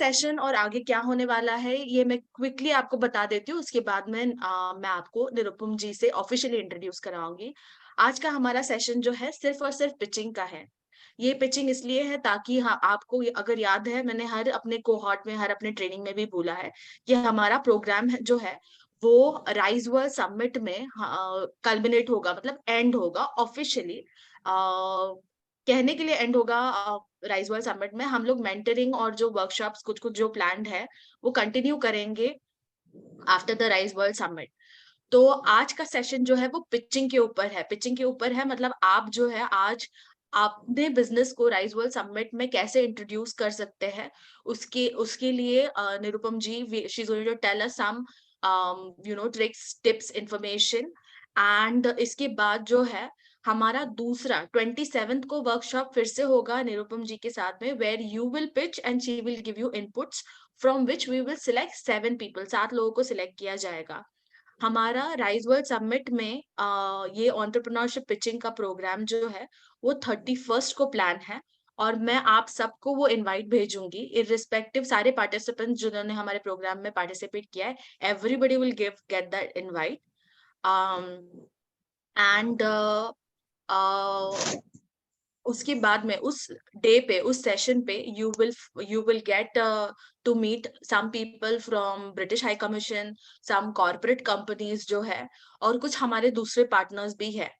Session और आगे क्या होने वाला है ये मैं क्विकली आपको बता देती हूँ, उसके बाद में मैं आपको निरुपम जी से ऑफिशियली इंट्रोड्यूस कराऊंगी। आज का हमारा सेशन जो है सिर्फ और सिर्फ पिचिंग का है। ये पिचिंग इसलिए है ताकि हाँ, आपको अगर याद है, मैंने हर अपने कोहॉर्ट में, हर अपने ट्रेनिंग में भी बोला है, ये हमारा प्रोग्राम है जो है वो राइज वर्ल्ड समिट में कल्मिनेट होगा, मतलब एंड होगा ऑफिशियली। कहने के लिए एंड होगा राइज वर्ल्ड समिट में। हम लोग मेंटरिंग और जो वर्कशॉप्स कुछ कुछ जो प्लान्ड है वो कंटिन्यू करेंगे after the rise world summit. तो आज का सेशन जो है वो पिचिंग के ऊपर है। पिचिंग के ऊपर है मतलब आप जो है आज अपने बिजनेस को राइज वर्ल्ड समिट में कैसे इंट्रोड्यूस कर सकते हैं, उसके उसके लिए Nirupam ji she is going to tell us some tricks, tips, information. And इसके बाद जो है हमारा दूसरा 27th को वर्कशॉप फिर से होगा निरुपम जी के साथ में, where you will pitch and she will give you inputs from which we will select 7 people, 7 लोगों को सिलेक्ट किया जाएगा। हमारा राइज वर्ल्ड समिट में ये एंटरप्रेन्योरशिप पिचिंग का प्रोग्राम जो है वो 31st को प्लान है, और मैं आप सबको वो इनवाइट भेजूंगी इररिस्पेक्टिव, सारे पार्टिसिपेंट्स जिन्होंने हमारे प्रोग्राम में पार्टिसिपेट किया है, everybody will get that invite. And उसके बाद में उस डे पे, उस सेशन पे you will get to meet some people from British High Commission, some corporate companies जो है, और कुछ हमारे दूसरे पार्टनर्स भी है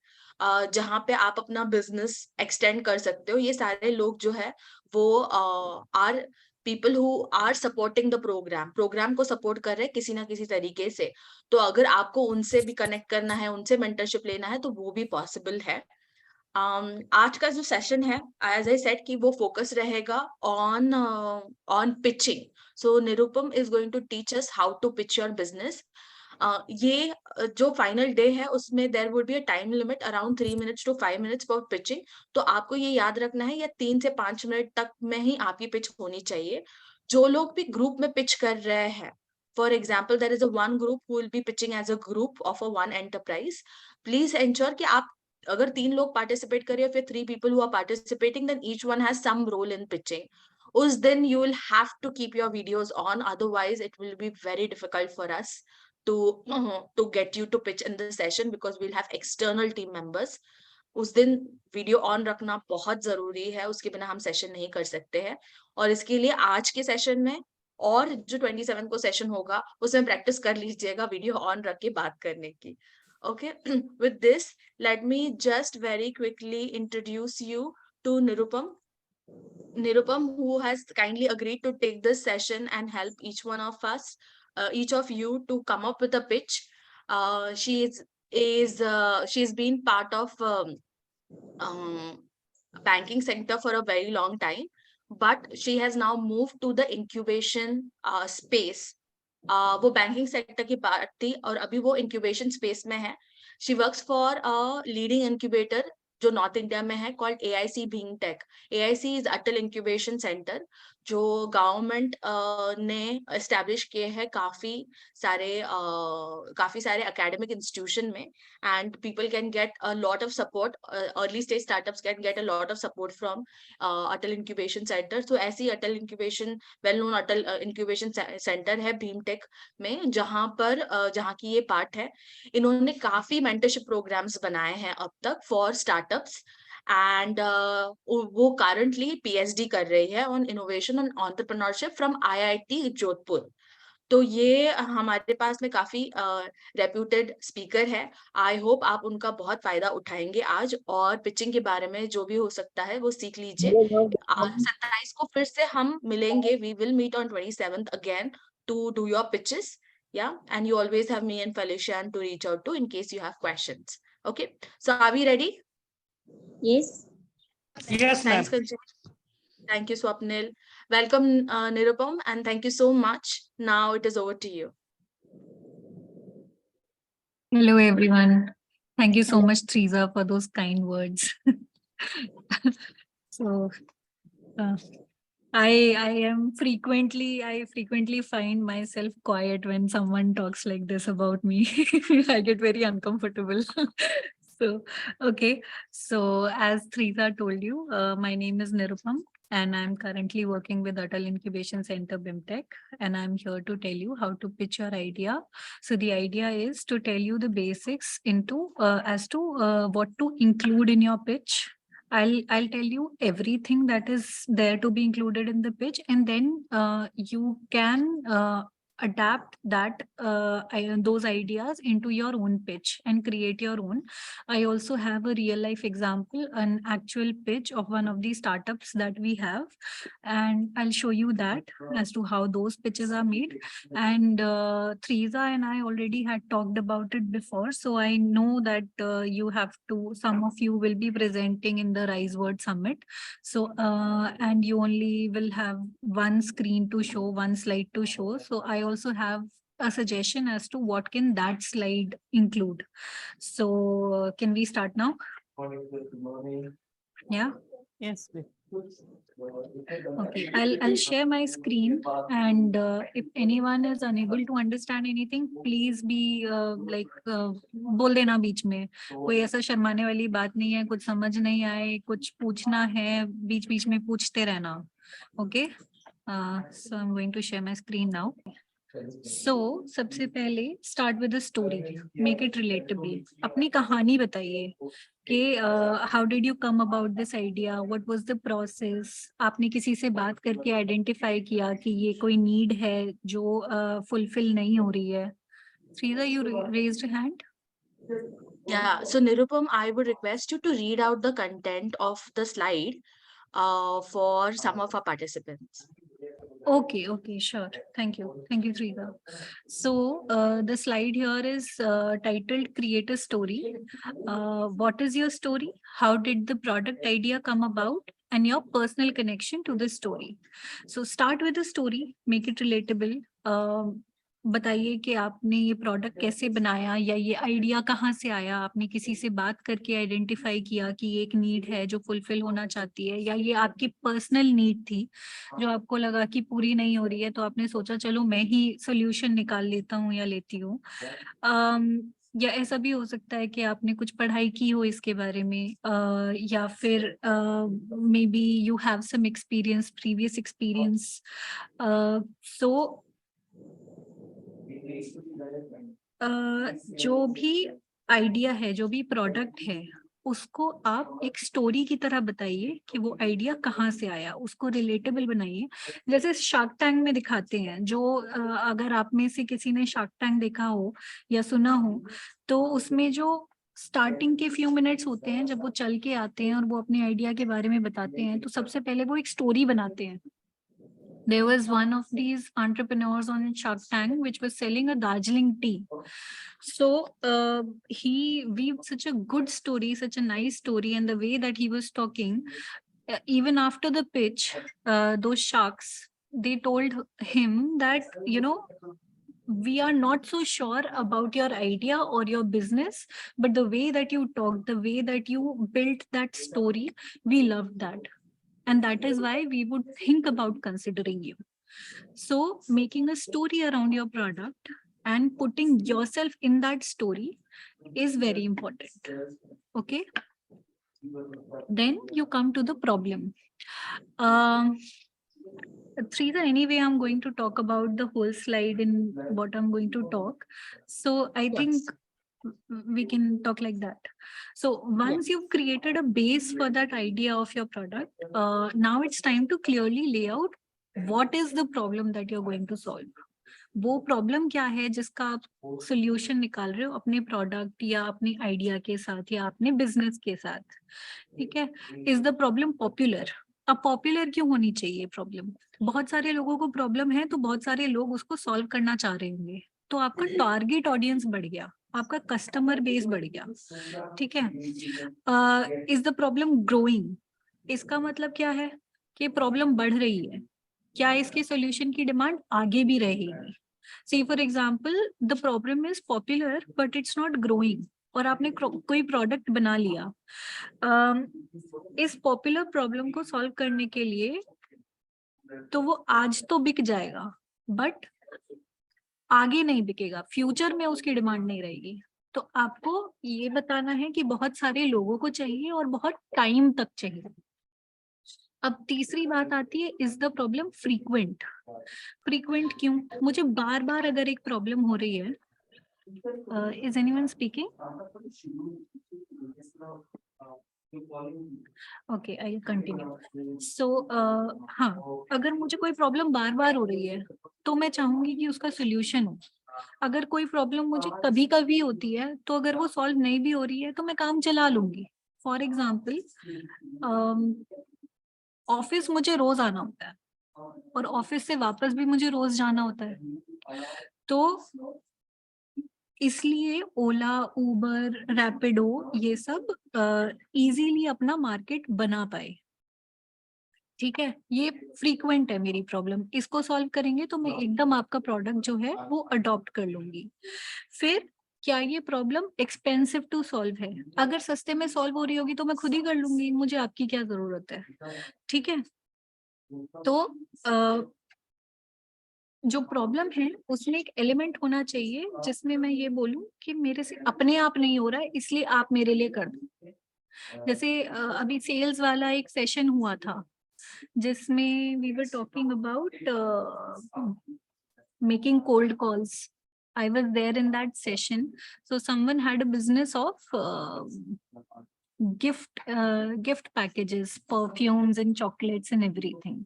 जहाँ पे आप अपना बिजनेस एक्सटेंड कर सकते हो। ये सारे लोग जो है वो are people who are supporting the programme को सपोर्ट कर रहे हैं किसी ना किसी तरीके से। तो अगर आपको उनसे भी कनेक्ट करना है, उनसे मेंटरशिप लेना है, तो वो भी पॉसिबल है। आज का जो सेशन है, एज आई सेड, कि वो फोकस रहेगा on on pitching. So Nirupam is going to teach us how to pitch your business. ये जो फाइनल डे है उसमें there would be a time limit around 3 minutes to 5 minutes for pitching. तो आपको ये याद रखना है, या 3 से 5 मिनट तक में ही आपकी पिच होनी चाहिए। जो लोग भी ग्रुप में पिच कर रहे हैं, for example there is a one group who will be pitching as a group of a one enterprise, please ensure कि आप, अगर 3 लोग पार्टिसिपेट कर रहे हो, फिर 3 people who are participating, then each one has some role in pitching. उस दिन you will have to keep your videos on, otherwise it will be very difficult for us to get you to pitch in the session because we'll have external team members. उस दिन video on रखना बहुत जरूरी है, उसके बिना हम session नहीं कर सकते हैं। और इसके लिए आज के सेशन में और जो 27 को सेशन होगा उसमें प्रैक्टिस कर लीजिएगा वीडियो ऑन रख के बात करने की। Okay, with this, let me just very quickly introduce you to Nirupam. Nirupam, who has kindly agreed to take this session and help each one of us, each of you, to come up with a pitch. She's been part of um, banking sector for a very long time, but she has now moved to the incubation space. वो banking sector की बात थी और अभी वो incubation space में है। She works for a leading incubator जो नॉर्थ इंडिया में है, called AIC being tech. AIC is Atal incubation centre, जो गवर्नमेंट ने एस्टेब्लिश किए हैं काफी सारे एकेडमिक इंस्टीट्यूशन में, and people can get a lot of support, early stage startups can get a lot of support from Atal incubation centre. तो ऐसी Atal incubation, well known Atal incubation centre है भीमटेक में, जहाँ की ये पार्ट है। इन्होंने काफी मेंटरशिप प्रोग्राम्स बनाए हैं अब तक फॉर स्टार्टअप्स, एंड वो करंटली PhD कर रही है on innovation and entrepreneurship from IIT Jodhpur. तो ये हमारे पास में काफी रेप्यूटेड स्पीकर है। आई होप आप उनका बहुत फायदा उठाएंगे आज, और पिचिंग के बारे में जो भी हो सकता है वो सीख लीजिए। 27 को फिर से हम मिलेंगे, we will meet on 27th again to do your pitches, yeah, and you always have me and Felicia to reach out to in case you have questions. Okay, so are we ready? Yes. Yes, ma'am. Thanks, Kanchana. Thank you, Swapnil. Welcome, Nirupam, and thank you so much. Now it is over to you. Hello, everyone. Thank you so much, Teresa, for those kind words. So, I frequently find myself quiet when someone talks like this about me. I get very uncomfortable. So, okay. So, as Teresa told you, my name is Nirupam, and I'm currently working with Atal Incubation Center BIMTech, and I'm here to tell you how to pitch your idea. So the idea is to tell you the basics into as to what to include in your pitch. I'll tell you everything that is there to be included in the pitch, and then you can adapt those ideas into your own pitch and create your own. I also have a real life example, an actual pitch of one of the startups that we have, and I'll show you that as to how those pitches are made. And Teresa and I already had talked about it before, so I know that some of you will be presenting in the Rise Word Summit. So and you only will have one screen to show, one slide to show. So I also have a suggestion as to what can that slide include. So can we start now? Yeah. Yes, please. Okay, I'll share my screen, and if anyone is unable to understand anything, please be बोल देना बीच में. कोई ऐसा शर्माने वाली बात नहीं है, कुछ समझ नहीं आए, कुछ पूछना है, बीच बीच में पूछते रहना. Okay, so I'm going to share my screen now. So सबसे पहले start with a story, make it relatable. अपनी कहानी बताइए कि how did you come about this idea, what was the process. आपने किसी से बात करके identify किया कि ये कोई need है जो fulfill नहीं हो रही है. Teresa, you raised your hand. Yeah, so Nirupam, I would request you to read out the content of the slide for some of our participants. Okay, sure. Thank you, Teresa. So the slide here is titled Create a Story. What is your story? How did the product idea come about? And your personal connection to the story. So start with the story, make it relatable. बताइए कि आपने ये product कैसे बनाया, या ये idea कहाँ से आया. आपने किसी से बात करके आइडेंटिफाई किया कि ये एक नीड है जो फुलफिल होना चाहती है, या ये आपकी पर्सनल नीड थी जो आपको लगा कि पूरी नहीं हो रही है, तो आपने सोचा चलो मैं ही सोल्यूशन निकाल लेता हूँ या लेती हूँ. या ऐसा भी हो सकता है कि आपने कुछ पढ़ाई की हो इसके बारे में, या फिर maybe you have some experience, previous experience. So जो भी आइडिया है, जो भी प्रोडक्ट है, उसको आप एक स्टोरी की तरह बताइए कि वो आइडिया कहाँ से आया, उसको रिलेटेबल बनाइए. जैसे शार्क टैंक में दिखाते हैं, जो अगर आप में से किसी ने शार्क टैंक देखा हो या सुना हो, तो उसमें जो स्टार्टिंग के फ्यू मिनट्स होते हैं जब वो चल के आते हैं और वो अपने आइडिया के बारे में बताते हैं, तो सबसे पहले वो एक स्टोरी बनाते हैं. There was one of these entrepreneurs on Shark Tank which was selling a Darjeeling tea. So he weaved such a good story, such a nice story, and the way that he was talking, even after the pitch, those sharks, they told him that, you know, we are not so sure about your idea or your business, but the way that you talked, the way that you built that story, we loved that. And that is why we would think about considering you. So making a story around your product and putting yourself in that story is very important. Okay. Then you come to the problem. Teresa, anyway, I'm going to talk about the whole slide in what I'm going to talk. So I think we can talk like that. So once you've created a base for that idea of your product, now it's time to clearly lay out what is the problem that you're going to solve. वो problem क्या है जिसका आप solution निकाल रहे हो अपने product या अपने आइडिया के साथ या अपने बिजनेस के साथ. ठीक है. Is the problem popular? अब पॉपुलर क्यों होनी चाहिए प्रॉब्लम? बहुत सारे लोगों को प्रॉब्लम है, तो बहुत सारे लोग उसको सॉल्व करना चाह रहे होंगे, तो आपका टारगेट ऑडियंस बढ़ गया, आपका कस्टमर बेस बढ़ गया. ठीक है. Is the problem growing? इसका मतलब क्या है कि प्रॉब्लम बढ़ रही है, क्या इसके सॉल्यूशन की डिमांड आगे भी रहेगी. Say for example, the problem is popular but it's not growing, और आपने कोई प्रोडक्ट बना लिया. इस पॉपुलर प्रॉब्लम को सॉल्व करने के लिए तो वो आज तो बिक जाएगा, बट आगे नहीं बिकेगा, फ्यूचर में उसकी डिमांड नहीं रहेगी. तो आपको ये बताना है कि बहुत सारे लोगों को चाहिए और बहुत टाइम तक चाहिए. अब तीसरी बात आती है, is the problem frequent? Frequent क्यों? मुझे बार बार अगर एक प्रॉब्लम हो रही है, is anyone speaking? Okay, I continue. So हाँ, अगर मुझे कोई प्रॉब्लम बार बार हो रही है तो मैं चाहूंगी कि उसका सोल्यूशन हो। अगर कोई प्रॉब्लम मुझे कभी कभी होती है तो अगर वो सॉल्व नहीं भी हो रही है तो मैं काम चला लूंगी। फॉर एग्जाम्पल, ऑफिस मुझे रोज आना होता है और ऑफिस से वापस भी मुझे रोज जाना होता है, तो इसलिए ओला, उबर, रैपिडो ये सब इजीली अपना मार्केट बना पाए। ठीक है, ये फ्रीक्वेंट है मेरी प्रॉब्लम, इसको सॉल्व करेंगे तो मैं एकदम आपका प्रोडक्ट जो है वो अडॉप्ट कर लूंगी। फिर क्या ये प्रॉब्लम एक्सपेंसिव टू सॉल्व है? अगर सस्ते में सॉल्व हो रही होगी तो मैं खुद ही कर लूंगी, मुझे आपकी क्या जरूरत है। ठीक है, तो जो प्रॉब्लम है उसमें एक एलिमेंट होना चाहिए जिसमें मैं ये बोलूं कि मेरे से अपने आप नहीं हो रहा है इसलिए आप मेरे लिए कर दो। जैसे अभी सेल्स वाला एक सेशन हुआ था जिसमें we were talking about making cold calls. I was there in that session. So someone had a business of gift packages, perfumes and chocolates and everything.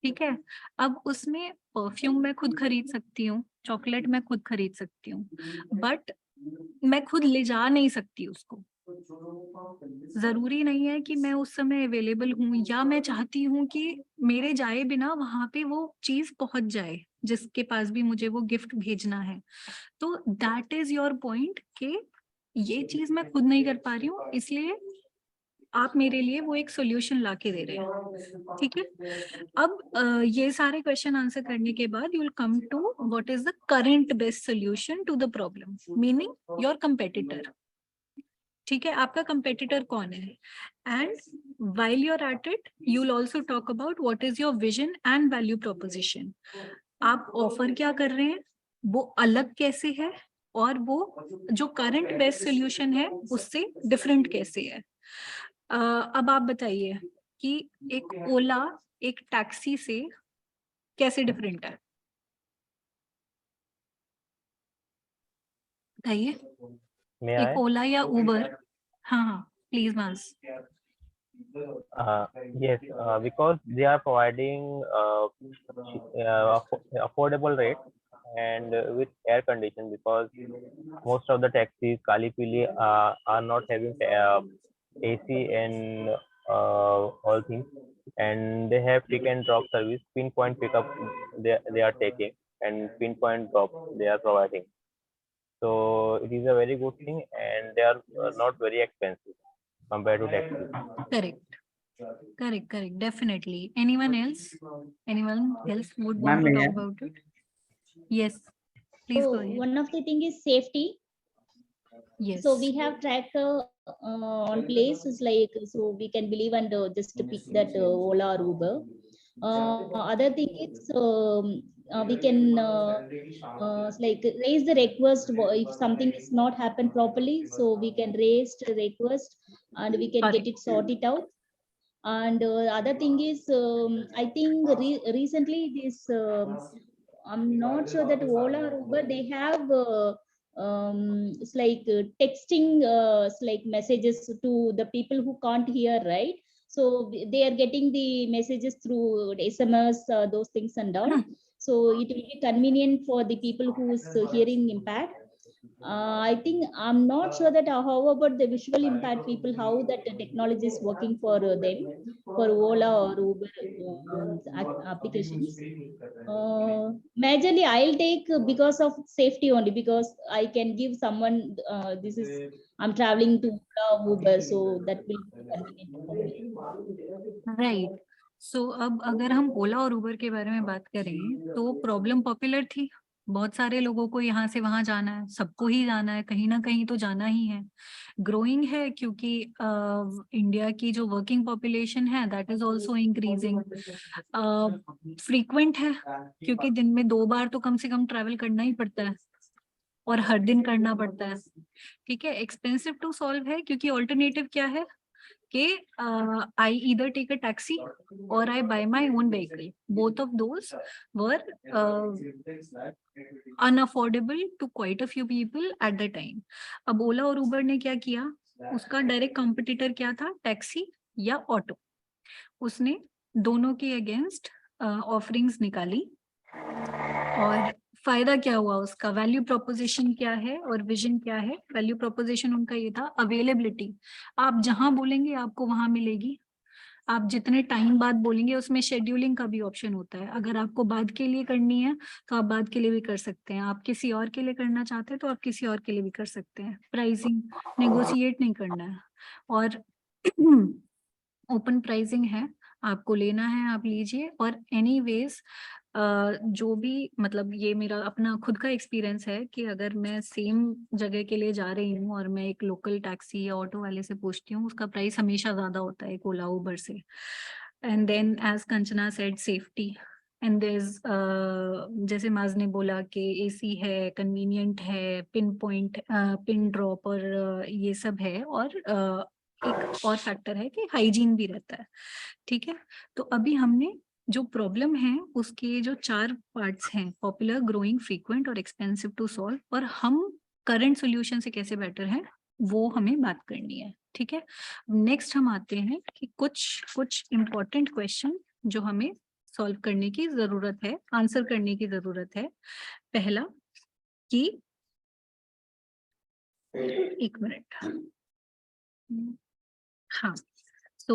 ठीक है, अब उसमें परफ्यूम मैं खुद खरीद सकती हूँ, चॉकलेट मैं खुद खरीद सकती हूँ, बट मैं खुद ले जा नहीं सकती उसको। जरूरी नहीं है कि मैं उस समय अवेलेबल हूँ, या मैं चाहती हूँ कि मेरे जाए बिना वहां पे वो चीज पहुंच जाए जिसके पास भी मुझे वो गिफ्ट भेजना है। तो दैट इज योर पॉइंट कि ये चीज मैं खुद नहीं कर पा रही हूँ, इसलिए आप मेरे लिए वो एक सॉल्यूशन ला के दे रहे हैं। ठीक है, अब ये सारे क्वेश्चन आंसर करने के बाद you will come to what is the current best solution to the problem, meaning your competitor. ठीक है, आपका कंपेटिटर कौन है? And while you're at it, you'll also talk about what is your vision and value proposition. आप offer क्या कर रहे हैं, वो अलग कैसे है, और वो जो करंट बेस्ट सोल्यूशन है उससे डिफरेंट कैसे है। अब आप बताइए कि एक ओला एक टैक्सी से कैसे डिफरेंट है, बताइए। May एक I? ओला या उबर, हाँ हाँ प्लीज मांस। Yes, because they are providing affordable rate and with air condition, because most of the taxis, Kali Pili, are not having AC and all things, and they have pick and drop service, pinpoint pickup they are taking, and pinpoint drop they are providing. So it is a very good thing, and they are not very expensive compared to taxis. Correct, correct, correct, definitely. Anyone else would Ma'am, want to may talk I? about it? Yes, please So go ahead. one of the thing is safety. Yes. So we have tracker on places like, so we can believe and just to pick that Ola or Uber. Other thing is we can like raise the request if something is not happened properly. So we can raise the request and we can get it sorted out. And other thing is I think recently this I'm not sure that Ola or Uber they have it's like texting it's like messages to the people who can't hear, right? So they are getting the messages through SMS, those things and all. So it will be convenient for the people who's hearing impaired. I think I'm not sure that how about the visual impact people, how that the technology is working for them, for Ola or Uber applications. Majorly, I'll take because of safety only, because I can give someone this is I'm traveling to Ola, Uber, so that will be convenient for me. Right, so अब अगर हम ओला और उबर के बारे में बात करें तो प्रॉब्लम पॉपुलर थी, बहुत सारे लोगों को यहाँ से वहां जाना है, सबको ही जाना है, कहीं ना कहीं तो जाना ही है। ग्रोइंग है क्योंकि इंडिया की जो वर्किंग पॉपुलेशन है that is also increasing. Frequent है क्योंकि दिन में 2 बार तो कम से कम ट्रैवल करना ही पड़ता है और हर दिन करना पड़ता है। ठीक है, एक्सपेंसिव टू सॉल्व है क्योंकि ऑल्टरनेटिव क्या है कि I either take a taxi or I buy my own vehicle. Both of those were unaffordable to quite a few people at the time. अब ओला और उबर ने क्या किया, उसका डायरेक्ट कॉम्पिटिटर क्या था, टैक्सी या ऑटो. उसने दोनों के अगेंस्ट ऑफरिंग्स निकाली और फायदा क्या हुआ उसका, वैल्यू प्रोपोजिशन क्या है और विजन क्या है. वैल्यू प्रोपोजिशन उनका ये था, अवेलेबिलिटी. आप जहां बोलेंगे आपको वहां मिलेगी. आप जितने टाइम बाद बोलेंगे, उसमें शेड्यूलिंग का भी ऑप्शन होता है. अगर आपको बाद के लिए करनी है तो आप बाद के लिए भी कर सकते हैं. आप किसी और के लिए करना चाहते हैं तो आप किसी और के लिए भी कर सकते हैं. प्राइसिंग नेगोशिएट नहीं करना है. और ओपन प्राइसिंग है, आपको लेना है आप लीजिए. और एनीवेज जो भी, मतलब ये मेरा अपना खुद का एक्सपीरियंस है कि अगर मैं सेम जगह के लिए जा रही हूँ और मैं एक लोकल टैक्सी या ऑटो वाले से पूछती हूँ, उसका प्राइस हमेशा ज्यादा होता है ओला उबर से. And then as Kanchana said, safety. And there जैसे माज ने बोला कि एसी है, कन्वीनियंट है, पिन पॉइंट, पिन ड्रॉप और ये सब है. और एक और फैक्टर है कि हाइजीन भी रहता है. ठीक है, तो अभी हमने जो प्रॉब्लम है उसके जो 4 पार्ट्स हैं, पॉपुलर, ग्रोइंग, फ्रीक्वेंट और एक्सपेंसिव टू सॉल्व, और हम करंट सॉल्यूशन से कैसे बेटर है वो हमें बात करनी है. ठीक है, नेक्स्ट हम आते हैं कि कुछ इम्पोर्टेंट क्वेश्चन जो हमें सॉल्व करने की जरूरत है, आंसर करने की जरूरत है. पहला कि, एक मिनट, हाँ. So,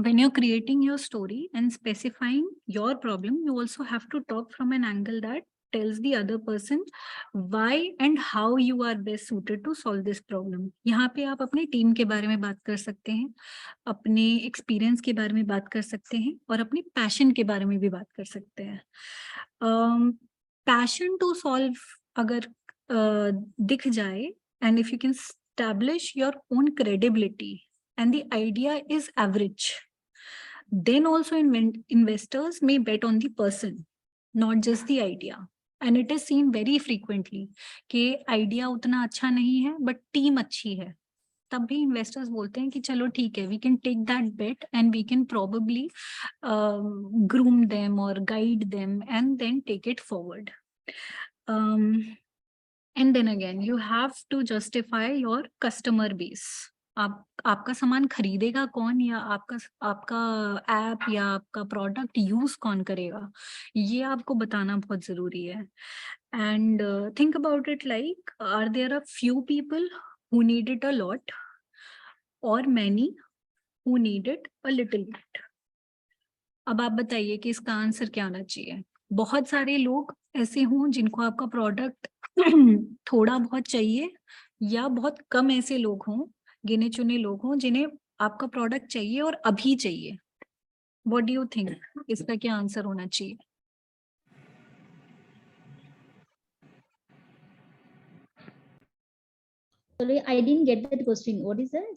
when you're creating your story and specifying your problem, you also have to talk from an angle that tells the other person why and how you are best suited to solve this problem. यहाँ पे आप अपनी team के बारे में बात कर सकते हैं, अपने एक्सपीरियंस के बारे में बात कर सकते हैं और अपनी पैशन के बारे में भी बात कर सकते हैं. पैशन टू सॉल्व अगर दिख जाए, and if you can establish your own credibility and the idea is average, then also investors may bet on the person, not just the idea. And it is seen very frequently कि idea उतना अच्छा नहीं है but team अच्छी है, तब भी investors बोलते हैं कि चलो ठीक है, we can take that bet and we can probably groom them or guide them and then take it forward. And then again you have to justify your customer base. आपका सामान खरीदेगा कौन, या आपका ऐप या आपका प्रोडक्ट यूज कौन करेगा, ये आपको बताना बहुत जरूरी है. And think about it like, are there a few people who need it a lot or many who need it a little bit. अब आप बताइए कि इसका आंसर क्या होना चाहिए. बहुत सारे लोग ऐसे हों जिनको आपका प्रोडक्ट थोड़ा बहुत चाहिए, या बहुत कम ऐसे लोग हों, गिने चुने लोग हों जिन्हें आपका प्रोडक्ट चाहिए और अभी चाहिए. व्हाट डू यू थिंक, इसका क्या आंसर होना चाहिए? Sorry, I didn't get that question. What is that?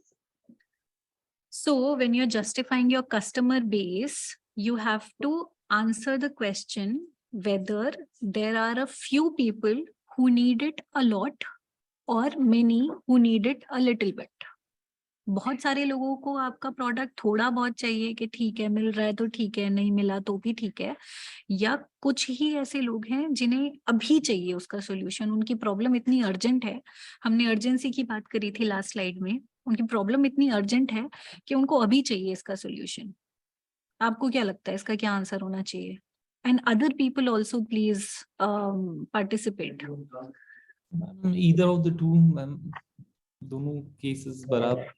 So when you're justifying your customer base, you have to answer the question whether there are a few people who need it a lot or many who need it a little bit. बहुत सारे लोगों को आपका product थोड़ा बहुत चाहिए कि ठीक है मिल रहा है तो ठीक है, नहीं मिला तो भी ठीक है, या कुछ ही ऐसे लोग हैं जिन्हें अभी चाहिए उसका सॉल्यूशन. उनकी प्रॉब्लम इतनी अर्जेंट है, हमने अर्जेंसी की बात करी थी लास्ट स्लाइड में, उनकी प्रॉब्लम इतनी अर्जेंट है कि उनको अभी चाहिए इसका सॉल्यूशन. आपको क्या लगता है इसका क्या आंसर होना चाहिए? And other people also please participate. Either of the two, ma'am, दोनों केसेस बराबर.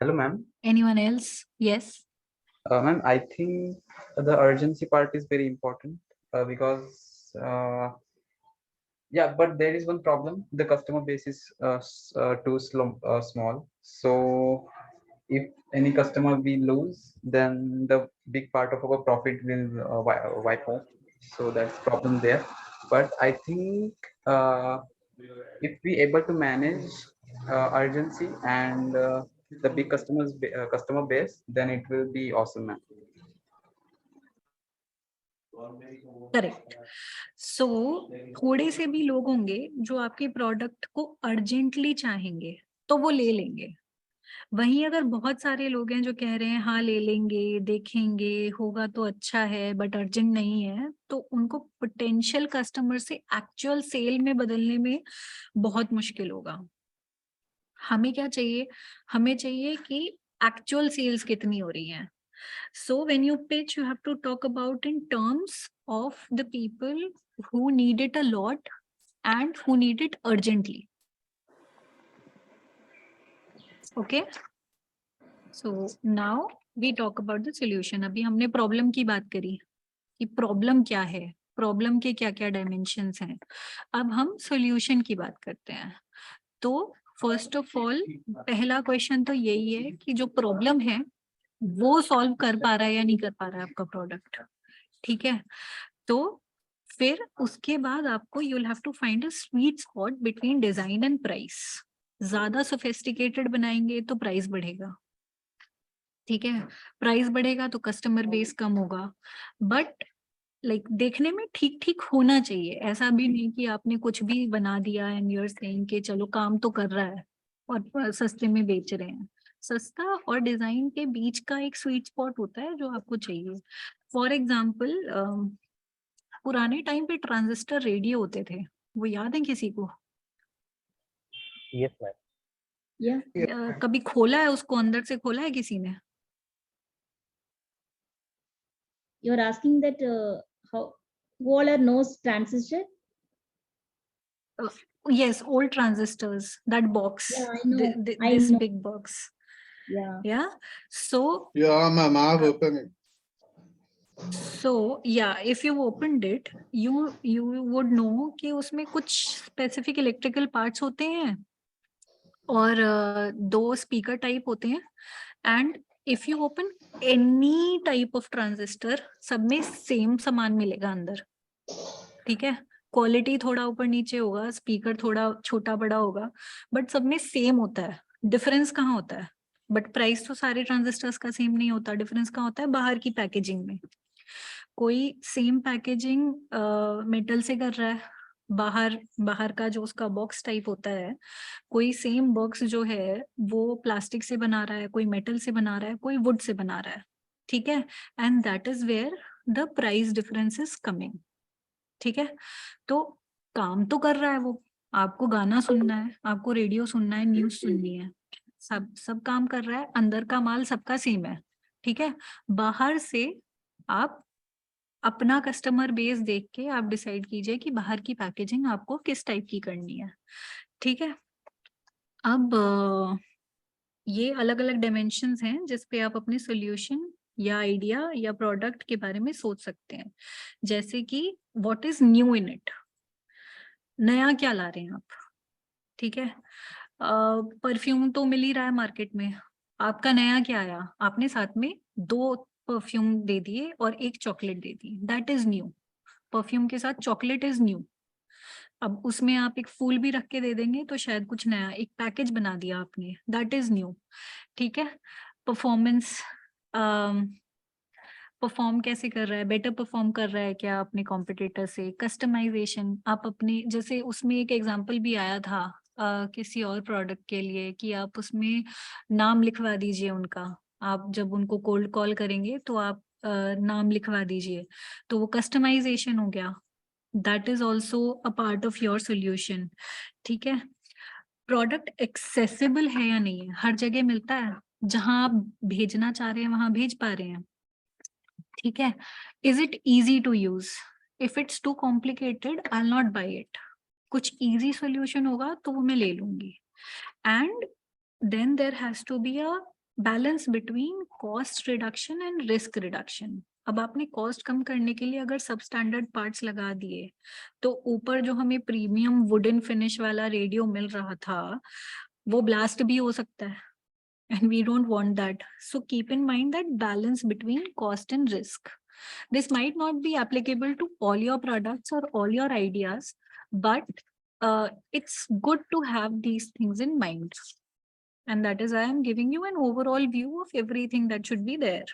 Hello, ma'am. Anyone else? Yes. Ma'am, I think the urgency part is very important because, yeah, but there is one problem. The customer base is too small. So if any customer we lose, then the big part of our profit will wipe off. So that's problem there. But I think if we able to manage urgency and the big customer base, then it will be awesome, man. Correct. So थोड़े से भी लोग होंगे जो आपके product को urgently चाहेंगे, तो वो ले लेंगे। वहीं अगर बहुत सारे लोग हैं जो कह रहे हैं हाँ ले लेंगे, देखेंगे, होगा तो अच्छा है बट अर्जेंट नहीं है, तो उनको पोटेंशियल कस्टमर से एक्चुअल सेल में बदलने में बहुत मुश्किल होगा। हमें क्या चाहिए? हमें चाहिए कि एक्चुअल सेल्स कितनी हो रही हैं। So when you pitch, you have to talk about in terms of the people who need it a lot and who need it urgently. Okay. So now we talk about the solution. अभी हमने problem की बात करी कि problem क्या है, problem के क्या क्या डायमेंशंस हैं। अब हम सॉल्यूशन की बात करते हैं। तो फर्स्ट ऑफ ऑल पहला क्वेश्चन तो यही है कि जो प्रॉब्लम है वो सॉल्व कर पा रहा है या नहीं कर पा रहा है आपका प्रोडक्ट। ठीक है, तो फिर उसके बाद आपको you will have to find a sweet spot between design and price. ज्यादा सोफिस्टिकेटेड बनाएंगे तो प्राइस बढ़ेगा, ठीक है, प्राइस बढ़ेगा तो कस्टमर बेस कम होगा, बट लाइक देखने में ठीक ठीक होना चाहिए। ऐसा भी नहीं कि आपने कुछ भी बना दिया एंड यू आर सेइंग कि चलो काम तो कर रहा है और सस्ते में बेच रहे हैं। सस्ता और डिजाइन के बीच का एक स्वीट स्पॉट होता है जो आपको चाहिए। फॉर एग्जाम्पल पुराने टाइम पे ट्रांजिस्टर रेडियो होते थे, वो याद है किसी को? Yes ma'am. Yeah. कभी खोला है उसको, अंदर से खोला है किसी ने? You're asking that how all are knows transistor? Yes, old transistors, that box. Yeah, I know. This know. big box. Yeah. Yeah. So Yeah, ma'am, I've opened it. so yeah, if you opened it, you would know कि उसमें कुछ specific electrical parts होते हैं और दो speaker type होते हैं। And if you open any type of transistor, सब में सेम सामान मिलेगा अंदर, ठीक है। क्वालिटी थोड़ा ऊपर नीचे होगा, स्पीकर थोड़ा छोटा बड़ा होगा, बट सब में सेम होता है। डिफरेंस कहाँ होता है? बट प्राइस तो सारे ट्रांजिस्टर्स का सेम नहीं होता। डिफरेंस कहाँ होता है? बाहर की पैकेजिंग में। कोई सेम पैकेजिंग मेटल से कर रहा है, बाहर का जो उसका बॉक्स टाइप होता है, कोई सेम बॉक्स जो है वो प्लास्टिक से बना रहा है, कोई मेटल से बना रहा है, कोई वुड से बना रहा है, ठीक है। And that is where the price difference is coming, ठीक है। तो काम तो कर रहा है वो, आपको गाना सुनना है, आपको रेडियो सुनना है, न्यूज सुननी है, सब काम कर रहा है, अंदर का माल सबका सेम है, ठीक है। बाहर से आप अपना कस्टमर बेस देख के आप डिसाइड कीजिए कि बाहर की पैकेजिंग आपको किस टाइप की करनी है, ठीक है। अब ये अलग अलग डायमेंशंस हैं जिस पे आप अपने सॉल्यूशन या आइडिया या प्रोडक्ट के बारे में सोच सकते हैं। जैसे कि what is new in it, नया क्या ला रहे हैं आप, ठीक है। परफ्यूम तो मिल ही रहा है मार्केट में, आपका नया क्या आया? आपने साथ में 2 परफ्यूम दे दिए और 1 chocolate they the, that is new. Perfume के साथ चॉकलेट इज न्यू। अब उसमें आप एक फूल भी रख के दे देंगे तो शायद कुछ नया, एक पैकेज बना दिया आपने, दैट इज न्यू, ठीक है। परफॉर्मेंस, परफॉर्म कैसे कर रहा है, बेटर परफॉर्म कर रहा है क्या अपने कॉम्पिटिटर से। कस्टमाइजेशन, आप अपने, जैसे उसमें एक एग्जांपल भी आया था किसी और प्रोडक्ट के लिए कि आप उसमें नाम लिखवा दीजिए उनका, आप जब उनको कोल्ड कॉल करेंगे तो आप नाम लिखवा दीजिए, तो वो कस्टमाइजेशन हो गया, that is also a part of your solution, ठीक है। प्रोडक्ट एक्सेसिबल है या नहीं है, हर जगह मिलता है, जहां आप भेजना चाह रहे हैं वहां भेज पा रहे हैं, ठीक है। Is it easy to use? If it's too complicated I will not buy it. कुछ इजी सॉल्यूशन होगा तो वो मैं ले लूंगी। And then there has to be a balance between cost reduction and risk reduction. अब आपने कॉस्ट कम करने के लिए अगर सब स्टैंडर्ड पार्ट्स लगा दिए तो ऊपर जो हमें प्रीमियम वुडन फिनिश वाला रेडियो मिल रहा था वो ब्लास्ट भी हो सकता है, and we don't want that. So keep in mind that balance between cost and risk. This might not be applicable to all your products or all your ideas, but it's good to have these things in mind. And that is why I'm giving you an overall view of everything that should be there.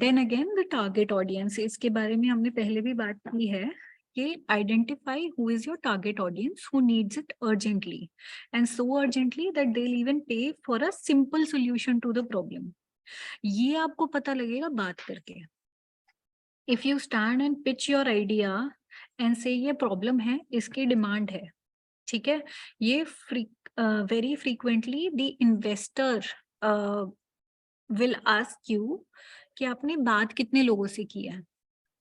Then again, the target audience, इसके बारे में हमने पहले भी बात की है कि identify who is your target audience who needs it urgently and so urgently that they'll even pay for a simple solution to the problem. ये आपको पता लगेगा बात करके. If you stand and pitch your idea and say ये problem है, इसकी demand है, ठीक है, ये very frequently the investor will ask you कि आपने बात कितने लोगों से की है,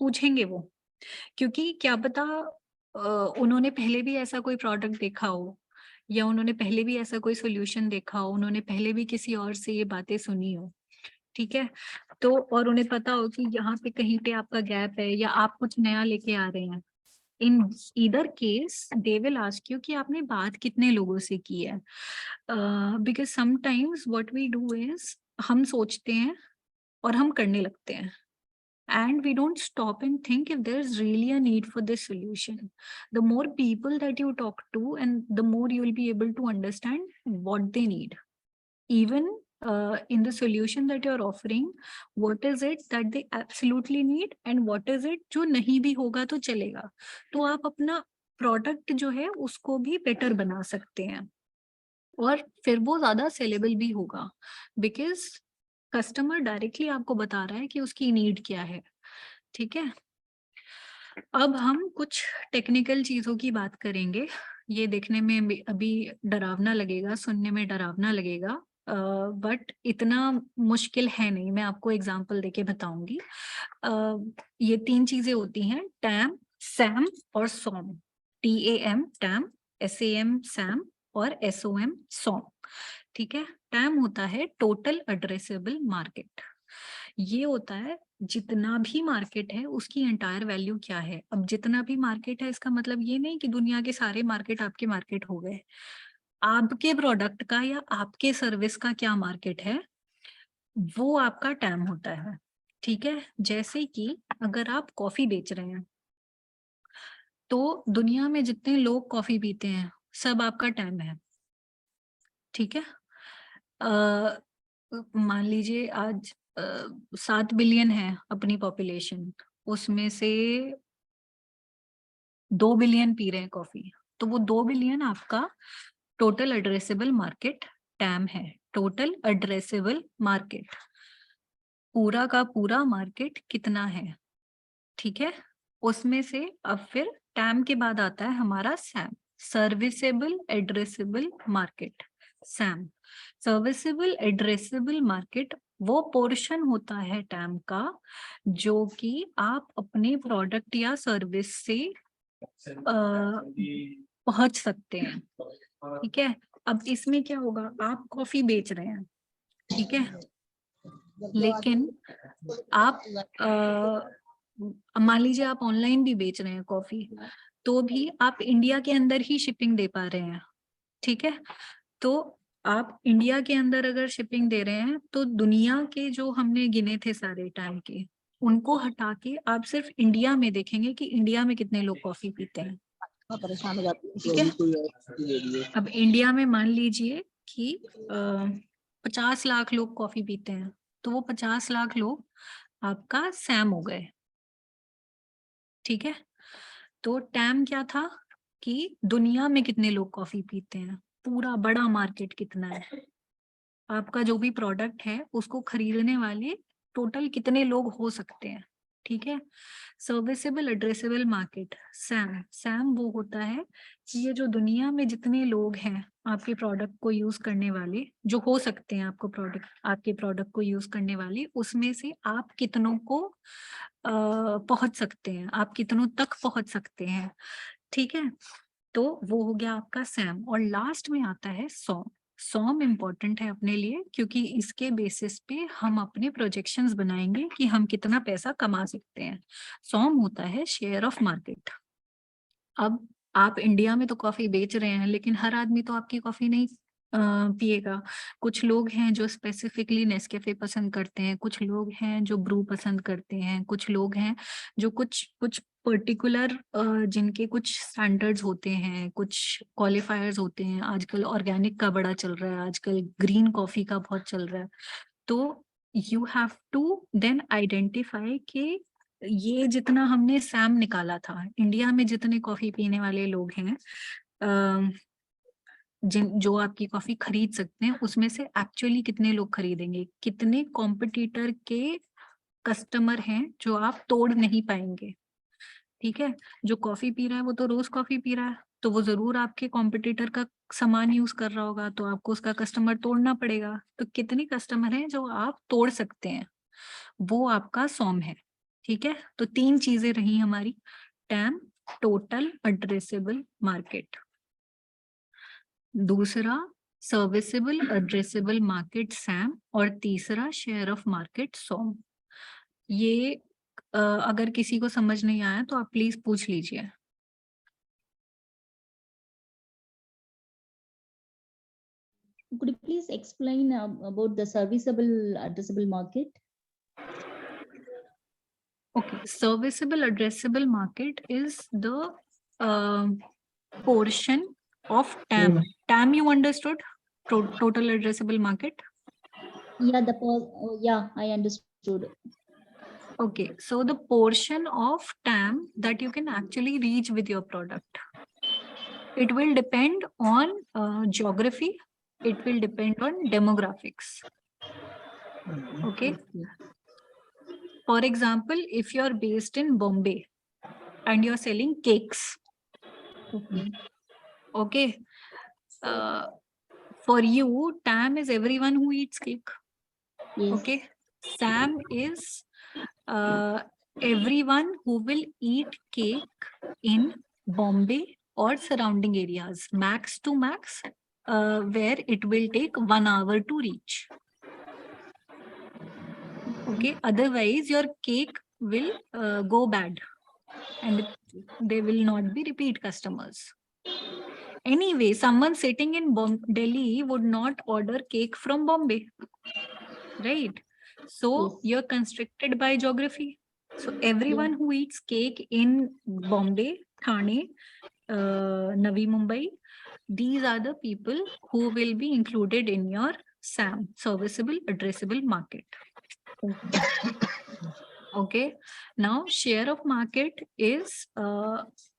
पूछेंगे वो, क्योंकि क्या पता उन्होंने पहले भी ऐसा कोई प्रोडक्ट देखा हो या उन्होंने पहले भी ऐसा कोई सोल्यूशन देखा हो, उन्होंने पहले भी किसी और से ये बातें सुनी हो, ठीक है, तो और उन्हें पता हो कि यहाँ पे कहीं पे आपका गैप है या आप कुछ नया लेके आ रहे हैं. In either case, they will ask you कि आपने बात कितने लोगों से की है. Because sometimes what we do is हम सोचते हैं और हम करने लगते हैं. And we don't stop and think if there's really a need for this solution. The more people that you talk to, and the more you will be able to understand what they need. Even in the solution that you're offering, what is it that they absolutely need and what is it जो नहीं भी होगा तो चलेगा. तो आप अपना product जो है उसको भी better बना सकते हैं और फिर वो ज़्यादा sellable भी होगा because कस्टमर डायरेक्टली आपको बता रहा है कि उसकी नीड क्या है. ठीक है, अब हम कुछ टेक्निकल चीजों की बात करेंगे. ये देखने में अभी डरावना लगेगा, सुनने में डरावना लगेगा, बट इतना मुश्किल है नहीं. मैं आपको एग्जांपल देके बताऊंगी. ये 3 चीजें होती हैं, टैम, सैम और सॉम. TAM टैम, SAM सैम और SOM सॉम. ठीक है, टैम होता है टोटल एड्रेसेबल मार्केट. ये होता है जितना भी मार्केट है उसकी एंटायर वैल्यू क्या है. अब जितना भी मार्केट है इसका मतलब ये नहीं कि दुनिया के सारे मार्केट आपके मार्केट हो गए. आपके प्रोडक्ट का या आपके सर्विस का क्या मार्केट है वो आपका टैम होता है. ठीक है, जैसे कि अगर आप कॉफी बेच रहे हैं तो दुनिया में जितने लोग कॉफी पीते हैं सब आपका टैम है. ठीक है, मान लीजिए आज 7 बिलियन है अपनी पॉपुलेशन, उसमें से 2 बिलियन पी रहे हैं कॉफी, तो वो 2 बिलियन आपका टोटल एड्रेसेबल मार्केट टैम है. टोटल एड्रेसेबल मार्केट, पूरा का पूरा मार्केट कितना है. ठीक है, उसमें से अब फिर टैम के बाद आता है हमारा Sam, serviceable addressable market. Sam, serviceable addressable market वो पोर्शन होता है टैम का जो कि आप अपने प्रोडक्ट या सर्विस से पहुंच सकते हैं. ठीक है, अब इसमें क्या होगा, आप कॉफी बेच रहे हैं, ठीक है, लेकिन आप मान लीजिए आप ऑनलाइन भी बेच रहे हैं कॉफी, तो भी आप इंडिया के अंदर ही शिपिंग दे पा रहे हैं. ठीक है, तो आप इंडिया के अंदर अगर शिपिंग दे रहे हैं तो दुनिया के जो हमने गिने थे सारे टाइम के, उनको हटा के आप सिर्फ इंडिया में देखेंगे कि इंडिया में कितने लोग कॉफी पीते हैं. परेशान हो जाती है. ठीक है, अब इंडिया में मान लीजिए कि 50 लाख लोग कॉफी पीते हैं, तो वो 50 लाख लोग आपका सैम हो गए. ठीक है, तो टैम क्या था कि दुनिया में कितने लोग कॉफी पीते हैं, पूरा बड़ा मार्केट कितना है, आपका जो भी प्रोडक्ट है उसको खरीदने वाले टोटल कितने लोग हो सकते हैं. ठीक है, serviceable addressable market Sam. Sam वो होता है कि ये जो दुनिया में जितने लोग हैं आपके प्रोडक्ट को यूज करने वाले, जो हो सकते हैं आपके प्रोडक्ट को यूज करने वाले, उसमें से आप कितनों को पहुंच सकते हैं, आप कितनों तक पहुंच सकते हैं. ठीक है, तो वो हो गया आपका सैम. और लास्ट में आता है सॉम. सॉम इम्पोर्टेंट है अपने लिए क्योंकि इसके बेसिस पे हम अपने प्रोजेक्शंस बनाएंगे कि हम कितना पैसा कमा सकते हैं. सॉम होता है शेयर ऑफ मार्केट. अब आप इंडिया में तो कॉफी बेच रहे हैं लेकिन हर आदमी तो आपकी कॉफी नहीं पिएगा. कुछ लोग हैं जो स्पेसिफिकली नेस्कैफे पसंद करते हैं, कुछ लोग हैं जो ब्रू पसंद करते हैं, कुछ लोग हैं जो कुछ पर्टिकुलर जिनके कुछ स्टैंडर्ड्स होते हैं, कुछ क्वालिफायर्स होते हैं. आजकल ऑर्गेनिक का बड़ा चल रहा है, आजकल ग्रीन कॉफी का बहुत चल रहा है. तो you have to then identify कि ये जितना हमने सैम निकाला था, इंडिया में जितने कॉफी पीने वाले लोग हैं, जो आपकी कॉफी खरीद सकते हैं, उसमें से एक्चुअली कितने लोग खरीदेंगे, कितने कॉम्पिटिटर के कस्टमर हैं जो आप तोड़ नहीं पाएंगे। ठीक है, जो कॉफी पी रहा है वो तो रोज कॉफी पी रहा है, तो वो जरूर आपके कॉम्पिटिटर का सामान यूज कर रहा होगा, तो आपको उसका कस्टमर तोड़ना पड़ेगा। तो कितने कस्टमर हैं जो आप तोड़ सकते हैं, वो आपका सॉम है। ठीक है, तो 3 चीजें रही हमारी, टैम, टोटल एड्रेसेबल मार्केट, दूसरा सर्विसेबल एड्रेसेबल मार्केट सैम, और तीसरा शेयर ऑफ मार्केट सॉम। ये अगर किसी को समझ नहीं आया तो आप प्लीज पूछ लीजिए। Could you please explain about the serviceable addressable market? Okay, serviceable addressable market is the portion of TAM. TAM you understood? Total addressable market. Yeah, yeah, I understood. Okay, so the portion of TAM that you can actually reach with your product. It will depend on geography. It will depend on demographics. Okay. For example, if you're based in Bombay and you're selling cakes. Okay. For you, TAM is everyone who eats cake. Yes. Okay. SAM is everyone who will eat cake in Bombay or surrounding areas, max to max, where it will take 1 hour to reach. Okay, otherwise your cake will go bad and they will not be repeat customers. Anyway, someone sitting in Delhi would not order cake from Bombay, right? So Yes. you're constricted by geography. So everyone who eats cake in Bombay, Thane, Navi Mumbai, these are the people who will be included in your SAM, serviceable addressable market. Okay, now share of market is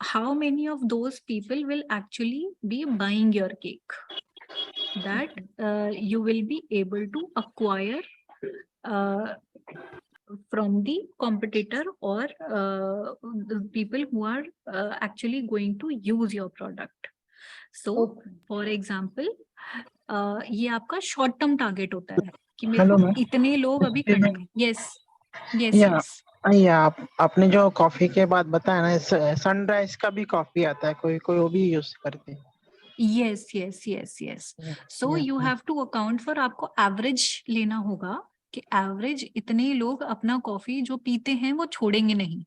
how many of those people will actually be buying your cake, that you will be able to acquire from the competitor or the people who are actually going to use your product. So for example, ये आपका short term target होता है कि मेरे को इतने लोग अभी करने हैं। यस यस या आपने जो कॉफी के बाद बताया ना, सनराइज का भी कॉफी आता है, कोई कोई वो भी यूज करते हैं। Yes yes yes yes so you have to account for, आपको एवरेज लेना होगा कि एवरेज इतने लोग अपना कॉफी जो पीते हैं वो छोड़ेंगे नहीं।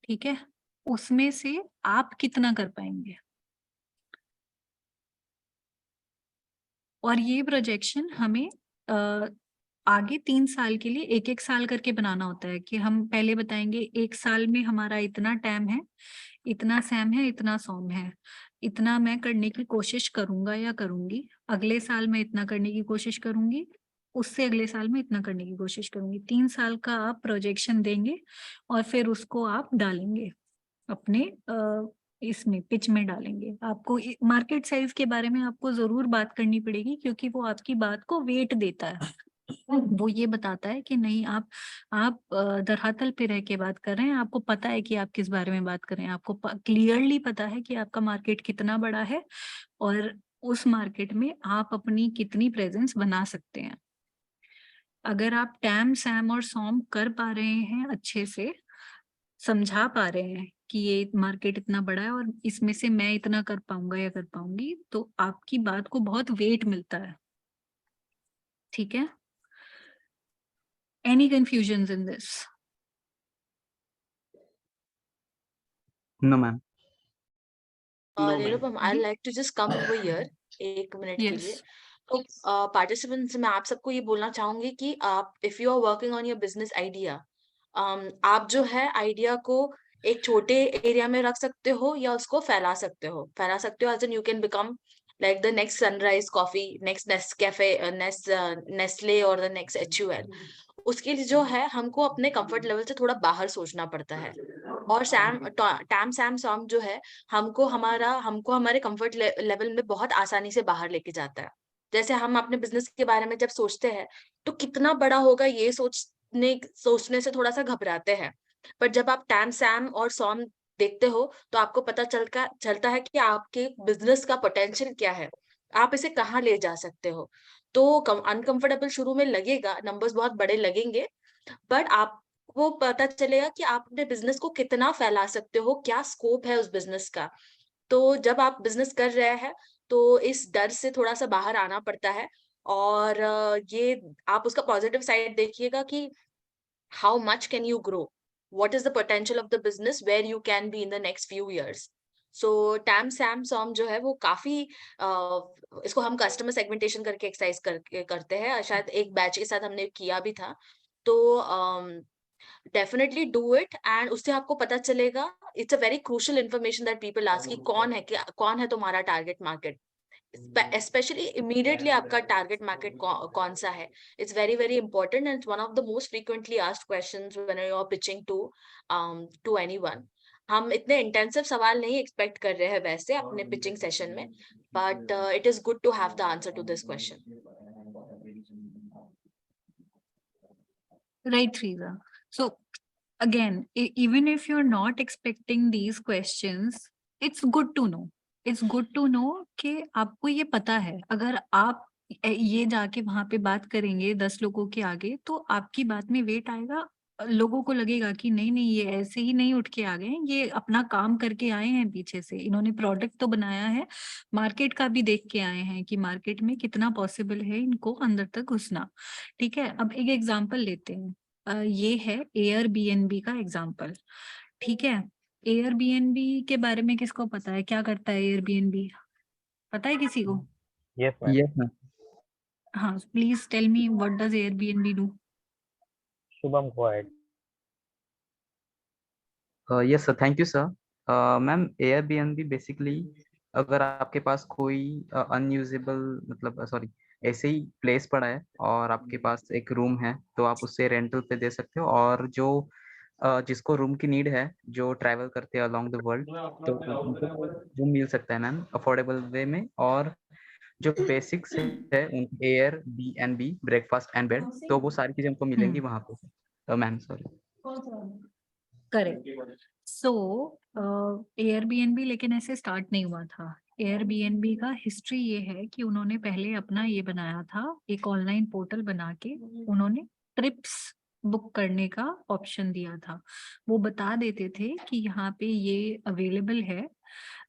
ठीक है, उसमें से आप कितना कर पाएंगे, और ये प्रोजेक्शन हमें आगे 3 साल के लिए 1-1 साल करके बनाना होता है कि हम पहले बताएंगे 1 साल में हमारा इतना टैम है, इतना सैम है, इतना सॉम है, इतना मैं करने की कोशिश करूंगा या करूंगी, अगले साल में इतना करने की कोशिश करूंगी, उससे अगले साल में इतना करने की कोशिश करूंगी। 3 साल का आप प्रोजेक्शन देंगे और फिर उसको आप डालेंगे अपने इसमें पिच में डालेंगे। आपको मार्केट साइज के बारे में आपको जरूर बात करनी पड़ेगी, क्योंकि वो आपकी बात को वेट देता है। वो ये बताता है कि नहीं, आप धरातल पे रह के बात कर रहे हैं, आपको पता है कि आप किस बारे में बात कर रहे हैं, आपको क्लियरली पता है कि आपका मार्केट कितना बड़ा है और उस मार्केट में आप अपनी कितनी प्रेजेंस बना सकते हैं। अगर आप टैम, सैम और सॉम कर पा रहे हैं, अच्छे से समझा पा रहे हैं कि ये मार्केट इतना बड़ा है और इसमें से मैं इतना कर पाऊंगा या कर पाऊंगी, तो आपकी बात को बहुत वेट मिलता है। ठीक है, any confusions in this? No, ma'am. Nirupam, I'd like to just come over here 1 minute के लिए। तो पार्टिसिपेंट्स, मैं आप सबको ये बोलना चाहूंगी कि आप, if you are working on your business idea, आप जो है आइडिया को एक छोटे एरिया में रख सकते हो या उसको फैला सकते हो as an you can become like the next Sunrise Coffee, next Nescafe, Nestle or the next HUL. उसके लिए जो है हमको अपने कंफर्ट लेवल से थोड़ा बाहर सोचना पड़ता है। और टैम सैम सॉन्ग जो है हमको हमारे कंफर्ट लेवल में बहुत आसानी से बाहर लेके जाता है। जैसे हम अपने बिजनेस के बारे में जब सोचते हैं तो कितना बड़ा होगा ये सोचने से थोड़ा सा घबराते हैं, पर जब आप टैम सैम और सॉन्ग देखते हो तो आपको पता चलता है कि आपके बिजनेस का पोटेंशियल क्या है, आप इसे कहाँ ले जा सकते हो। तो अनकंफर्टेबल शुरू में लगेगा, नंबर्स बहुत बड़े लगेंगे, बट आपको पता चलेगा कि आप अपने बिजनेस को कितना फैला सकते हो, क्या स्कोप है उस बिजनेस का। तो जब आप बिजनेस कर रहे हैं तो इस डर से थोड़ा सा बाहर आना पड़ता है। और ये आप उसका पॉजिटिव साइड देखिएगा कि how much can you grow, what is the potential of the business where you can be in the next few years. So time Sam song जो है वो काफी इसको हम कस्टमर सेगमेंटेशन करके एक्सरसाइज करते हैं, शायद एक बैच के साथ हमने किया भी था। तो डेफिनेटली डू इट, एंड उससे आपको पता चलेगा, it's a very crucial information that people ask कि कौन है तुम्हारा टारगेट मार्केट, especially immediately आपका टारगेट मार्केट कौन सा है। It's very very important and one of the most frequently asked questions when you are pitching to anyone. हम इतने इंटेंसिव सवाल नहीं एक्सपेक्ट कर रहे हैं वैसे अपने पिचिंग सेशन में, but it is good to have the answer to this question. Right, Riza. So again, even if you're not expecting these questions, it's good to know. It's good to know कि आपको ये पता है, अगर आप ये जाके वहां पे बात करेंगे 10 लोगों के आगे तो आपकी बात में वेट आएगा, लोगों को लगेगा कि नहीं नहीं ये ऐसे ही नहीं उठ के आ गए हैं, ये अपना काम करके आए हैं, पीछे से इन्होंने प्रोडक्ट तो बनाया है, मार्केट का भी देख के आए हैं कि मार्केट में कितना पॉसिबल है इनको अंदर तक घुसना। ठीक है, अब एक एग्जांपल लेते हैं, ये है एयरबीएनबी का एग्जांपल। ठीक है, एयरबीएनबी के बारे में किसको पता है, क्या करता है एयरबीएनबी, पता है किसी को? Yes, ma'am. Yes, ma'am. हाँ, please tell me what does Airbnb do? Shubham, go ahead. Yes, sir. Thank you, sir. Ma'am, Airbnb basically अगर आपके पास कोई अनयूजेबल मतलब सॉरी ऐसे ही प्लेस पड़ा है और आपके पास एक रूम है तो आप उससे रेंटल पे दे सकते हो, और जो जिसको रूम की नीड है, जो ट्रैवल करते हैं अलोंग द वर्ल्ड, तो उनको रूम मिल सकता है मैम अफोर्डेबल वे में। और जो बेसिक्स है उनकी Airbnb breakfast and bed, तो वो सारी चीजें हमको मिलेंगी वहाँ पे ma'am. Sorry, correct. So Airbnb लेकिन ऐसे स्टार्ट नहीं हुआ था। एयरबीएनबी का हिस्ट्री ये है कि उन्होंने पहले अपना ये बनाया था, एक ऑनलाइन पोर्टल बना के उन्होंने ट्रिप्स बुक करने का ऑप्शन दिया था। वो बता देते थे कि यहाँ पे ये अवेलेबल है,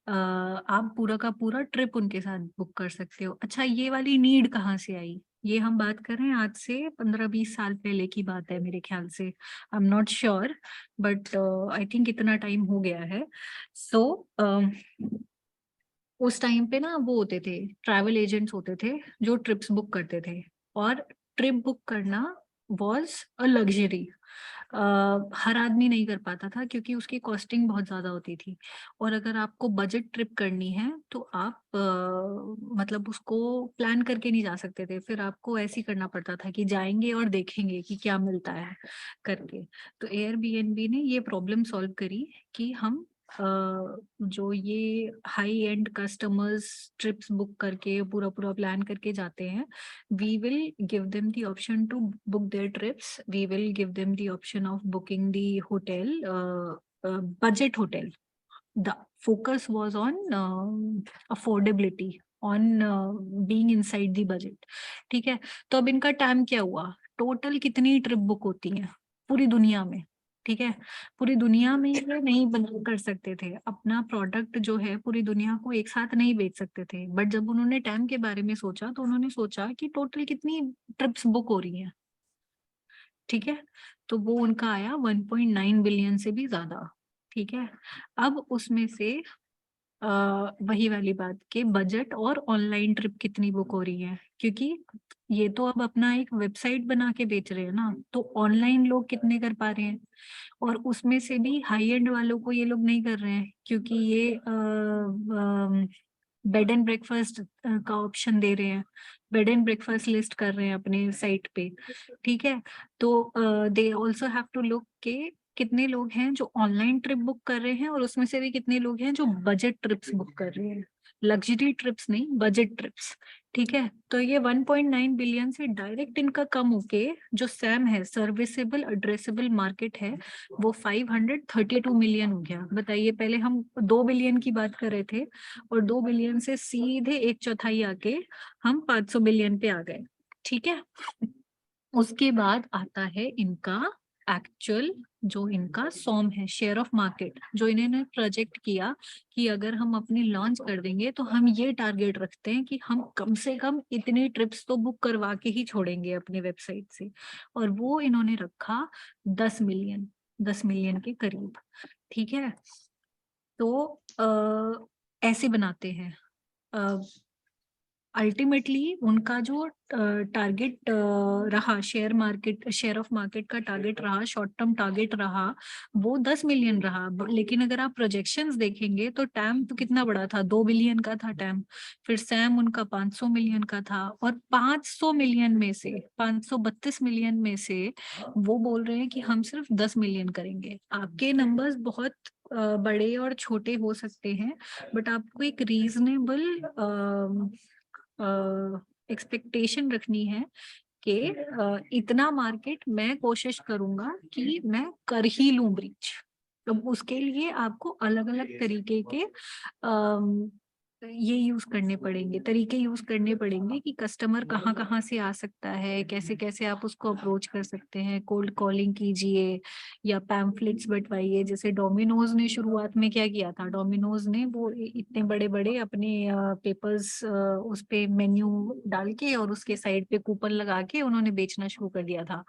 आप पूरा का पूरा ट्रिप उनके साथ बुक कर सकते हो। अच्छा, ये वाली नीड कहाँ से आई? ये हम बात कर रहे हैं आज से 15-20 साल पहले की बात है मेरे ख्याल से, I am not sure but I think इतना टाइम हो गया है। सो उस टाइम पे ना वो होते थे, ट्रैवल एजेंट्स होते थे जो ट्रिप्स बुक करते थे, और ट्रिप बुक करना वॉज अ लग्जरी। हर आदमी नहीं कर पाता था क्योंकि उसकी कॉस्टिंग बहुत ज्यादा होती थी, और अगर आपको बजट ट्रिप करनी है तो आप मतलब उसको प्लान करके नहीं जा सकते थे, फिर आपको ऐसे ही करना पड़ता था कि जाएंगे और देखेंगे कि क्या मिलता है करके। तो एयरबीएनबी ने ये प्रॉब्लम सॉल्व करी कि हम जो ये high and customers trips book करके पूरा पूरा प्लान करके जाते हैं, we will give them the option to book their trips, we will give them the option of booking the hotel, budget hotel. The focus was on affordability, on being inside the budget. ठीक है, तो अब इनका time क्या हुआ, total कितनी trip book होती हैं पूरी दुनिया में? ठीक है, पूरी दुनिया में ये नहीं बना कर सकते थे, अपना प्रोडक्ट जो है पूरी दुनिया को एक साथ नहीं बेच सकते थे, बट जब उन्होंने टाइम के बारे में सोचा तो उन्होंने सोचा कि टोटल कितनी ट्रिप्स बुक हो रही हैं। ठीक है, तो वो उनका आया 1.9 बिलियन से भी ज्यादा। ठीक है, अब उसमें से वही वाली बात के बजट और ऑनलाइन ट्रिप कितनी बुक हो रही है, क्योंकि ये तो अब अपना एक वेबसाइट बना के बेच रहे हैं ना, तो ऑनलाइन लोग कितने कर पा रहे हैं, और उसमें से भी हाई एंड वालों को ये लोग नहीं कर रहे हैं क्योंकि ये बेड एंड ब्रेकफास्ट का ऑप्शन दे रहे हैं, बेड एंड ब्रेकफास्ट लिस्ट कर रहे हैं अपने साइट पे, ठीक है, तो they also have to look के कितने लोग हैं जो ऑनलाइन ट्रिप बुक कर रहे हैं और उसमें से भी कितने लोग हैं जो बजट ट्रिप्स बुक कर रहे हैं, लग्जरी ट्रिप्स नहीं, बजट ट्रिप्स, ठीक है। तो ये 1.9 बिलियन से डायरेक्ट इनका कम होके जो सैम है, सर्विसेबल एड्रेसेबल मार्केट है, वो 532 मिलियन हो गया। बताइए, पहले हम 2 बिलियन की बात कर रहे थे और 2 बिलियन से सीधे 1/4 आके हम 500 बिलियन पे आ गए, ठीक है। उसके बाद आता है इनका एक्चुअल, जो इनका सॉम है, शेयर ऑफ मार्केट, जो इन्होंने प्रोजेक्ट किया कि अगर हम अपनी लॉन्च कर देंगे तो हम ये टारगेट रखते हैं कि हम कम से कम इतनी ट्रिप्स तो बुक करवा के ही छोड़ेंगे अपनी वेबसाइट से, और वो इन्होंने रखा 10 मिलियन के करीब, ठीक है। तो ऐसे बनाते हैं। अल्टीमेटली उनका जो टारगेट रहा, शेयर ऑफ मार्केट का टारगेट रहा, शॉर्ट टर्म टारगेट रहा, वो 10 मिलियन रहा। लेकिन अगर आप प्रोजेक्शंस देखेंगे तो टैम तो कितना बड़ा था, 2 बिलियन का था टैम, फिर सैम उनका 500 मिलियन का था, और 500 मिलियन में से 532 मिलियन में से वो बोल रहे हैं कि हम सिर्फ 10 मिलियन करेंगे। आपके नंबर्स बहुत बड़े और छोटे हो सकते हैं, बट आपको एक रीजनेबल एक्सपेक्टेशन रखनी है कि इतना मार्केट मैं कोशिश करूंगा कि मैं कर ही लूं ब्रीच। तो उसके लिए आपको अलग अलग तरीके के ये यूज करने पड़ेंगे, तरीके यूज करने पड़ेंगे कि कस्टमर कहाँ कहाँ से आ सकता है, कैसे कैसे आप उसको अप्रोच कर सकते हैं। कोल्ड कॉलिंग कीजिए या पैम्फलेट्स बंटवाइए, जैसे डोमिनोज ने शुरुआत में क्या किया था, डोमिनोज ने वो इतने बड़े बड़े अपने पेपर्स उस पे मेन्यू डाल के और उसके साइड पे कूपन लगा के उन्होंने बेचना शुरू कर दिया था।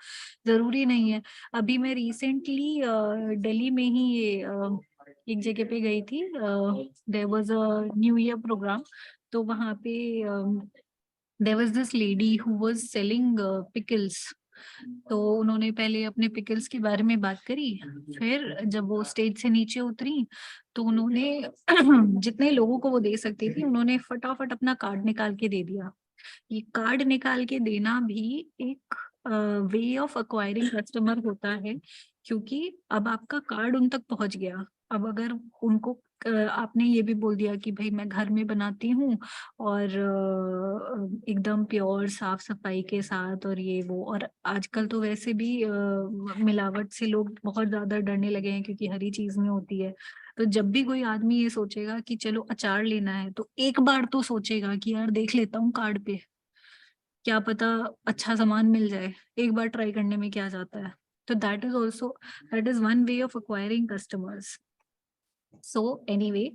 जरूरी नहीं है। अभी मैं रिसेंटली दिल्ली में ही ये एक जगह पे गई थी, there was a new year programme, तो वहां पे there was this lady who was selling pickles. तो उन्होंने पहले अपने पिकल्स के बारे में बात करी, फिर जब वो स्टेज से नीचे उतरी तो उन्होंने जितने लोगों को वो दे सकती थी उन्होंने फटाफट अपना कार्ड निकाल के दे दिया। ये कार्ड निकाल के देना भी एक वे ऑफ एक्वायरिंग कस्टमर होता है, क्योंकि अब आपका कार्ड उन तक पहुंच गया। अब अगर उनको आपने ये भी बोल दिया कि भाई मैं घर में बनाती हूँ और एकदम प्योर साफ सफाई के साथ और ये वो, और आजकल तो वैसे भी मिलावट से लोग बहुत ज्यादा डरने लगे हैं क्योंकि हरी चीज में होती है। तो जब भी कोई आदमी ये सोचेगा कि चलो अचार लेना है तो एक बार तो सोचेगा कि यार देख लेता हूँ कार्ड पे, क्या पता अच्छा सामान मिल जाए, एक बार ट्राई करने में क्या जाता है। तो that is one way of acquiring customers. So anyway,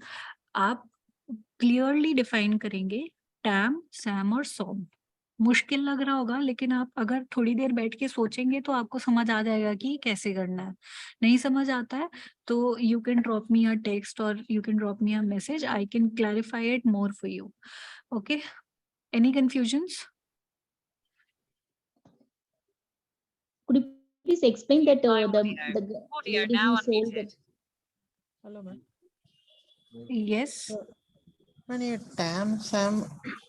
आप क्लियरली डिफाइन करेंगे टैम, सैम और सॉम। मुश्किल लग रहा होगा, लेकिन आप अगर थोड़ी देर बैठ के सोचेंगे तो आपको समझ आ जाएगा कि कैसे करना है। नहीं समझ आता है तो you can drop me a text और you can drop me a message, I can clarify it more for you. Okay, any confusions? Could you please explain that the lady who sold that? Hello ma'am, yes. मैंने TAM SAM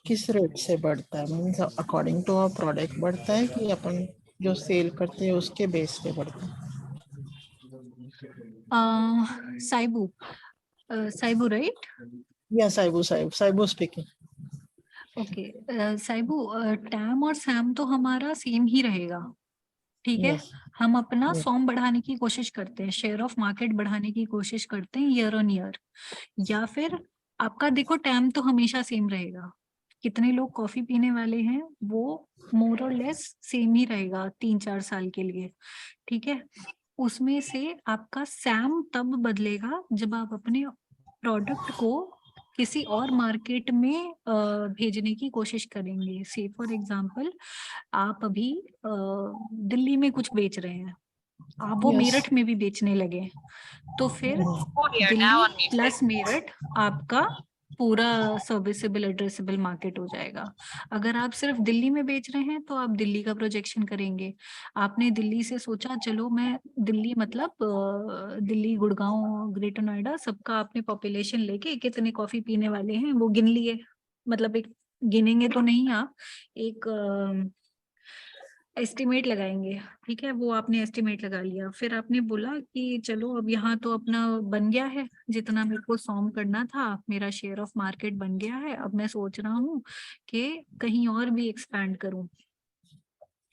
किस rate से बढ़ता है, means according to our product बढ़ता है कि अपन जो cell करते हैं उसके बेस पे बढ़ता है? साइबू, साइबू राइट? या Saibu speaking. Okay Saibu, time और सैम तो हमारा सेम ही रहेगा, ठीक है। यस हम अपना Yes. सॉम बढ़ाने की कोशिश करते हैं, शेयर ऑफ मार्केट बढ़ाने की कोशिश करते हैं ईयर ऑन ईयर। या फिर आपका देखो टैम तो हमेशा सेम रहेगा, कितने लोग कॉफी पीने वाले हैं वो मोर और लेस सेम ही रहेगा 3-4 साल के लिए, ठीक है। उसमें से आपका सैम तब बदलेगा जब आप अपने प्रोडक्ट को किसी और मार्केट में भेजने की कोशिश करेंगे। से फॉर एग्जांपल, आप अभी दिल्ली में कुछ बेच रहे हैं, आप वो Yes. मेरठ में भी बेचने लगे, तो फिर दिल्ली प्लस मेरठ आपका पूरा सर्विसेबल एड्रेसेबल मार्केट हो जाएगा। अगर आप सिर्फ दिल्ली में बेच रहे हैं तो आप दिल्ली का प्रोजेक्शन करेंगे। आपने दिल्ली से सोचा चलो मैं दिल्ली मतलब दिल्ली, गुड़गांव, ग्रेटर नोएडा, सबका आपने पॉपुलेशन लेके कितने कॉफी पीने वाले हैं वो गिन लिए, मतलब एक गिनेंगे तो नहीं आप, एक एस्टिमेट लगाएंगे, ठीक है। वो आपने एस्टिमेट लगा लिया, फिर आपने बोला कि चलो अब यहाँ तो अपना बन गया है, जितना मेरे को सॉम करना था, मेरा शेयर ऑफ मार्केट बन गया है, अब मैं सोच रहा हूँ कि कहीं और भी एक्सपैंड करूँ,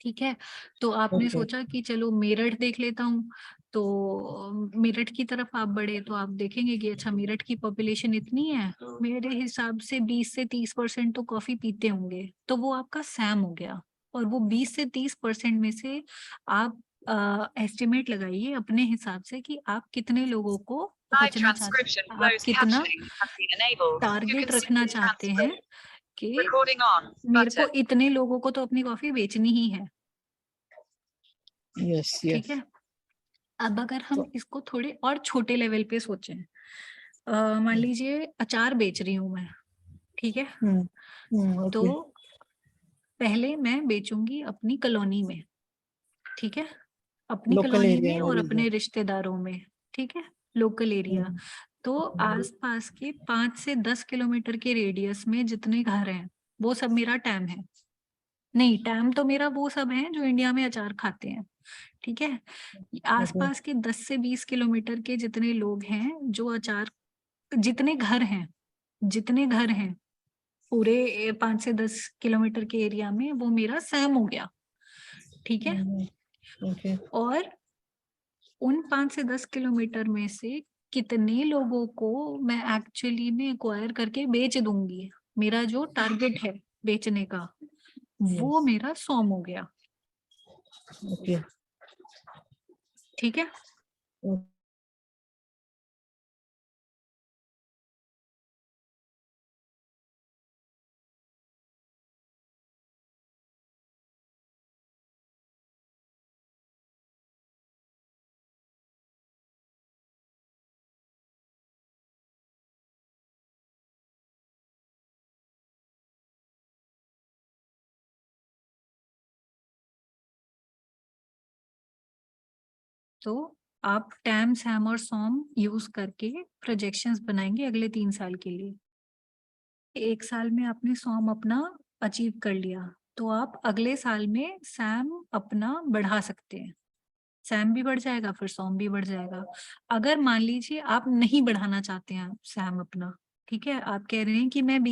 ठीक है। तो आपने Okay. सोचा कि चलो मेरठ देख लेता हूँ, तो मेरठ की तरफ आप बढ़े तो आप देखेंगे कि अच्छा मेरठ की पॉपुलेशन इतनी है, मेरे हिसाब से 20 से 30% तो कॉफी पीते होंगे, तो वो आपका सैम हो गया। और वो 20 से 30% में से आप एस्टिमेट लगाइए अपने हिसाब से कि आप कितने लोगों को पहुंचना चाहते हैं, आप कितना टारगेट रखना चाहते हैं कि मेरे को इतने लोगों को तो अपनी कॉफी बेचनी ही है, Yes, yes. ठीक है। अब अगर हम इसको थोड़े और छोटे लेवल पे सोचें, मान लीजिए अचार बेच रही हूँ मैं, ठीक है। तो Okay. पहले मैं बेचूंगी अपनी कॉलोनी में, ठीक है, अपनी Local कॉलोनी area में और only. अपने रिश्तेदारों में, ठीक है, लोकल एरिया। तो आसपास के 5 से 10 किलोमीटर के रेडियस में जितने घर हैं वो सब मेरा टैम है। नहीं, टैम तो मेरा वो सब है जो इंडिया में अचार खाते हैं, ठीक है। आसपास के 10 से 20 किलोमीटर के जितने लोग हैं जो अचार, जितने घर हैं पूरे 5 से 10 किलोमीटर के एरिया में, वो मेरा सैम हो गया, ठीक है। Okay. और उन 5 से 10 किलोमीटर में से कितने लोगों को मैं एक्चुअली में एक्वायर करके बेच दूंगी, मेरा जो टारगेट है बेचने का, वो मेरा सॉम हो गया, Okay. ठीक है। तो आप टैम, सैम और सॉम यूज करके प्रोजेक्शंस बनाएंगे अगले 3 साल के लिए। 1 साल में आपने सॉम अपना अचीव कर लिया, तो आप अगले साल में सैम अपना बढ़ा सकते हैं। सैम भी बढ़ जाएगा, फिर सॉम भी बढ़ जाएगा। अगर मान लीजिए आप नहीं बढ़ाना चाहते हैं सैम अपना, ठीक है, आप कह रहे हैं कि मैं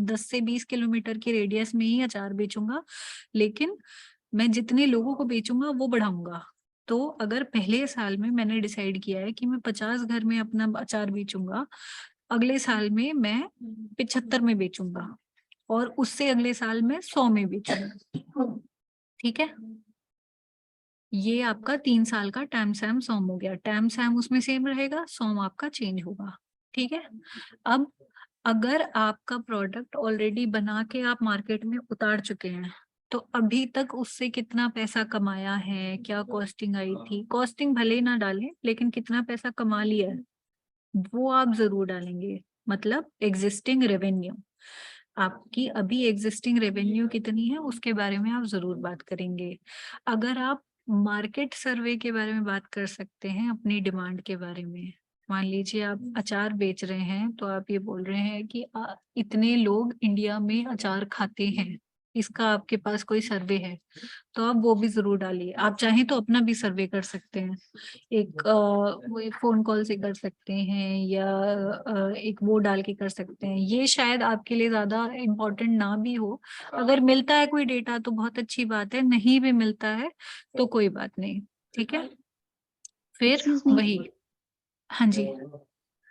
10 से 20 किलोमीटर के रेडियस में ही अचार बेचूंगा, लेकिन मैं जितने लोगों को बेचूंगा वो बढ़ाऊंगा। तो अगर पहले साल में मैंने डिसाइड किया है कि मैं 50 घर में अपना अचार बेचूंगा, अगले साल में मैं 75 में बेचूंगा, और उससे अगले साल में 100 में बेचूंगा, ठीक है। ये आपका 3 साल का टैम सैम सॉम हो गया। टैम सैम उसमें सेम रहेगा, सॉम आपका चेंज होगा, ठीक है। अब अगर आपका प्रोडक्ट ऑलरेडी बना के आप मार्केट में उतार चुके हैं, तो अभी तक उससे कितना पैसा कमाया है, क्या कॉस्टिंग आई थी, कॉस्टिंग भले ही ना डालें लेकिन कितना पैसा कमा लिया है वो आप जरूर डालेंगे। मतलब एग्जिस्टिंग रेवेन्यू, आपकी अभी एग्जिस्टिंग रेवेन्यू कितनी है उसके बारे में आप जरूर बात करेंगे। अगर आप मार्केट सर्वे के बारे में बात कर सकते हैं, अपनी डिमांड के बारे में। मान लीजिए आप अचार बेच रहे हैं, तो आप ये बोल रहे हैं कि इतने लोग इंडिया में अचार खाते हैं, इसका आपके पास कोई सर्वे है, तो आप वो भी जरूर डालिए। आप चाहें तो अपना भी सर्वे कर सकते हैं, एक फोन कॉल से कर सकते हैं, या एक वो डाल के कर सकते हैं। ये शायद आपके लिए ज्यादा इम्पोर्टेंट ना भी हो। अगर मिलता है कोई डेटा तो बहुत अच्छी बात है, नहीं भी मिलता है तो कोई बात नहीं, ठीक है। फिर Excuse me. वही, हाँ जी,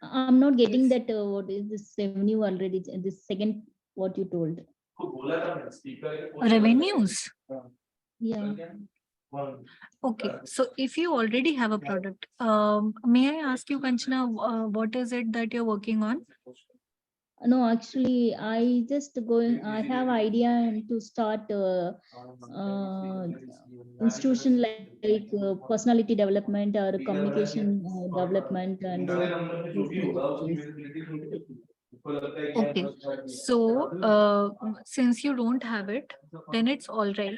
I'm not getting that. What is this revenue already? This second, what you told. revenues. Yeah. Okay, so if you already have a product, may I ask you, Kanchana, what is it that you're working on? No, actually, I just going. I have idea to start institution like personality development or communication development and. Okay, so since you don't have it, then it's all right.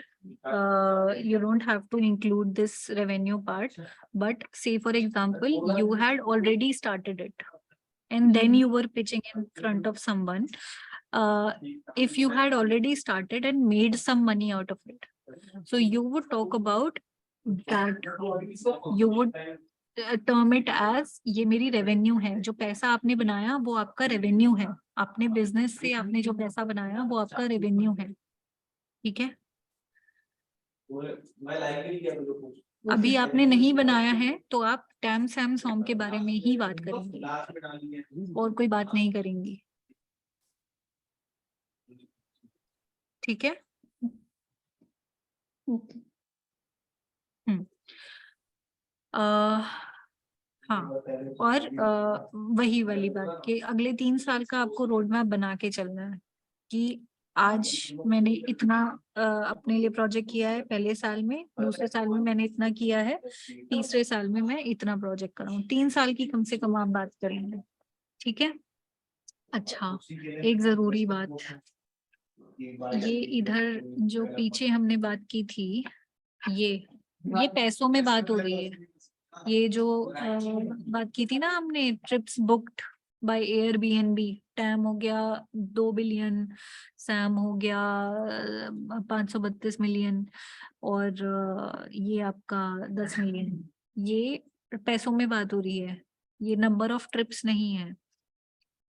You don't have to include this revenue part. But say, for example, you had already started it, and then you were pitching in front of someone. if you had already started and made some money out of it, so you would talk about that, you would term it as ये मेरी revenue है, जो पैसा आपने बनाया वो आपका revenue है, आपने बिजनेस से आपने जो पैसा बनाया वो आपका रेवेन्यू है, ठीक है। अभी आपने नहीं बनाया है तो आप टैम सैम सॉम के बारे में ही बात करेंगे और कोई बात नहीं करेंगी, ठीक है। Okay. हाँ, और वही वाली बात कि अगले 3 साल का आपको रोड मैप बना के चलना है कि आज मैंने इतना अपने लिए प्रोजेक्ट किया है, पहले साल में, दूसरे साल में मैंने इतना किया है, तीसरे साल में मैं इतना प्रोजेक्ट कर रहा हूँ। 3 साल की कम से कम आप बात करेंगे, ठीक है। अच्छा, एक जरूरी बात, ये इधर जो पीछे हमने बात की थी, ये पैसों में बात हो रही है। ये जो बात की थी ना हमने, trips booked by Airbnb, TAM हो गया 2 बिलियन, सैम हो गया 532 मिलियन और ये आपका 10 मिलियन, ये पैसों में बात हो रही है, ये नंबर ऑफ ट्रिप्स नहीं है।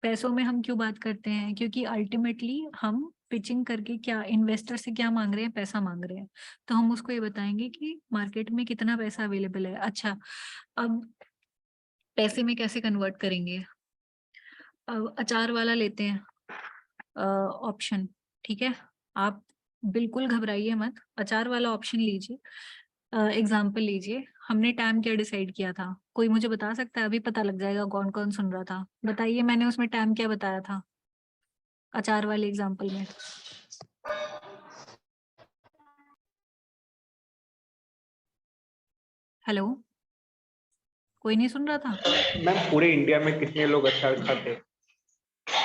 पैसों में हम क्यों बात करते हैं? क्योंकि अल्टीमेटली हम पिचिंग करके क्या इन्वेस्टर से क्या मांग रहे हैं? पैसा मांग रहे हैं, तो हम उसको ये बताएंगे कि मार्केट में कितना पैसा अवेलेबल है। अच्छा, अब पैसे में कैसे कन्वर्ट करेंगे? अब अचार वाला लेते हैं ऑप्शन, ठीक है। आप बिल्कुल घबराइए मत, अचार वाला ऑप्शन लीजिए, एग्जाम्पल लीजिए। हमने टाइम क्या डिसाइड किया था? कोई मुझे बता सकता है? अभी पता लग जाएगा कौन कौन सुन रहा था। बताइए, मैंने उसमें टाइम क्या बताया था अचार वाले एग्जाम्पल में? हेलो, कोई नहीं सुन रहा था? मैम, पूरे इंडिया में कितने लोग अचार खाते हैं?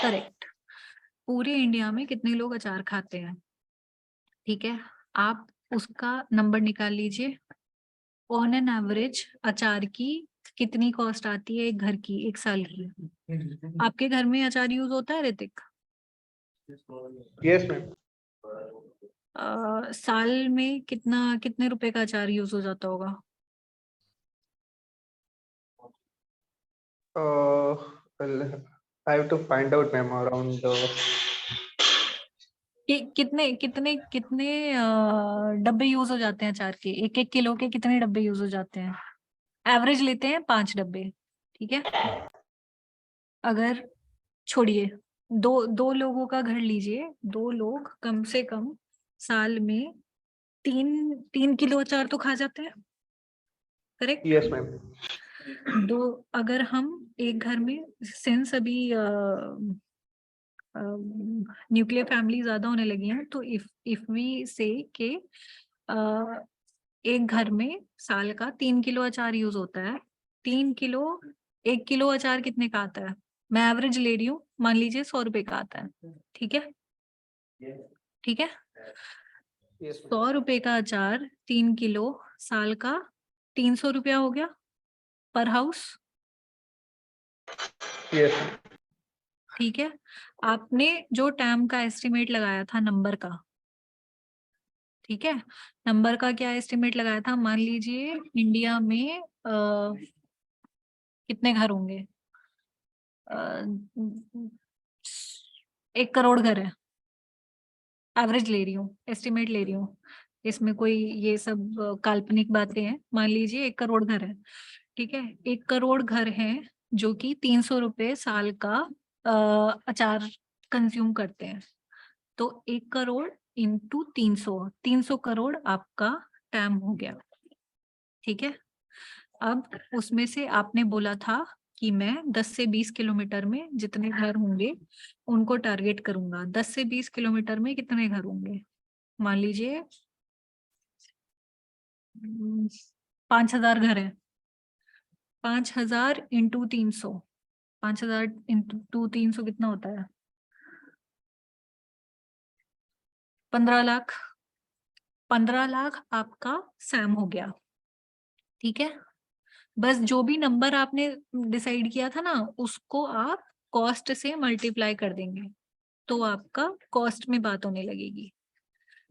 करेक्ट, पूरे इंडिया में कितने लोग अचार खाते हैं, ठीक है। आप उसका नंबर निकाल लीजिए। ऑन एन एवरेज अचार की कितनी कॉस्ट आती है एक घर की, एक साल की? आपके घर में अचार यूज होता है ऋतिक? Yes ma'am. साल में कितने रुपए का अचार यूज हो जाता होगा? I have to find out ma'am, around कितने कितने कितने डब्बे यूज हो जाते हैं अचार के? 1-1 किलो के कितने डब्बे यूज हो जाते हैं? एवरेज लेते हैं 5 डब्बे, ठीक है। अगर छोड़िए, दो लोगों का घर लीजिए, 2 लोग कम से कम साल में 3 किलो अचार तो खा जाते हैं, करेक्ट? Yes ma'am. अगर हम एक घर में, सिंस अभी न्यूक्लियर फैमिली ज्यादा होने लगी हैं, तो इफ वी से के एक घर में साल का 3 किलो अचार यूज होता है। 3 किलो, 1 किलो अचार कितने का आता है? मैं एवरेज ले रही हूँ, मान लीजिए 100 रुपए का आता है, ठीक है, ठीक है। 100 रुपए का अचार 3 किलो, साल का 300 रुपया हो गया पर हाउस, यस। ठीक है। आपने जो टैम का एस्टिमेट लगाया था नंबर का, ठीक है, नंबर का क्या एस्टिमेट लगाया था? मान लीजिए इंडिया में कितने घर होंगे? 1 करोड़ घर है, एवरेज ले रही हूँ, एस्टिमेट ले रही हूँ, इसमें कोई ये सब काल्पनिक बातें हैं। मान लीजिए 1 करोड़ घर है, ठीक है। 1 करोड़ घर है जो कि 300 रुपए साल का अचार कंज्यूम करते हैं, तो 1 करोड़ इंटू 300 करोड़ आपका टैम हो गया, ठीक है। अब उसमें से आपने बोला था कि मैं 10 से 20 किलोमीटर में जितने घर होंगे उनको टारगेट करूंगा। 10 से 20 किलोमीटर में कितने घर होंगे? मान लीजिए 5000 घर है। 5000 इंटू 300, 5000 इंटू 300 कितना होता है? 15 लाख। 15 लाख आपका सैम हो गया, ठीक है। बस जो भी नंबर आपने डिसाइड किया था ना, उसको आप कॉस्ट से मल्टीप्लाई कर देंगे, तो आपका कॉस्ट में बात होने लगेगी।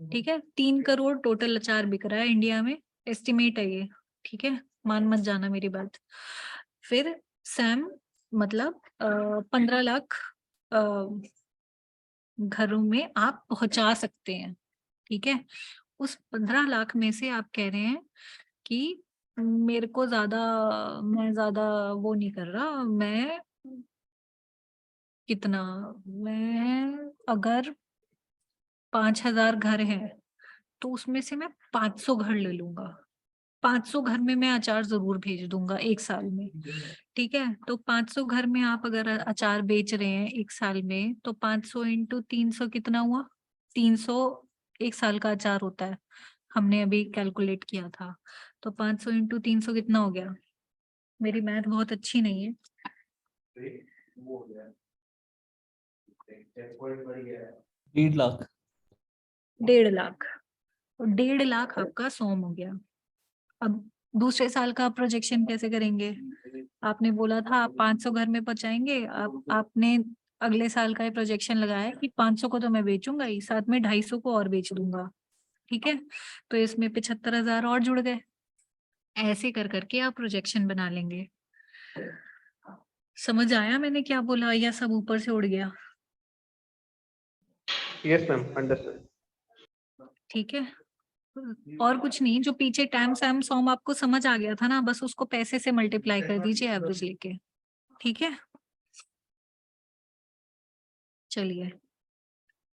ठीक है, 3 करोड़ टोटल अचार बिक रहा है इंडिया में, एस्टिमेट है ये। ठीक है, मान मत जाना मेरी बात। फिर सैम मतलब 15 लाख घरों में आप पहुंचा सकते हैं। ठीक है, उस 15 लाख में से आप कह रहे हैं कि मेरे को मैं ज्यादा वो नहीं कर रहा, मैं कितना, मैं अगर 5,000 घर है तो उसमें से मैं 500 घर ले लूंगा। 500 घर में मैं अचार जरूर भेज दूंगा 1 साल में। ठीक है, तो 500 घर में आप अगर अचार बेच रहे हैं 1 साल में, तो 500 इंटू 300 कितना हुआ? 300 1 साल का अचार होता है, हमने अभी कैलकुलेट किया था। तो 500 इंटू 300 कितना हो गया? मेरी मैथ बहुत अच्छी नहीं है। 1.5 लाख। 1.5 लाख, 1.5 लाख आपका सोम हो गया। अब दूसरे साल का प्रोजेक्शन कैसे करेंगे? आपने बोला था आप 500 घर में पहुंचाएंगे, आपने अगले साल का प्रोजेक्शन लगाया कि 500 को तो मैं बेचूंगा ही, साथ में 250 को और बेच दूंगा। ठीक है, तो इसमें 75,000 और जुड़ गए। ऐसे कर करके आप प्रोजेक्शन बना लेंगे। समझ आया मैंने क्या बोला, या सब ऊपर से उड़ गया? Yes, ma'am. Understood. ठीक है, और कुछ नहीं, जो पीछे टैम सैम सॉम आपको समझ आ गया था ना, बस उसको पैसे से मल्टीप्लाई कर दीजिए एवरेज लेके। ठीक है, चलिए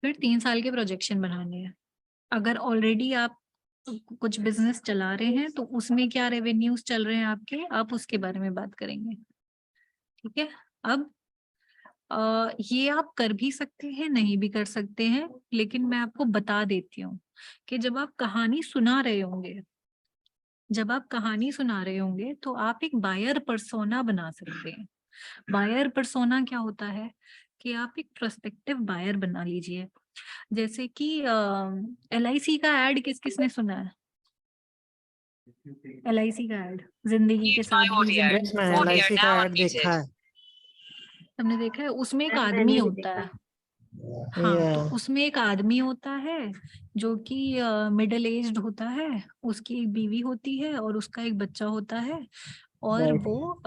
फिर 3 साल के प्रोजेक्शन बनाने हैं। अगर ऑलरेडी आप कुछ बिजनेस चला रहे हैं तो उसमें क्या रेवेन्यूज चल रहे हैं आपके, आप उसके बारे में बात करेंगे। ठीक है, अब ये आप कर भी सकते हैं, नहीं भी कर सकते हैं, लेकिन मैं आपको बता देती हूँ कि जब आप कहानी सुना रहे होंगे तो आप एक बायर पर्सोना बना सकते हैं। बायर पर्सोना क्या होता है कि आप एक प्रोस्पेक्टिव बायर बना लीजिए। जैसे कि LIC का एड किस किसने सुना है? LIC का एड, जिंदगी के साथ भी जिंदगी। यस मैंने LIC का ऐड देखा है। हमने देखा है, उसमें एक आदमी होता है। हाँ, तो उसमें एक आदमी होता है जो कि मिडिल एज्ड होता है, उसकी एक बीवी होती है और उसका एक बच्चा होता है, और वो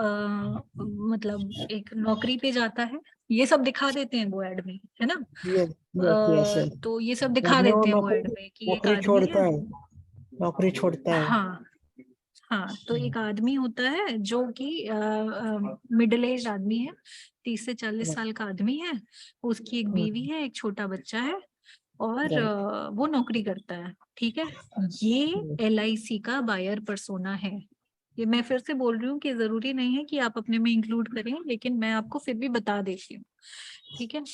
मतलब एक नौकरी पे जाता है। ये सब दिखा देते हैं वो ऐड में, है ना? तो ये सब दिखा देते हैं वो ऐड में कि एक नौकरी आदमी छोड़ता है। है, नौकरी छोड़ता है। हाँ हाँ, तो एक आदमी होता है जो कि मिडिल एज आदमी है, 30 से 40 साल का आदमी है। उसकी एक बीवी है, एक छोटा बच्चा है, और वो नौकरी करता है। ठीक है, ये LIC का बायर पर्सोना है। ये मैं फिर से बोल रही हूँ कि जरूरी नहीं है कि आप अपने में इंक्लूड करें, लेकिन मैं आपको फिर भी बता देती हूँ। ठीक है,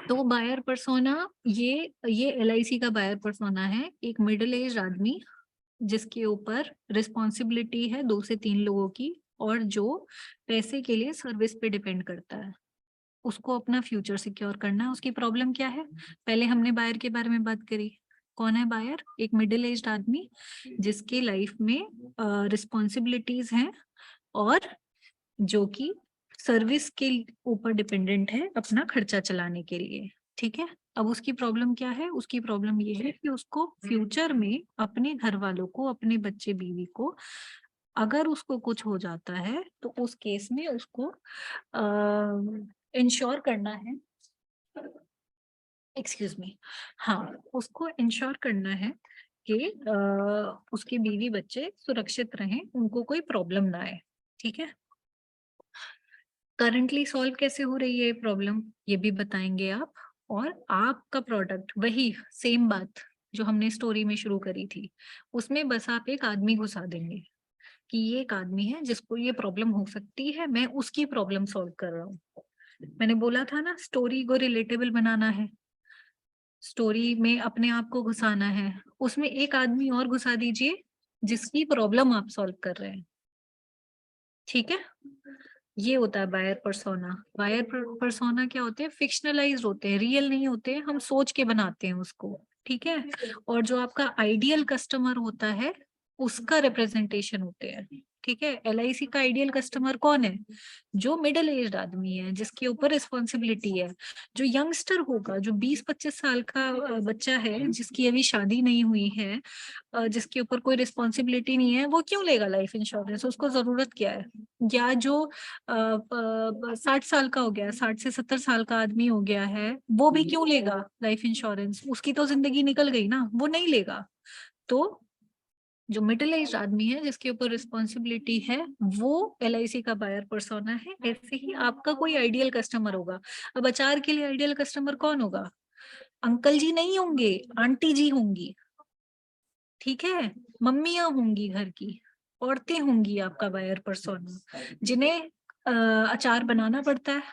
तो बायर पर्सोना ये LIC का बायर पर्सोना है, एक मिडिल एज आदमी जिसके ऊपर रिस्पॉन्सिबिलिटी है 2 से 3 लोगों की, और जो पैसे के लिए सर्विस पे डिपेंड करता है। उसको अपना फ्यूचर सिक्योर करना है। उसकी प्रॉब्लम क्या है? पहले हमने बायर के बारे में बात करी। कौन है बायर? एक मिडिल एज्ड आदमी जिसके लाइफ में रिस्पॉन्सिबिलिटीज हैं और जो कि सर्विस के ऊपर डिपेंडेंट है अपना खर्चा चलाने के लिए। ठीक है, अब उसकी प्रॉब्लम क्या है? उसकी प्रॉब्लम ये है कि उसको फ्यूचर में अपने घर वालों को, अपने बच्चे बीवी को, अगर उसको कुछ हो जाता है तो उस केस में उसको इंश्योर करना है। एक्सक्यूज मी, हाँ, उसको इंश्योर करना है कि उसके बीवी बच्चे सुरक्षित रहें, उनको कोई प्रॉब्लम ना आए। ठीक है, करंटली सॉल्व कैसे हो रही है ये प्रॉब्लम, ये भी बताएंगे आप। और आपका प्रोडक्ट वही सेम बात जो हमने स्टोरी में शुरू करी थी, उसमें बस आप एक आदमी घुसा देंगे कि ये एक आदमी है जिसको ये प्रॉब्लम हो सकती है, मैं उसकी प्रॉब्लम सॉल्व कर रहा हूँ। मैंने बोला था ना, स्टोरी को रिलेटेबल बनाना है, स्टोरी में अपने आप को घुसाना है, उसमें एक आदमी और घुसा दीजिए जिसकी प्रॉब्लम आप सॉल्व कर रहे हैं। ठीक है, ये होता है बायर पर्सोना। बायर पर्सोना क्या होते हैं? फिक्शनलाइज्ड होते हैं, रियल नहीं होते, हम सोच के बनाते हैं उसको। ठीक है, और जो आपका आइडियल कस्टमर होता है उसका रिप्रेजेंटेशन होते हैं। ठीक है। LIC का आइडियल कस्टमर कौन है? जो मिडिल एज्ड आदमी है, जिसके ऊपर रिस्पॉन्सिबिलिटी है। जो यंगस्टर होगा, जो 20-25 साल का बच्चा है, जिसकी अभी शादी नहीं हुई है, जिसके ऊपर कोई रिस्पॉन्सिबिलिटी नहीं है, वो क्यों लेगा लाइफ इंश्योरेंस? उसको जरूरत क्या है? या जो 60 साल का हो गया, 60 से 70 साल का आदमी हो गया है, वो भी क्यों लेगा लाइफ इंश्योरेंस? उसकी तो जिंदगी निकल गई ना, वो नहीं लेगा। तो जो मिडिल एज आदमी है, जिसके ऊपर रिस्पॉन्सिबिलिटी है, वो LIC का बायर पर्सोना है। ऐसे ही आपका कोई आइडियल कस्टमर होगा। अब अचार के लिए आइडियल कस्टमर कौन होगा? अंकल जी नहीं होंगे, आंटी जी होंगी, ठीक है, मम्मियां होंगी, घर की औरतें होंगी आपका बायर पर्सोना, जिन्हें अचार बनाना पड़ता है।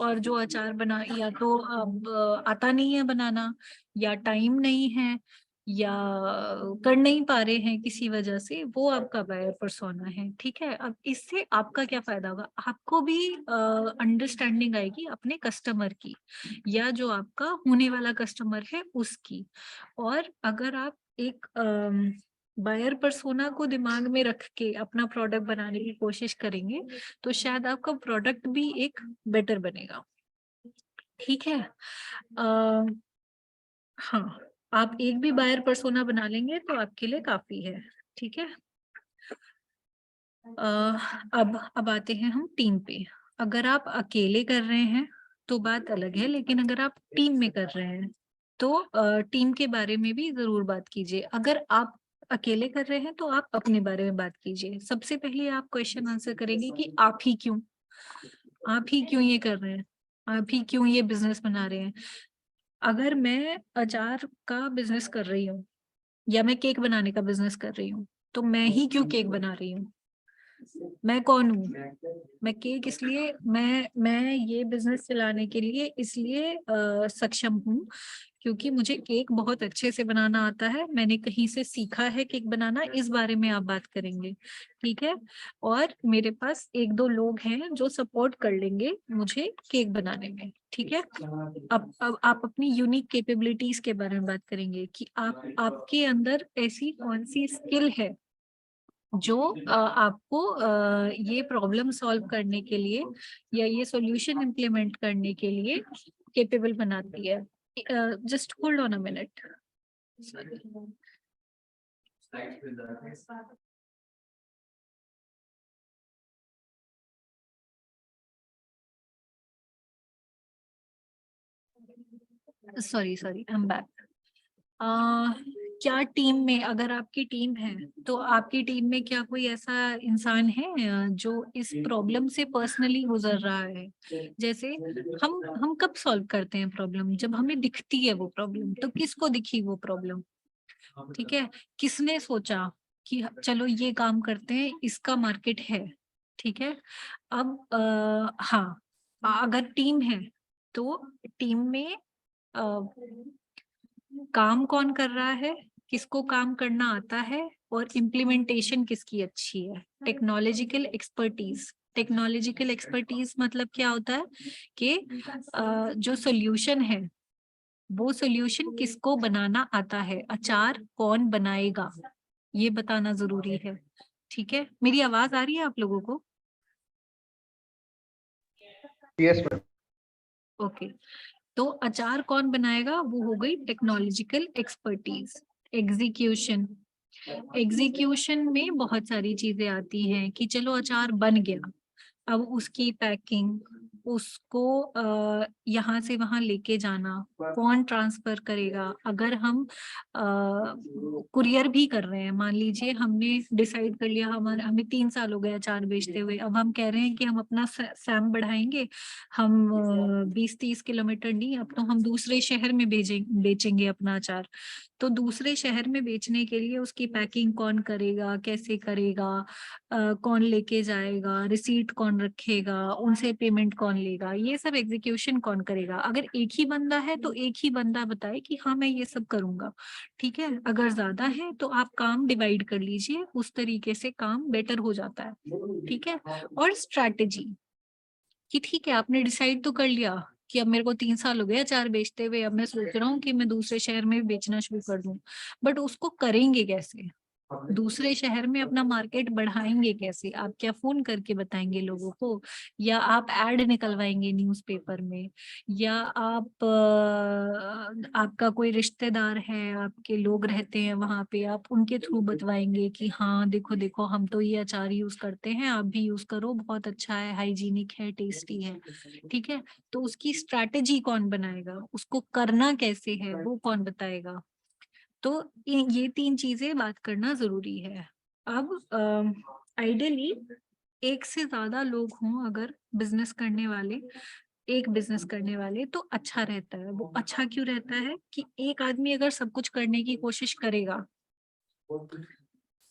और जो अचार बना, या तो अब आता नहीं है बनाना, या टाइम नहीं है, या कर नहीं पा रहे हैं किसी वजह से, वो आपका बायर पर्सोना है। ठीक है। अब इससे आपका क्या फायदा होगा? आपको भी अंडरस्टैंडिंग आएगी अपने कस्टमर की, या जो आपका होने वाला कस्टमर है उसकी। और अगर आप एक बायर पर्सोना को दिमाग में रख के अपना प्रोडक्ट बनाने की कोशिश करेंगे, तो शायद आपका प्रोडक्ट भी एक बेटर बनेगा। ठीक है। हाँ, आप एक भी बायर पर्सोना बना लेंगे तो आपके लिए काफी है। ठीक है। अब आते हैं हम टीम पे। अगर आप अकेले कर रहे हैं तो बात अलग है, लेकिन अगर आप टीम में कर रहे हैं तो टीम के बारे में भी जरूर बात कीजिए। अगर आप अकेले कर रहे हैं तो आप अपने बारे में बात कीजिए। सबसे पहले आप क्वेश्चन आंसर करेंगे कि आप ही क्यों ये कर रहे हैं, आप ही क्यों ये बिजनेस बना रहे हैं। अगर मैं अचार का बिजनेस कर रही हूँ, या मैं केक बनाने का बिजनेस कर रही हूँ, तो मैं ही क्यों केक बना रही हूँ? मैं कौन हूँ? मैं केक इसलिए, मैं ये बिजनेस चलाने के लिए इसलिए सक्षम हूँ क्योंकि मुझे केक बहुत अच्छे से बनाना आता है, मैंने कहीं से सीखा है केक बनाना। इस बारे में आप बात करेंगे। ठीक है। और मेरे पास 1-2 लोग हैं जो सपोर्ट कर लेंगे मुझे केक बनाने में। ठीक है। अब आप अपनी यूनिक कैपेबिलिटीज के बारे में बात करेंगे कि आपके अंदर ऐसी कौन सी स्किल है जो आपको ये प्रॉब्लम सॉल्व करने के लिए या ये सॉल्यूशन इम्प्लीमेंट करने के लिए केपेबल बनाती है। Just hold on a minute. Sorry I am back. क्या टीम में, अगर आपकी टीम है तो आपकी टीम में क्या कोई ऐसा इंसान है जो इस प्रॉब्लम से पर्सनली गुजर रहा है? जैसे हम कब सॉल्व करते हैं प्रॉब्लम? जब हमें दिखती है वो प्रॉब्लम। तो किसको दिखी वो प्रॉब्लम? ठीक है। किसने सोचा कि चलो ये काम करते हैं, इसका मार्केट है। ठीक है। अब हाँ, अगर टीम है तो टीम में काम कौन कर रहा है, किसको काम करना आता है, और इम्प्लीमेंटेशन किसकी अच्छी है। टेक्नोलॉजिकल एक्सपर्टीज मतलब क्या होता है कि जो सोल्यूशन है वो सोल्यूशन किसको बनाना आता है, अचार कौन बनाएगा, ये बताना जरूरी है। ठीक है। मेरी आवाज आ रही है आप लोगों को? Yes, ma'am. ओके। तो अचार कौन बनाएगा, वो हो गई टेक्नोलॉजिकल एक्सपर्टीज। एग्जीक्यूशन में बहुत सारी चीजें आती हैं कि चलो अचार बन गया, अब उसकी पैकिंग, उसको यहाँ से वहां लेके जाना, कौन ट्रांसफर करेगा। अगर हम कुरियर भी कर रहे हैं, मान लीजिए हमने डिसाइड कर लिया, हमें 3 साल हो गए अचार बेचते हुए, अब हम कह रहे हैं कि हम अपना सैम बढ़ाएंगे, हम 20-30 किलोमीटर नहीं, अब तो हम दूसरे शहर में बेचेंगे अपना अचार। तो दूसरे शहर में बेचने के लिए उसकी पैकिंग कौन करेगा, कैसे करेगा, कौन लेके जाएगा, रिसीट कौन रखेगा, उनसे पेमेंट कौन लेगा, ये सब एग्जीक्यूशन कौन करेगा। अगर एक ही बंदा है तो एक ही बंदा बताए कि हाँ मैं ये सब करूंगा। ठीक है। अगर ज्यादा है तो आप काम डिवाइड कर लीजिए, उस तरीके से काम बेटर हो जाता है। ठीक है। और स्ट्रैटेजी कि ठीक है, आपने डिसाइड तो कर लिया कि अब मेरे को 3 साल हो गए अचार बेचते हुए, अब मैं सोच रहा हूँ कि मैं दूसरे शहर में बेचना शुरू कर दूं, बट उसको करेंगे कैसे? दूसरे शहर में अपना मार्केट बढ़ाएंगे कैसे? आप क्या फोन करके बताएंगे लोगों को, या आप एड निकलवाएंगे न्यूज़पेपर में, या आप आपका कोई रिश्तेदार है, आपके लोग रहते हैं वहां पे, आप उनके थ्रू बतवाएंगे कि हाँ देखो देखो हम तो ये अचार यूज करते हैं, आप भी यूज करो, बहुत अच्छा है, हाइजीनिक है, टेस्टी है। ठीक है, तो उसकी स्ट्रैटेजी कौन बनाएगा, उसको करना कैसे है वो कौन बताएगा? तो ये 3 चीजें बात करना जरूरी है। अब आइडियली एक से ज्यादा लोग हों अगर बिजनेस करने वाले, एक बिजनेस करने वाले, तो अच्छा रहता है। वो अच्छा क्यों रहता है कि एक आदमी अगर सब कुछ करने की कोशिश करेगा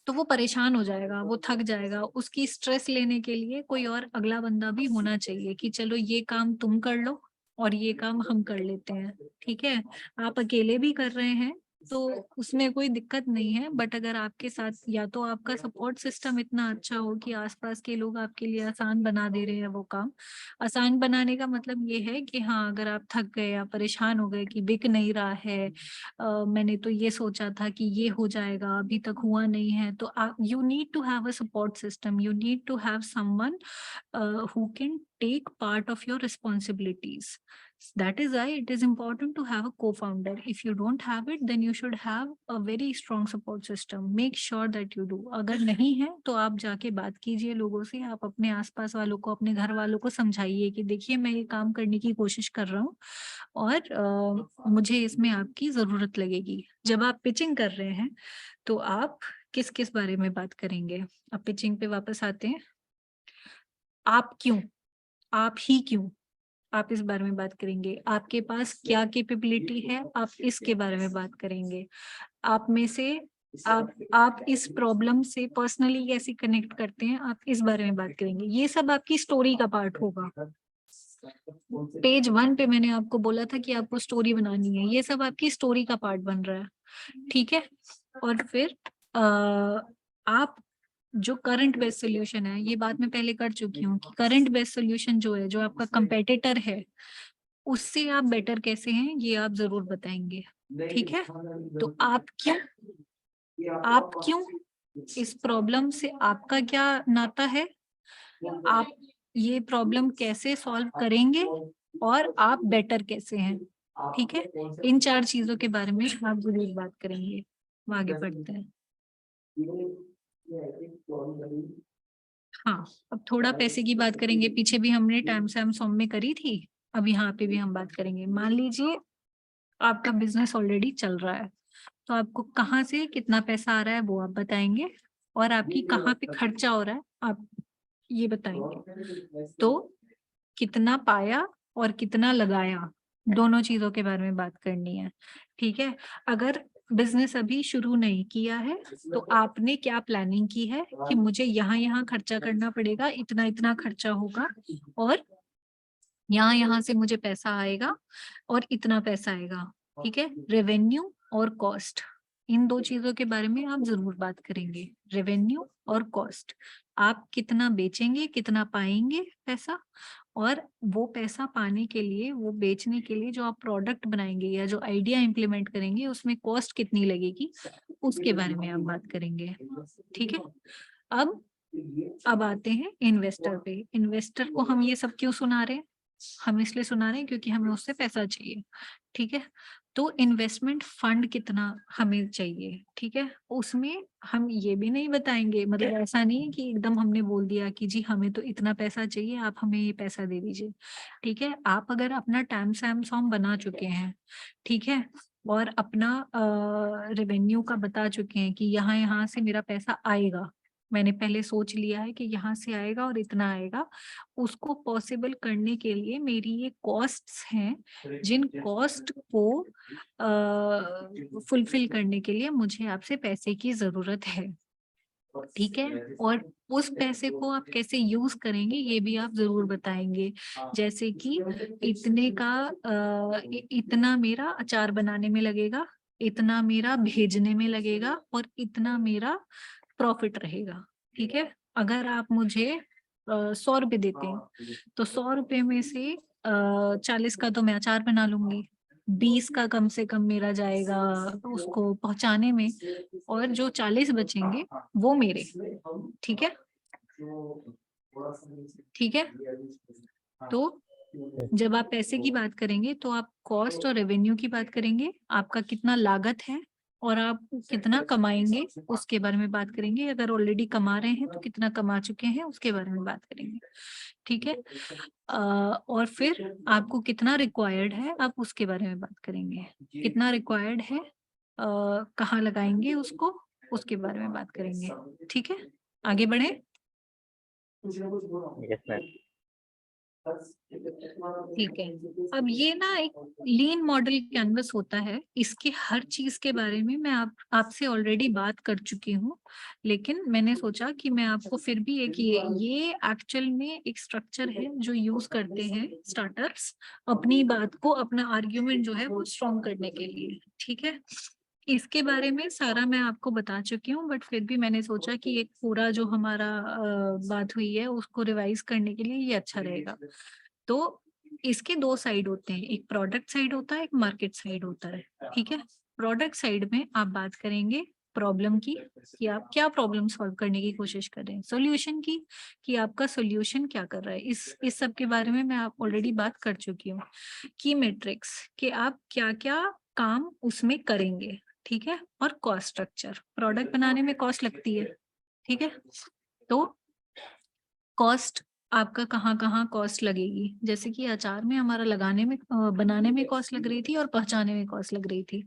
तो वो परेशान हो जाएगा, वो थक जाएगा। उसकी स्ट्रेस लेने के लिए कोई और अगला बंदा भी होना चाहिए कि चलो ये काम तुम कर लो और ये काम हम कर लेते हैं। ठीक है, आप अकेले भी कर रहे हैं तो उसमें कोई दिक्कत नहीं है, बट अगर आपके साथ या तो आपका सपोर्ट सिस्टम इतना अच्छा हो कि आसपास के लोग आपके लिए आसान बना दे रहे हैं वो काम। आसान बनाने का मतलब ये है कि हाँ, अगर आप थक गए या परेशान हो गए कि बिक नहीं रहा है, मैंने तो ये सोचा था कि ये हो जाएगा, अभी तक हुआ नहीं है, तो आप you need to have a support system, you need to have someone who can take part of your responsibilities. That is why it is important to have a co-founder. If you don't have it, then you should have a very strong support system. Make sure that you do. अगर नहीं है तो आप जाके बात कीजिए लोगों से, आप अपने आसपास वालों को, अपने घर वालों को समझाइए कि देखिए मैं ये काम करने की कोशिश कर रहा हूँ और मुझे इसमें आपकी जरूरत लगेगी। जब आप पिचिंग कर रहे हैं तो आप किस किस बारे में बात करेंगे? अब पिचिंग पे वापस आते हैं। आप क्यों, आप ही क्यों, आप इस बारे में बात करेंगे। आपके पास क्या कैपेबिलिटी है, आप इसके बारे में बात करेंगे। आप में से आप इस प्रॉब्लम से पर्सनली कैसे कनेक्ट करते हैं, आप इस बारे में बात करेंगे। ये सब आपकी स्टोरी का पार्ट होगा। पेज 1 पे मैंने आपको बोला था कि आपको स्टोरी बनानी है, ये सब आपकी स्टोरी का पार्ट बन रहा है। ठीक है, और फिर आप जो करंट बेस्ट सोल्यूशन है, ये बात मैं पहले कर चुकी हूँ कि करंट बेस्ट सोल्यूशन जो है, जो आपका कंपेटिटर है, उससे आप बेटर कैसे हैं ये आप जरूर बताएंगे। ठीक है, तो आप क्यों इस प्रॉब्लम से, आपका क्या नाता है, आप ये प्रॉब्लम कैसे सॉल्व करेंगे और आप बेटर कैसे हैं। ठीक है, इन 4 चीजों के बारे में आप जरूर बात करेंगे। आगे बढ़ते हैं। हाँ, अब थोड़ा पैसे की बात करेंगे। पीछे भी हमने टाइम सैम सॉम में करी थी, अब यहाँ पे भी हम बात करेंगे। मान लीजिए आपका बिजनेस ऑलरेडी चल रहा है, तो आपको कहाँ से कितना पैसा आ रहा है वो आप बताएंगे, और आपकी कहाँ पे खर्चा हो रहा है आप ये बताएंगे। तो कितना पाया और कितना लगाया, दोनों चीजों के बारे में बात करनी है। ठीक है, अगर बिजनेस अभी शुरू नहीं किया है तो आपने क्या प्लानिंग की है कि मुझे यहाँ खर्चा करना पड़ेगा, इतना इतना खर्चा होगा, और यहाँ से मुझे पैसा आएगा और इतना पैसा आएगा। ठीक है, रेवेन्यू और कॉस्ट, इन 2 चीजों के बारे में आप जरूर बात करेंगे। रेवेन्यू और कॉस्ट, आप कितना बेचेंगे, कितना पाएंगे पैसा, और वो पैसा पाने के लिए, वो बेचने के लिए जो आप प्रोडक्ट बनाएंगे या जो आइडिया इम्प्लीमेंट करेंगे उसमें कॉस्ट कितनी लगेगी, उसके बारे में आप बात करेंगे। ठीक है, अब आते हैं इन्वेस्टर पे। इन्वेस्टर को हम ये सब क्यों सुना रहे हैं? हम इसलिए सुना रहे हैं क्योंकि हमें उससे पैसा चाहिए। ठीक है, तो इन्वेस्टमेंट फंड कितना हमें चाहिए। ठीक है, उसमें हम ये भी नहीं बताएंगे, मतलब ऐसा नहीं है कि एकदम हमने बोल दिया कि जी हमें तो इतना पैसा चाहिए, आप हमें ये पैसा दे दीजिए। ठीक है, आप अगर अपना टाइम सैम सॉम बना चुके हैं, ठीक है, और अपना रेवेन्यू का बता चुके हैं कि यहाँ से मेरा पैसा आएगा, मैंने पहले सोच लिया है कि यहाँ से आएगा और इतना आएगा, उसको पॉसिबल करने के लिए मेरी ये कॉस्ट्स हैं, जिन कॉस्ट को फुलफिल करने के लिए मुझे आपसे पैसे की जरूरत है। ठीक है, और उस पैसे को आप कैसे यूज करेंगे ये भी आप जरूर बताएंगे। जैसे कि इतने का इतना मेरा अचार बनाने में लगेगा, इतना मेरा भेजने में लगेगा, और इतना मेरा प्रॉफिट रहेगा। ठीक है, अगर आप मुझे 100 रुपए देते हैं तो 100 रुपए में से 40 का तो मैं अचार बना लूंगी, 20 का कम से कम मेरा जाएगा उसको पहुंचाने में, और जो 40 बचेंगे वो मेरे। ठीक है, ठीक है। तो जब आप पैसे की बात करेंगे तो आप कॉस्ट और रेवेन्यू की बात करेंगे, आपका कितना लागत है और आप कितना कमाएंगे उसके बारे में बात करेंगे। अगर ऑलरेडी कमा रहे हैं तो कितना कमा चुके हैं उसके बारे में बात करेंगे। ठीक है, और फिर आपको कितना रिक्वायर्ड है आप उसके बारे में बात करेंगे। कितना रिक्वायर्ड है, कहाँ लगाएंगे उसको, उसके बारे में बात करेंगे। ठीक है, आगे बढ़े। Yes, ma'am. ठीक है, अब ये ना एक लीन मॉडल कैनवस होता है, इसके हर चीज के बारे में मैं आपसे ऑलरेडी बात कर चुकी हूँ, लेकिन मैंने सोचा कि मैं आपको फिर भी एक ये एक्चुअल में एक स्ट्रक्चर है जो यूज करते हैं स्टार्टर्स अपनी बात को, अपना आर्ग्यूमेंट जो है वो स्ट्रॉन्ग करने के लिए। ठीक है, इसके बारे में सारा मैं आपको बता चुकी हूँ, बट फिर भी मैंने सोचा कि एक पूरा जो हमारा बात हुई है उसको रिवाइज करने के लिए ये अच्छा रहेगा। तो इसके दो साइड होते हैं, एक प्रोडक्ट साइड होता है, एक मार्केट साइड होता है। ठीक है, प्रोडक्ट साइड में आप बात करेंगे प्रॉब्लम की, कि आप क्या प्रॉब्लम सॉल्व करने की कोशिश कर रहे हैं, सॉल्यूशन की, कि आपका सॉल्यूशन क्या कर रहा है। इस सब के बारे में मैं आप ऑलरेडी बात कर चुकी हूँ। की मैट्रिक्स, कि आप क्या क्या काम उसमें करेंगे। ठीक है, और कॉस्ट स्ट्रक्चर, प्रोडक्ट बनाने में कॉस्ट लगती है। ठीक है, तो कॉस्ट आपका कहाँ कॉस्ट लगेगी, जैसे कि अचार में हमारा लगाने में बनाने में कॉस्ट लग रही थी और पहुंचाने में कॉस्ट लग रही थी।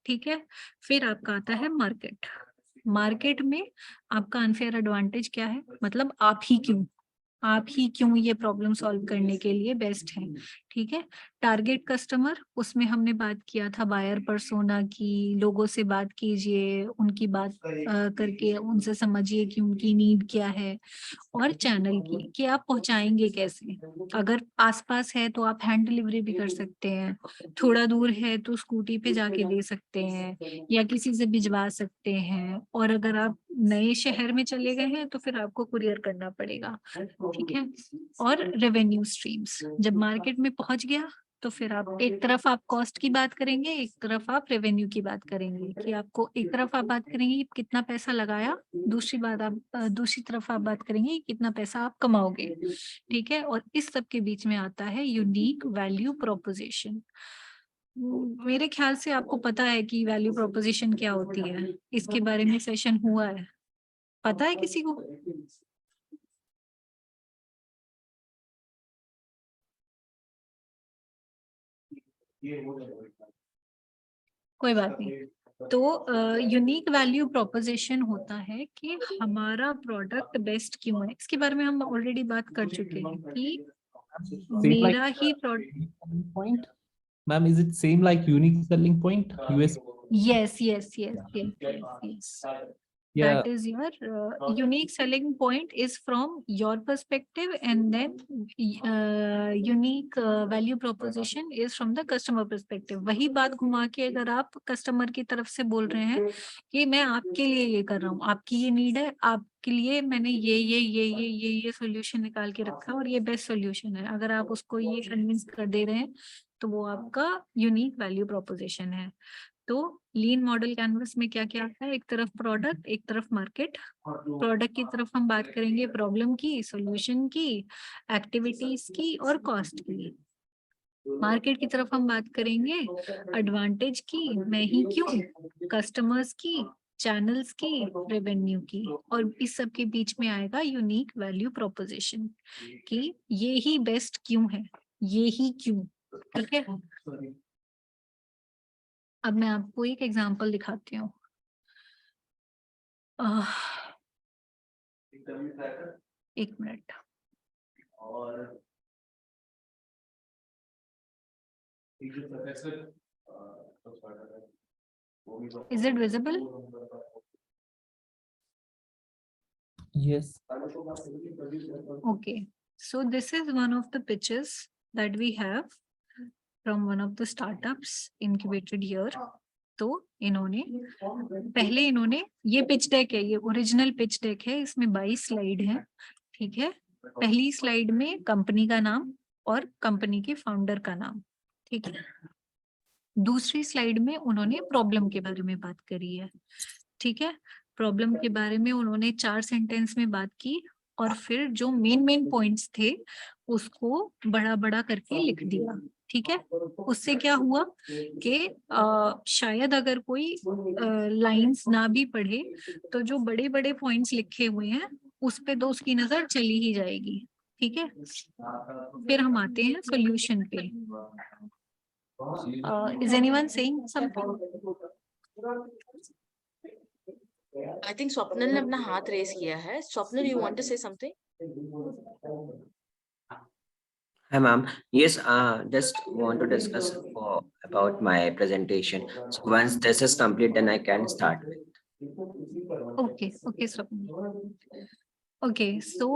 ठीक है, फिर आपका आता है मार्केट। मार्केट में आपका अनफेयर एडवांटेज क्या है, मतलब आप ही क्यों ये प्रॉब्लम सॉल्व करने के लिए बेस्ट है। ठीक है, टारगेट कस्टमर, उसमें हमने बात किया था बायर पर्सोना की, लोगों से बात कीजिए, उनकी बात करके उनसे समझिए कि उनकी नीड क्या है। और चैनल की, कि आप पहुंचाएंगे कैसे, अगर आसपास है तो आप हैंड डिलीवरी भी कर सकते हैं, थोड़ा दूर है तो स्कूटी पे जाके दे सकते हैं या किसी से भिजवा सकते हैं, और अगर आप नए शहर में चले गए हैं तो फिर आपको कुरियर करना पड़ेगा। ठीक है, और रेवेन्यू स्ट्रीम्स, जब मार्केट में पहुंच गया तो फिर आप एक तरफ आप कॉस्ट की बात करेंगे, एक तरफ आप रेवेन्यू की बात करेंगे, कि आपको एक तरफ आप बात करेंगे कि कितना पैसा लगाया, दूसरी तरफ आप बात करेंगे कि कितना पैसा आप कमाओगे। ठीक है, और इस सब के बीच में आता है यूनिक वैल्यू प्रोपोजिशन। मेरे ख्याल से आपको पता है कि वैल्यू प्रोपोजिशन क्या होती है, इसके बारे में सेशन हुआ है, पता है किसी को? कोई बात नहीं। तो यूनिक वैल्यू प्रोपोजिशन होता है कि हमारा प्रोडक्ट बेस्ट क्यों है। इसके बारे में हम ऑलरेडी बात कर चुके हैं कि मेरा ही point. Ma'am, is it same like unique selling point? US. yes. Yeah. That is your unique selling point is from your perspective, and then unique value proposition is from the customer perspective. वही बात घुमा के अगर आप customer की तरफ से बोल रहे हैं कि मैं आपके लिए ये कर रहा हूँ, आपकी ये नीड है, आपके लिए मैंने ये सॉल्यूशन निकाल के रखा और ये बेस्ट सॉल्यूशन है, अगर आप उसको ये कन्विंस कर दे रहे हैं तो वो आपका यूनिक वैल्यू प्रोपोजिशन है। तो लीन मॉडल कैनवस में क्या क्या आता है, एक तरफ प्रोडक्ट, एक तरफ मार्केट। प्रोडक्ट की तरफ हम बात करेंगे प्रॉब्लम की, सॉल्यूशन की, एक्टिविटीज की और कॉस्ट की। मार्केट की तरफ हम बात करेंगे एडवांटेज की, मैं ही क्यों, कस्टमर्स की, चैनल्स की, रेवेन्यू की, और इस सब के बीच में आएगा यूनिक वैल्यू प्रोपोजिशन, कि ये ही बेस्ट क्यों है, ये ही क्यों। ठीक है, अब मैं आपको एक एग्जांपल दिखाती हूँ। एक minute. Is it visible? Yes. Okay, so this is one of the pitches that we have from one of the startups incubated here. तो इन्होंने ये पिच डेक है, ये ओरिजिनल पिच डेक है, इसमें 22 स्लाइड है। ठीक है, पहली स्लाइड में कंपनी का नाम और कंपनी के फाउंडर का नाम। ठीक है, दूसरी स्लाइड में उन्होंने प्रॉब्लम के बारे में बात करी है, ठीक है। प्रॉब्लम के बारे में उन्होंने 4 सेंटेंस में बात की और फिर जो मेन पॉइंट्स थे उसको बड़ा बड़ा करके लिख दिया, ठीक है। उससे क्या हुआ कि शायद अगर कोई लाइंस ना भी पढ़े तो जो बड़े बड़े पॉइंट्स लिखे हुए हैं उस पे तो उसकी नजर चली ही जाएगी, ठीक है। फिर हम आते हैं सॉल्यूशन पे। Is anyone saying something? I think Swapnil ने अपना हाथ रेस किया है। Swapnil, you want to say something? Hi, ma'am. Yes, just want to discuss about my presentation. So once this is complete, then I can start with. Okay, Swapnil. Okay, so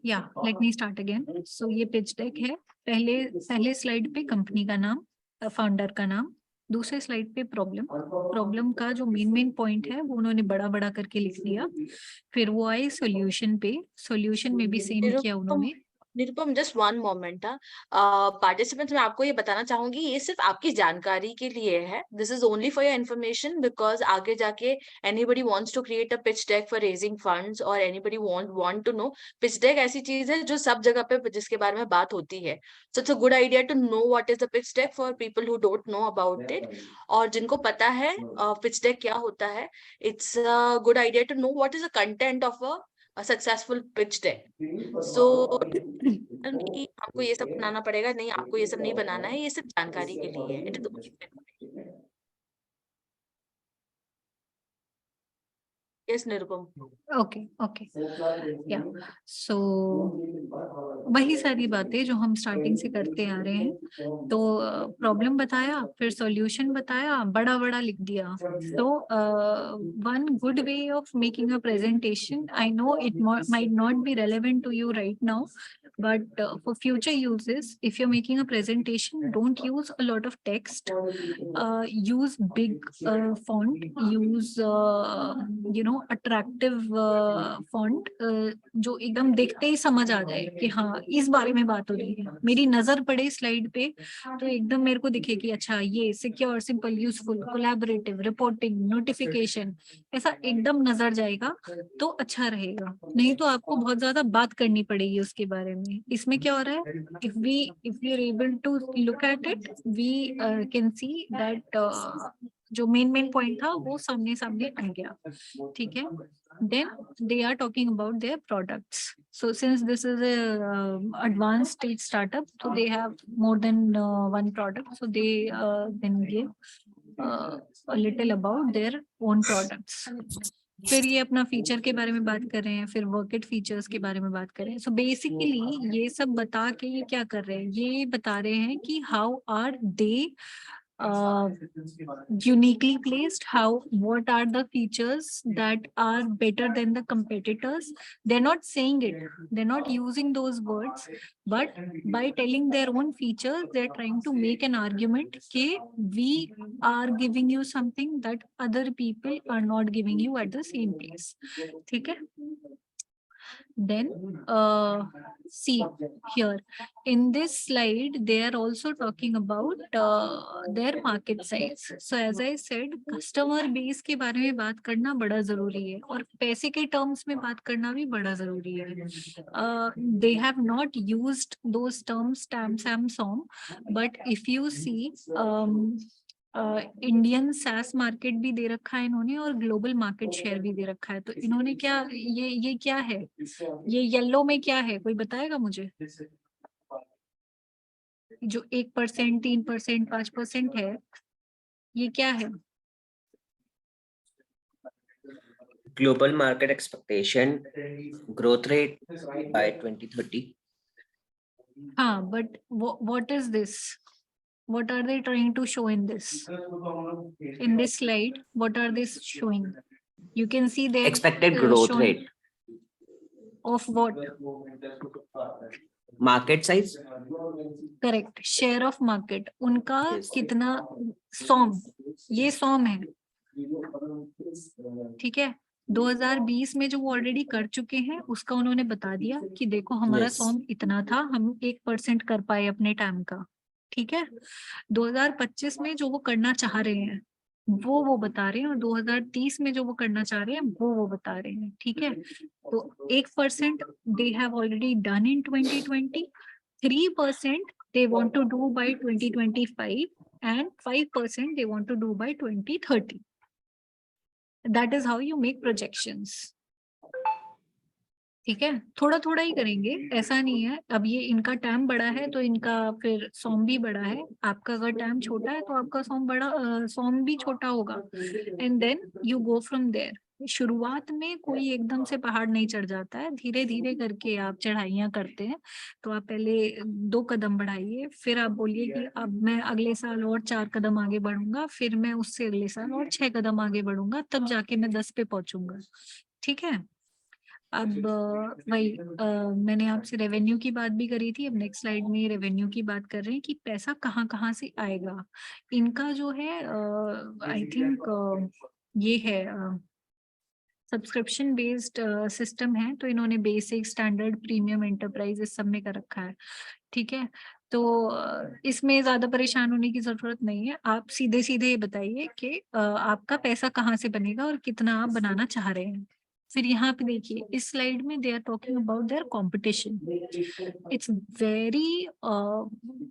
yeah, let me start again. So ये pitch deck है। पहले slide पे company का नाम, founder का नाम, दूसरे slide पे प्रॉब्लम का जो मेन पॉइंट है वो उन्होंने बड़ा बड़ा करके लिख दिया। फिर वो आए सॉल्यूशन पे, सॉल्यूशन में भी सेम किया उन्होंने। Nirupam, just one moment. Participants, मैं आपको ये बताना चाहूंगी, ये सिर्फ आपकी जानकारी के लिए है। This is only for your information, because आगे जाके anybody wants to create a pitch deck for raising funds और anybody want to know. Pitch deck ऐसी चीज है जो सब जगह पे जिसके बारे में बात होती है। So it's a good idea to know what is the pitch deck for people who don't know about it. और जिनको पता है पिच डेक क्या होता है, it's a good idea to know what is the content of a successful pitch deck. So नहीं, आपको ये सब बनाना पड़ेगा नहीं, आपको ये सब नहीं बनाना है, ये सिर्फ जानकारी के लिए है। It is only for information. Yes, Nirupam. Okay या सो वही सारी बातें जो हम स्टार्टिंग से करते आ रहे हैं। तो प्रॉब्लम बताया, फिर सॉल्यूशन बताया, बड़ा बड़ा लिख दिया। So one good way of making a presentation, I know it might not be relevant to you right now, but for future uses, if you're making a presentation, don't use a lot of text. Use big font, use attractive font, जो एकदम देखते ही समझ आ जाए कि हाँ इस बारे में बात हो रही है। मेरी नजर पड़े स्लाइड पे तो एकदम मेरे को दिखे कि अच्छा ये secure, simple, useful, collaborative, reporting, notification, ऐसा एकदम नजर जाएगा तो अच्छा रहेगा। नहीं तो आपको बहुत ज्यादा बात करनी पड़ेगी उसके बारे में। इसमें क्या हो रहा है, if we are able to look at it, we can see that जो मेन पॉइंट था वो सामने आ गया, ठीक है। Then they are talking about their products. So since this is a advanced stage startup, so they have more than one product, so they then give a little about their own products. फिर ये अपना feature के बारे में बात कर रहे हैं, फिर वर्केट फीचर्स के बारे में बात कर रहे हैं। सो बेसिकली ये सब बता के ये क्या कर रहे हैं, ये बता रहे हैं कि how are they uniquely placed, what are the features that are better than the competitors. They're not saying it, they're not using those words, but by telling their own features, they're trying to make an argument that we are giving you something that other people are not giving you at the same place. ठीक है? Then see here in this slide they are also talking about their market size. So as I said, customer base के बारे में बात करना बड़ा जरूरी है और पैसे के terms में बात करना भी बड़ा जरूरी है। They have not used those terms TAM, SAM, SOM, but if you see Indian SaaS market भी दे रखा है इन्होंने और ग्लोबल मार्केट शेयर भी दे रखा है। तो इन्होंने क्या, ये क्या है, ये येलो में क्या है, कोई बताएगा मुझे? जो 1%, 3%, 5% है, ये क्या है? Global market expectation growth rate by 2030. हाँ, but what is this? What are they trying to show in this? In this slide, what are they showing? You can see their Expected growth rate of what? Market size. Correct. Share of market. उनका Yes. कितना? SOM. ये SOM है, ठीक है। 2020 में जो वो already कर चुके हैं उसका उन्होंने बता दिया कि देखो हमारा Yes. SOM इतना था, हम 1% कर पाए अपने टाइम का, ठीक है, 2025 में जो वो करना चाह रहे हैं वो बता रहे हैं, और 2030 में जो वो करना चाह रहे हैं वो बता रहे हैं। ठीक है, तो 1% they have already done in 2020, 3% they want to do by 2025, and 5% they want to do by 2030. That is how you make projections. ठीक है, थोड़ा थोड़ा ही करेंगे, ऐसा नहीं है। अब ये इनका टाइम बड़ा है तो इनका फिर सॉम भी बड़ा है, आपका अगर टाइम छोटा है तो आपका सॉम भी छोटा होगा, and then you go from there. शुरुआत में कोई एकदम से पहाड़ नहीं चढ़ जाता है, धीरे धीरे करके आप चढ़ाइयाँ करते हैं। तो आप पहले 2 कदम बढ़ाइए, फिर आप बोलिए कि अब मैं अगले साल और 4 कदम आगे बढ़ूंगा, फिर मैं उससे अगले साल और 6 कदम आगे बढ़ूंगा, तब जाके मैं 10 पे पहुंचूंगा। ठीक है, अब वही मैंने आपसे रेवेन्यू की बात भी करी थी, अब नेक्स्ट स्लाइड में रेवेन्यू की बात कर रहे हैं कि पैसा कहाँ कहाँ से आएगा। इनका जो है आई थिंक ये है सब्सक्रिप्शन बेस्ड सिस्टम है, तो इन्होंने बेसिक, स्टैंडर्ड, प्रीमियम, एंटरप्राइज इस सब में कर रखा है। ठीक है, तो इसमें ज्यादा परेशान होने की जरूरत नहीं है। आप सीधे सीधे ये बताइए कि आपका पैसा कहाँ से बनेगा और कितना आप बनाना चाह रहे हैं। फिर यहाँ पे देखिए, इस स्लाइड में they are talking about their competition. It's very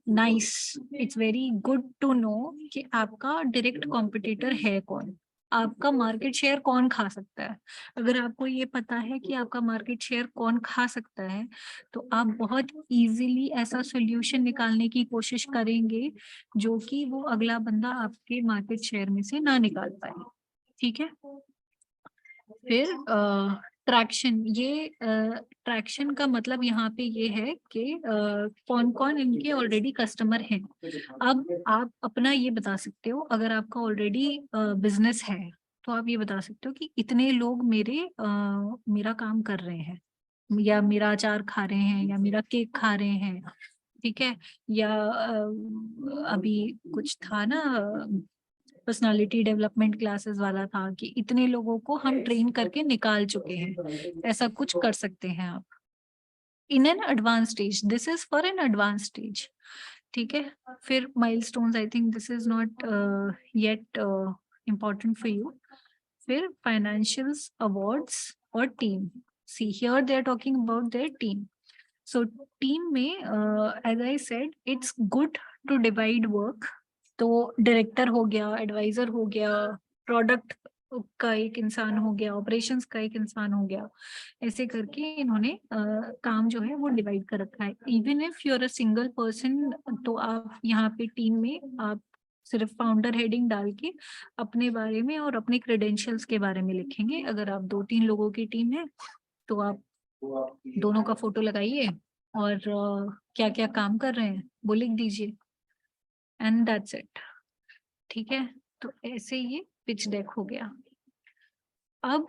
nice, it's very good to know कि आपका डायरेक्ट कॉम्पिटिटर है कौन, आपका मार्केट शेयर कौन खा सकता है। अगर आपको ये पता है कि आपका मार्केट शेयर कौन खा सकता है, तो आप बहुत इजीली ऐसा सॉल्यूशन निकालने की कोशिश करेंगे जो कि वो अगला बंदा आपके मार्केट शेयर में से ना निकाल पाए। ठीक है, फिर ट्रैक्शन, ये ट्रैक्शन का मतलब यहाँ पे ये है कि कौन कौन इनके ऑलरेडी कस्टमर हैं। अब आप अपना ये बता सकते हो, अगर आपका ऑलरेडी बिजनेस है तो आप ये बता सकते हो कि इतने लोग मेरा काम कर रहे हैं, या मेरा अचार खा रहे हैं, या मेरा केक खा रहे हैं। ठीक है, या अभी कुछ था ना, पर्सनालिटी डेवलपमेंट क्लासेस वाला था कि इतने लोगों को हम ट्रेन करके निकाल चुके हैं, ऐसा कुछ कर सकते हैं आप in an advance stage. This is for an advance stage. ठीक है, फिर milestones, I think this is not yet important for you. फिर फाइनेंशियल्स, अवार्ड्स और team. See here they are talking about their team. So team में as I said, it's good to divide work. तो director हो गया, adviser हो गया, product का एक इंसान हो गया, ऑपरेशंस का एक इंसान हो गया, ऐसे करके इन्होंने काम जो है वो डिवाइड कर रखा है। Even if you are a single person, तो आप यहाँ पे टीम में आप सिर्फ फाउंडर हेडिंग डाल के अपने बारे में और अपने क्रेडेंशियल्स के बारे में लिखेंगे। अगर आप 2-3 लोगों की टीम है तो आप दोनों का फोटो लगाइए और क्या क्या काम कर रहे हैं वो लिख दीजिए, एंड दैट्स इट। ठीक है, तो ऐसे ये पिच डेक हो गया। अब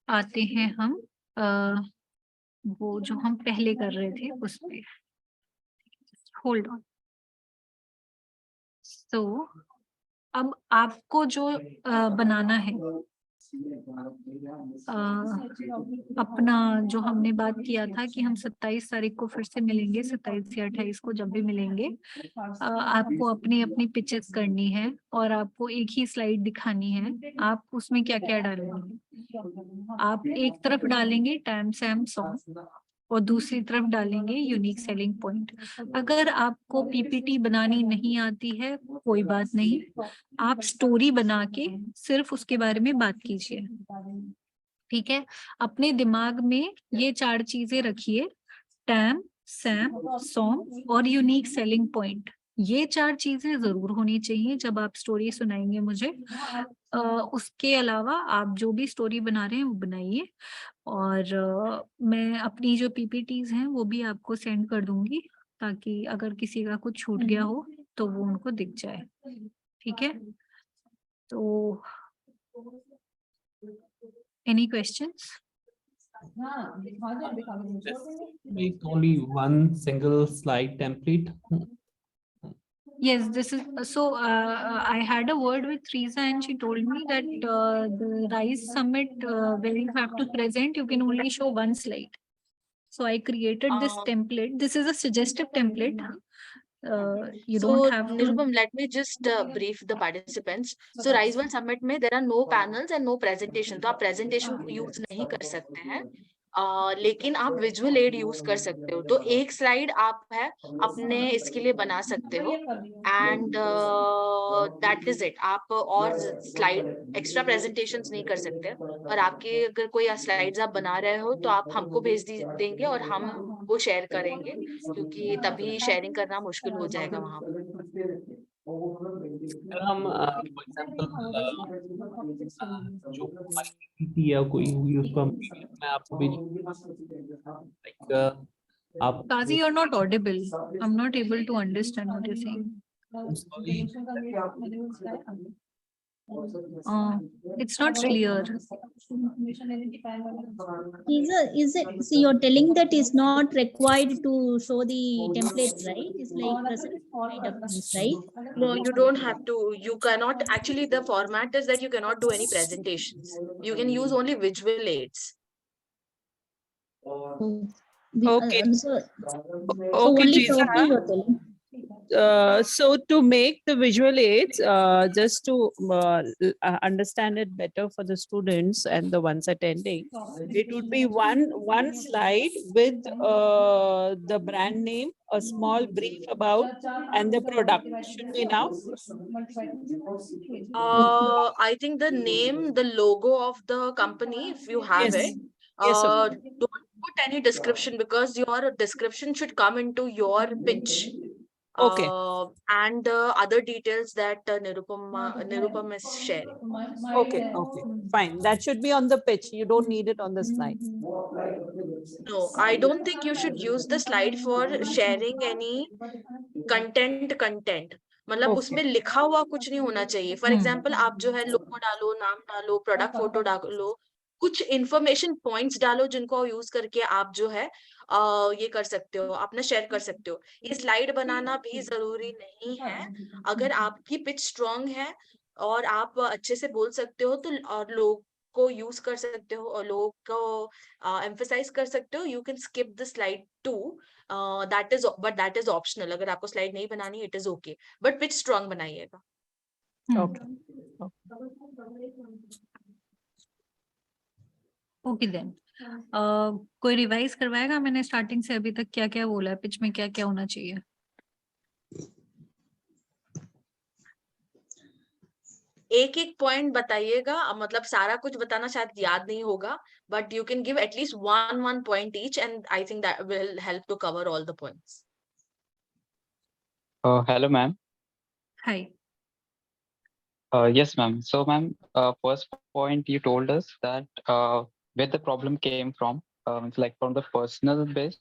आते हैं हम वो जो हम पहले कर रहे थे उस पे। Hold on. सो अब आपको जो बनाना है, अपना जो हमने बात किया था कि हम 27 तारीख को फिर से मिलेंगे, 27 या 28 को जब भी मिलेंगे, आपको अपनी अपनी पिचेस करनी है और आपको एक ही स्लाइड दिखानी है। आप उसमें क्या क्या डालेंगे? आप एक तरफ डालेंगे टैम सैम सॉन्ग और दूसरी तरफ डालेंगे यूनिक सेलिंग पॉइंट। अगर आपको पीपीटी बनानी नहीं आती है कोई बात नहीं, आप स्टोरी बना के सिर्फ उसके बारे में बात कीजिए। ठीक है, अपने दिमाग में ये 4 चीजें रखिए, टैम, सैम, सॉन्ग और यूनिक सेलिंग पॉइंट। ये 4 चीजें जरूर होनी चाहिए जब आप स्टोरी सुनाएंगे मुझे। उसके अलावा आप जो भी स्टोरी बना रहे हैं वो बनाइए, और मैं अपनी जो पीपीटीज हैं वो भी आपको सेंड कर दूंगी, ताकि अगर किसी का कुछ छूट गया हो तो वो उनको दिख जाए। ठीक है, तो any questions? Make only one single slide template. Yes, this is so. I had a word with Teresa, and she told me that the RISE summit where you have to present, you can only show one slide. So I created this template. This is a suggestive template. You So don't have to. Nirupam, let me just brief the participants. So Rise 1 Summit में there are no panels and no presentation. तो आप presentation use नहीं कर सकते हैं. लेकिन आप visual add use कर सकते हो. तो एक स्लाइड आप है अपने इसके लिए बना सकते हो एंड दैट इज इट. आप और स्लाइड एक्स्ट्रा प्रेजेंटेशंस नहीं कर सकते. और आपके अगर कोई स्लाइड्स आप बना रहे हो तो आप हमको भेज देंगे और हम वो शेयर करेंगे, क्योंकि तभी शेयरिंग करना मुश्किल हो जाएगा वहां पर. हम फॉर एग्जांपल जो हमारी PPT या कोई होगी उसको हम PDF में आपको भेजेंगे. लाइक आप Kazi, you're not audible. I'm not able to understand what you're saying. sorry. It's not clear. Is it? See, you're telling that is not required to show the template, right? It's like present kind of things, right? No, you don't have to. You cannot. Actually, the format is that you cannot do any presentations. You can use only visual aids. Okay. So Okay, only Teresa. talking you're telling. So to make the visual aids, just to understand it better for the students and the ones attending, it would be one slide with the brand name, a small brief about, and the product. Should be enough. I think the name, the logo of the company, if you have Yes. it, Yes, of course. don't put any description, because your description should come into your pitch. Okay. And the other details that Nirupam is sharing. Okay, fine. That should be on the pitch. You don't need it on the slide. No, I don't think you should use the slide for sharing any content. मतलब उसमें लिखा हुआ कुछ नहीं होना चाहिए. For example आप जो है लोगो डालो, नाम डालो, प्रोडक्ट फोटो डालो, कुछ इंफॉर्मेशन पॉइंट्स डालो जिनको यूज करके आप जो है ये कर सकते हो, अपना शेयर कर सकते हो. ये स्लाइड बनाना भी जरूरी नहीं है. अगर आपकी पिच स्ट्रांग है और आप अच्छे से बोल सकते हो तो और लोग को यूज कर सकते हो और लोगों को एम्फसाइज कर सकते हो. You can skip the slide two. That is optional. अगर आपको स्लाइड नहीं बनानी, it is okay, but pitch strong बनाइएगा. Okay then. कोई रिवाइज करवाएगा? मैंने स्टार्टिंग से अभी तक क्या क्या बोला है, पिच में क्या क्या होना चाहिए? एक एक पॉइंट बताइएगा. मतलब सारा कुछ बताना शायद याद नहीं होगा, but you can give at least one point each, and I think that will help to cover all the points. Hello, ma'am. Hi. Yes, ma'am. So, ma'am, first point you told us that where the problem came from, it's like from the personal base,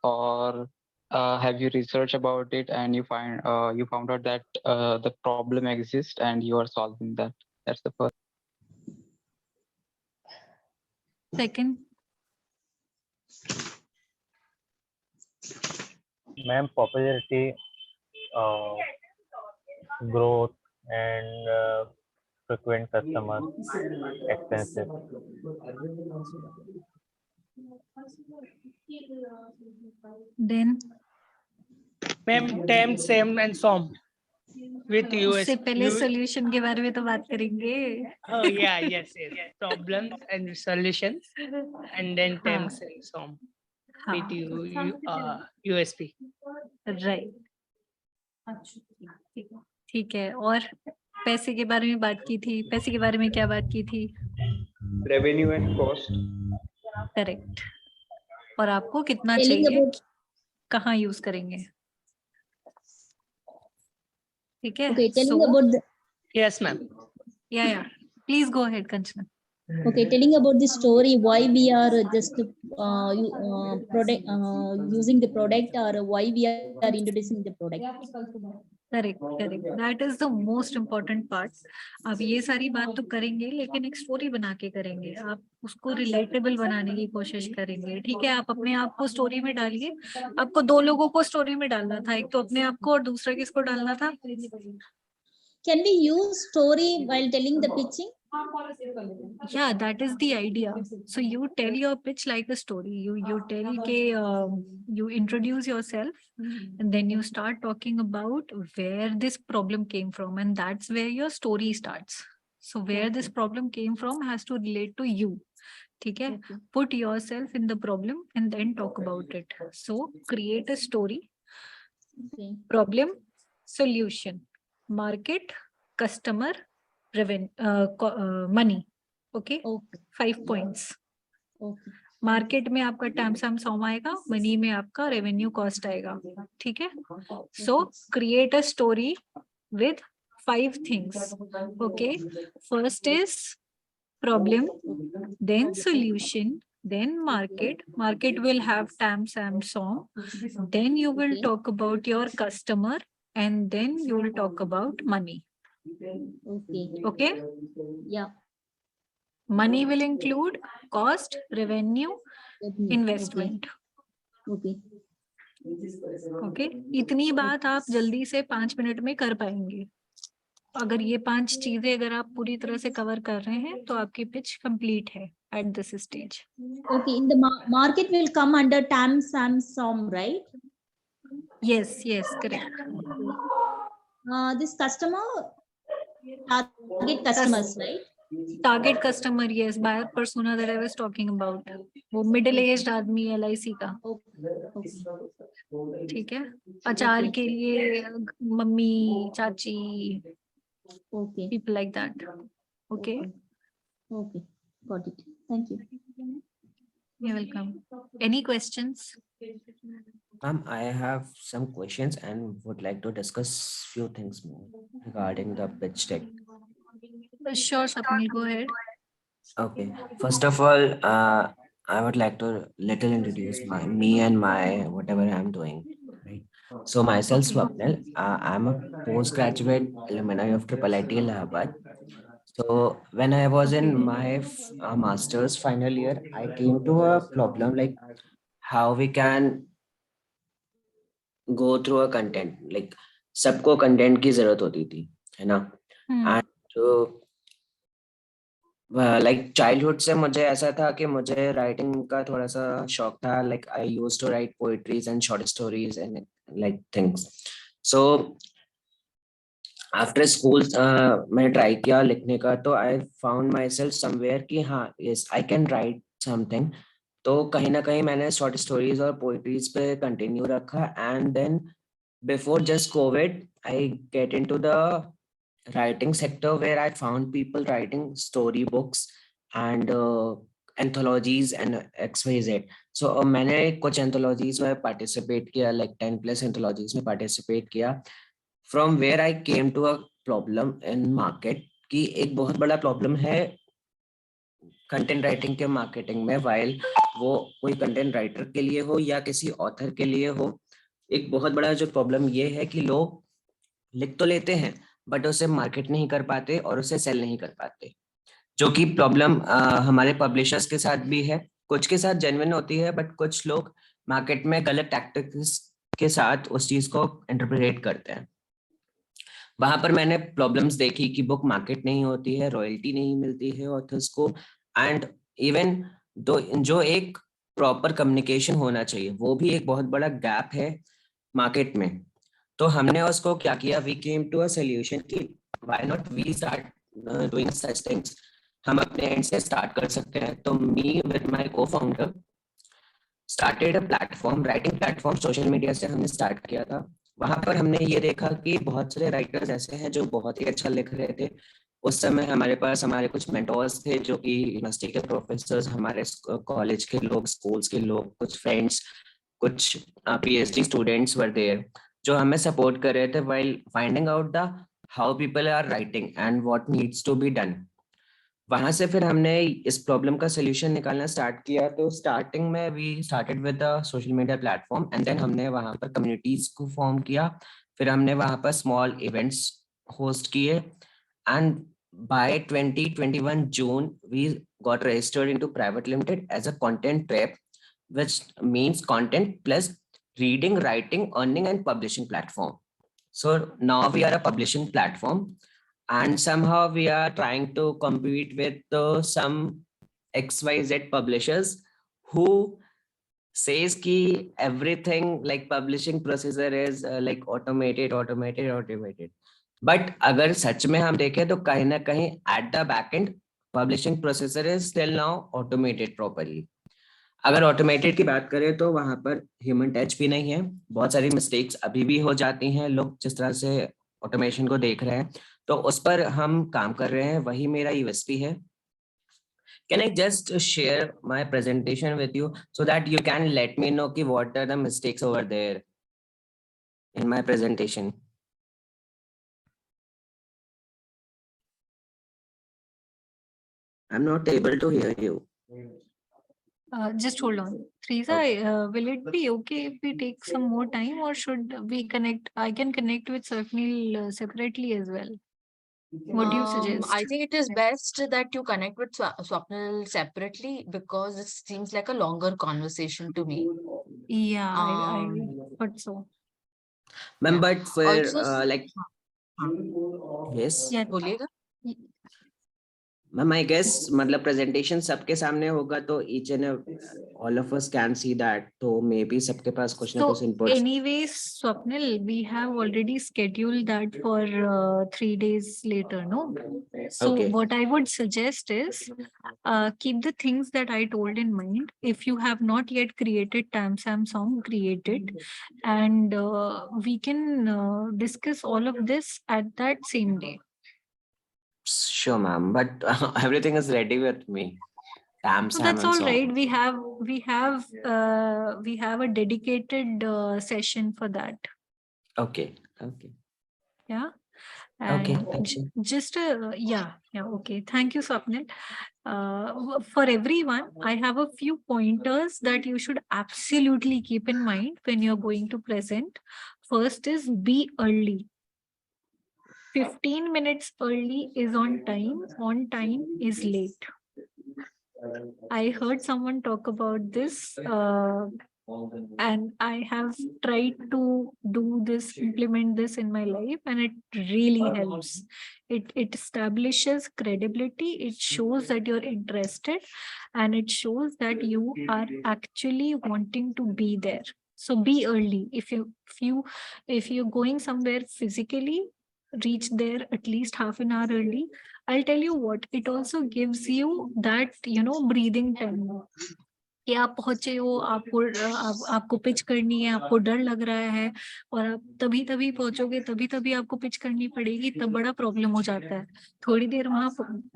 or have you researched about it and you found out that the problem exists and you are solving that? That's the first. Second. Ma'am, popularity, growth, and frequent customers, expensive. Then. Ma'am, TAM, SAM, and SOM with US. उससे पहले solution के बारे में तो बात करेंगे. Oh yeah, yes. Problems and solutions, and then TAM, SAM, SOM with USP. Right. ठीक है. और पैसे के बारे में बात की थी. पैसे के बारे में क्या बात की थी? Revenue and cost. करेक्ट. और आपको कितना चाहिए, कहाँ यूज करेंगे? ठीक है. Okay, telling about the. Yes, ma'am. Yeah. Please go ahead, Kanchana. Okay, telling about the story, why we are just using the product, or why we are introducing the product. Correct. That is the most important part. अब ये सारी बात तो करेंगे, लेकिन एक story बना के करेंगे. आप उसको रिलेटेबल बनाने की कोशिश करेंगे. ठीक है. आप अपने आप को स्टोरी में डालिए. आपको दो लोगों को स्टोरी में डालना था, एक तो अपने आप को और दूसरा किसको डालना था? Can we use story while telling the pitching? Yeah, that is the idea. So you tell your pitch like a story. You tell you introduce yourself, and then you start talking about where this problem came from, and that's where your story starts. So where this problem came from has to relate to you. Okay? Put yourself in the problem and then talk about it. So create a story. Problem, solution, market, customer, money. Okay? 5 points. Market में आपका term सम सॉम आएगा, money में आपका revenue cost आएगा. ठीक है? सो create a story with 5 things. Okay, first is problem, then solution, then market. Market will have tam, sam, som. Then you will talk about your customer, and then you will talk about money. Okay? Yeah. Money will include cost, revenue, investment. Okay? इतनी बात आप जल्दी से 5 minute में कर पाएंगे. अगर ये 5 चीजें अगर आप पूरी तरह से कवर कर रहे हैं तो आपकी पिच कंप्लीट है at this stage. Okay, in the market will come under tam, sam, som, right? Yes, correct. This customer, target customers, right? Target customer, yes, buyer persona that I was talking about. वो middle aged आदमी LIC का. ठीक है? अचार के लिए mummy, चाची, people like that. Okay? Okay, got it. Thank you. You're welcome. Any questions? I have some questions and would like to discuss few things more regarding the pitch deck. Sure, Sapnil, go ahead. Okay. First of all, I would like to little introduce me and my whatever I'm doing. Right. So myself, Swapnil, I'm a postgraduate alumni of IIIT Allahabad. So when I was in my master's final year, I came to a problem like how we can go through a content. Like सबको content की जरूरत होती थी, है ना? And like childhood से मुझे ऐसा था कि मुझे writing का थोड़ा सा शौक था. Like I used to write poetries and short stories and like things. So after school मैंने try किया लिखने का, तो I found myself somewhere कि हाँ, yes, I can write something. तो कहीं ना कहीं मैंने short stories और poetries पे continue रखा. And then before just COVID, I get into the writing sector where I found people writing storybooks and anthologies and XYZ. So मैंने कुछ anthologies में participate किया, like 10+ anthologies में participate किया. From where I came to a problem in market कि एक बहुत बड़ा problem है content writing के marketing में, while वो कोई content writer के लिए हो या किसी author के लिए हो, एक बहुत बड़ा जो problem ये है कि लोग लिख तो लेते हैं बट उसे मार्केट नहीं कर पाते और उसे सेल नहीं कर पाते, जो कि प्रॉब्लम हमारे पब्लिशर्स के साथ भी है. कुछ के साथ जेन्युइन होती है बट कुछ लोग मार्केट में गलत टैक्टिक्स के साथ उस चीज को इंटरप्रेट करते हैं. वहां पर मैंने प्रॉब्लम्स देखी कि बुक मार्केट नहीं होती है, रॉयल्टी नहीं मिलती है ऑथर्स को, एंड इवन जो एक प्रॉपर कम्युनिकेशन होना चाहिए वो भी एक बहुत बड़ा गैप है मार्केट में. तो हमने उसको क्या किया, we came to a solution कि why not we start doing such things. हम अपने एंड से स्टार्ट कर सकते हैं. तो me with my co-founder started a platform, writing platform. Social media से हमने स्टार्ट किया था. वहां पर हमने ये देखा कि बहुत सारे राइटर्स ऐसे हैं जो बहुत ही अच्छा लिख रहे थे. उस समय हमारे पास हमारे कुछ मेंटोर्स थे जो कि यूनिवर्सिटी के प्रोफेसर्स, हमारे कॉलेज के लोग, स्कूल्स के लोग, कुछ फ्रेंड्स, कुछ PhD स्टूडेंट्स वर देयर जो हमें सपोर्ट कर रहे थे while finding out the how people are writing and what needs to be done. वहां से फिर हमने इस प्रॉब्लम का सोल्यूशन निकालना स्टार्ट किया. तो स्टार्टिंग में we started with the social media platform and then हमने वहां पर कम्युनिटीज को फॉर्म किया. फिर हमने वहां पर स्मॉल इवेंट्स होस्ट किए and by 2021 June we got registered into private limited as a content trap, which means content plus reading, writing, earning and publishing platform. So now we are a publishing platform and somehow we are trying to compete with some XYZ publishers who says ki everything like publishing procedure is like automated. But अगर सच में हम देखें तो कहीं ना कहीं at the back end publishing procedure is still now automated properly. अगर automated की बात करें तो वहां पर ह्यूमन टच भी नहीं है, बहुत सारी मिस्टेक्स अभी भी हो जाती हैं, लोग जिस तरह से ऑटोमेशन को देख रहे हैं, तो उस पर हम काम कर रहे हैं, वही मेरा यूएसपी है. Can I just share my presentation with you so that you can let me know ki what are the mistakes over there in my presentation? I'm not able to hear you. Just hold on. Teresa, will it be okay if we take some more time, or should we connect? I can connect with Swapnil separately as well. What do you suggest? I think it is best that you connect with Swapnil separately, because it seems like a longer conversation to me. Yeah, I thought so. Ma'am, but for Also, like, yes. Yeah. बोलिएगा. Ma'am, I guess मतलब presentation सबके सामने होगा तो each and all of us can see that, तो maybe सबके पास कुछ ना कुछ So inputs. anyways, Swapnil, we have already scheduled that for 3 days later, no? So Okay. what I would suggest is keep the things that I told in mind. If you have not yet created TamSam song, create it, and we can discuss all of this at that same day. Sure, ma'am, but everything is ready with me. So that's all right. We have a dedicated session for that. Okay. Yeah. Okay, And thank you. just yeah, okay. Thank you, Swapnil. For everyone, I have a few pointers that you should absolutely keep in mind when you're going to present. First is be early. 15 minutes early is on time is late. I heard someone talk about this and I have tried to do this, implement this in my life, and it really helps. It establishes credibility, it shows that you're interested, and it shows that you are actually wanting to be there. So be early. If you're going somewhere physically, reach there at least half an hour early. I'll tell you what, it also gives you that, breathing time. कि आप पहुंचे हो, आपको pitch करनी है, आपको डर लग रहा है, और आप तभी पहुंचोगे, तभी आपको पिच करनी पड़ेगी, तब बड़ा प्रॉब्लम हो जाता है. थोड़ी देर वहां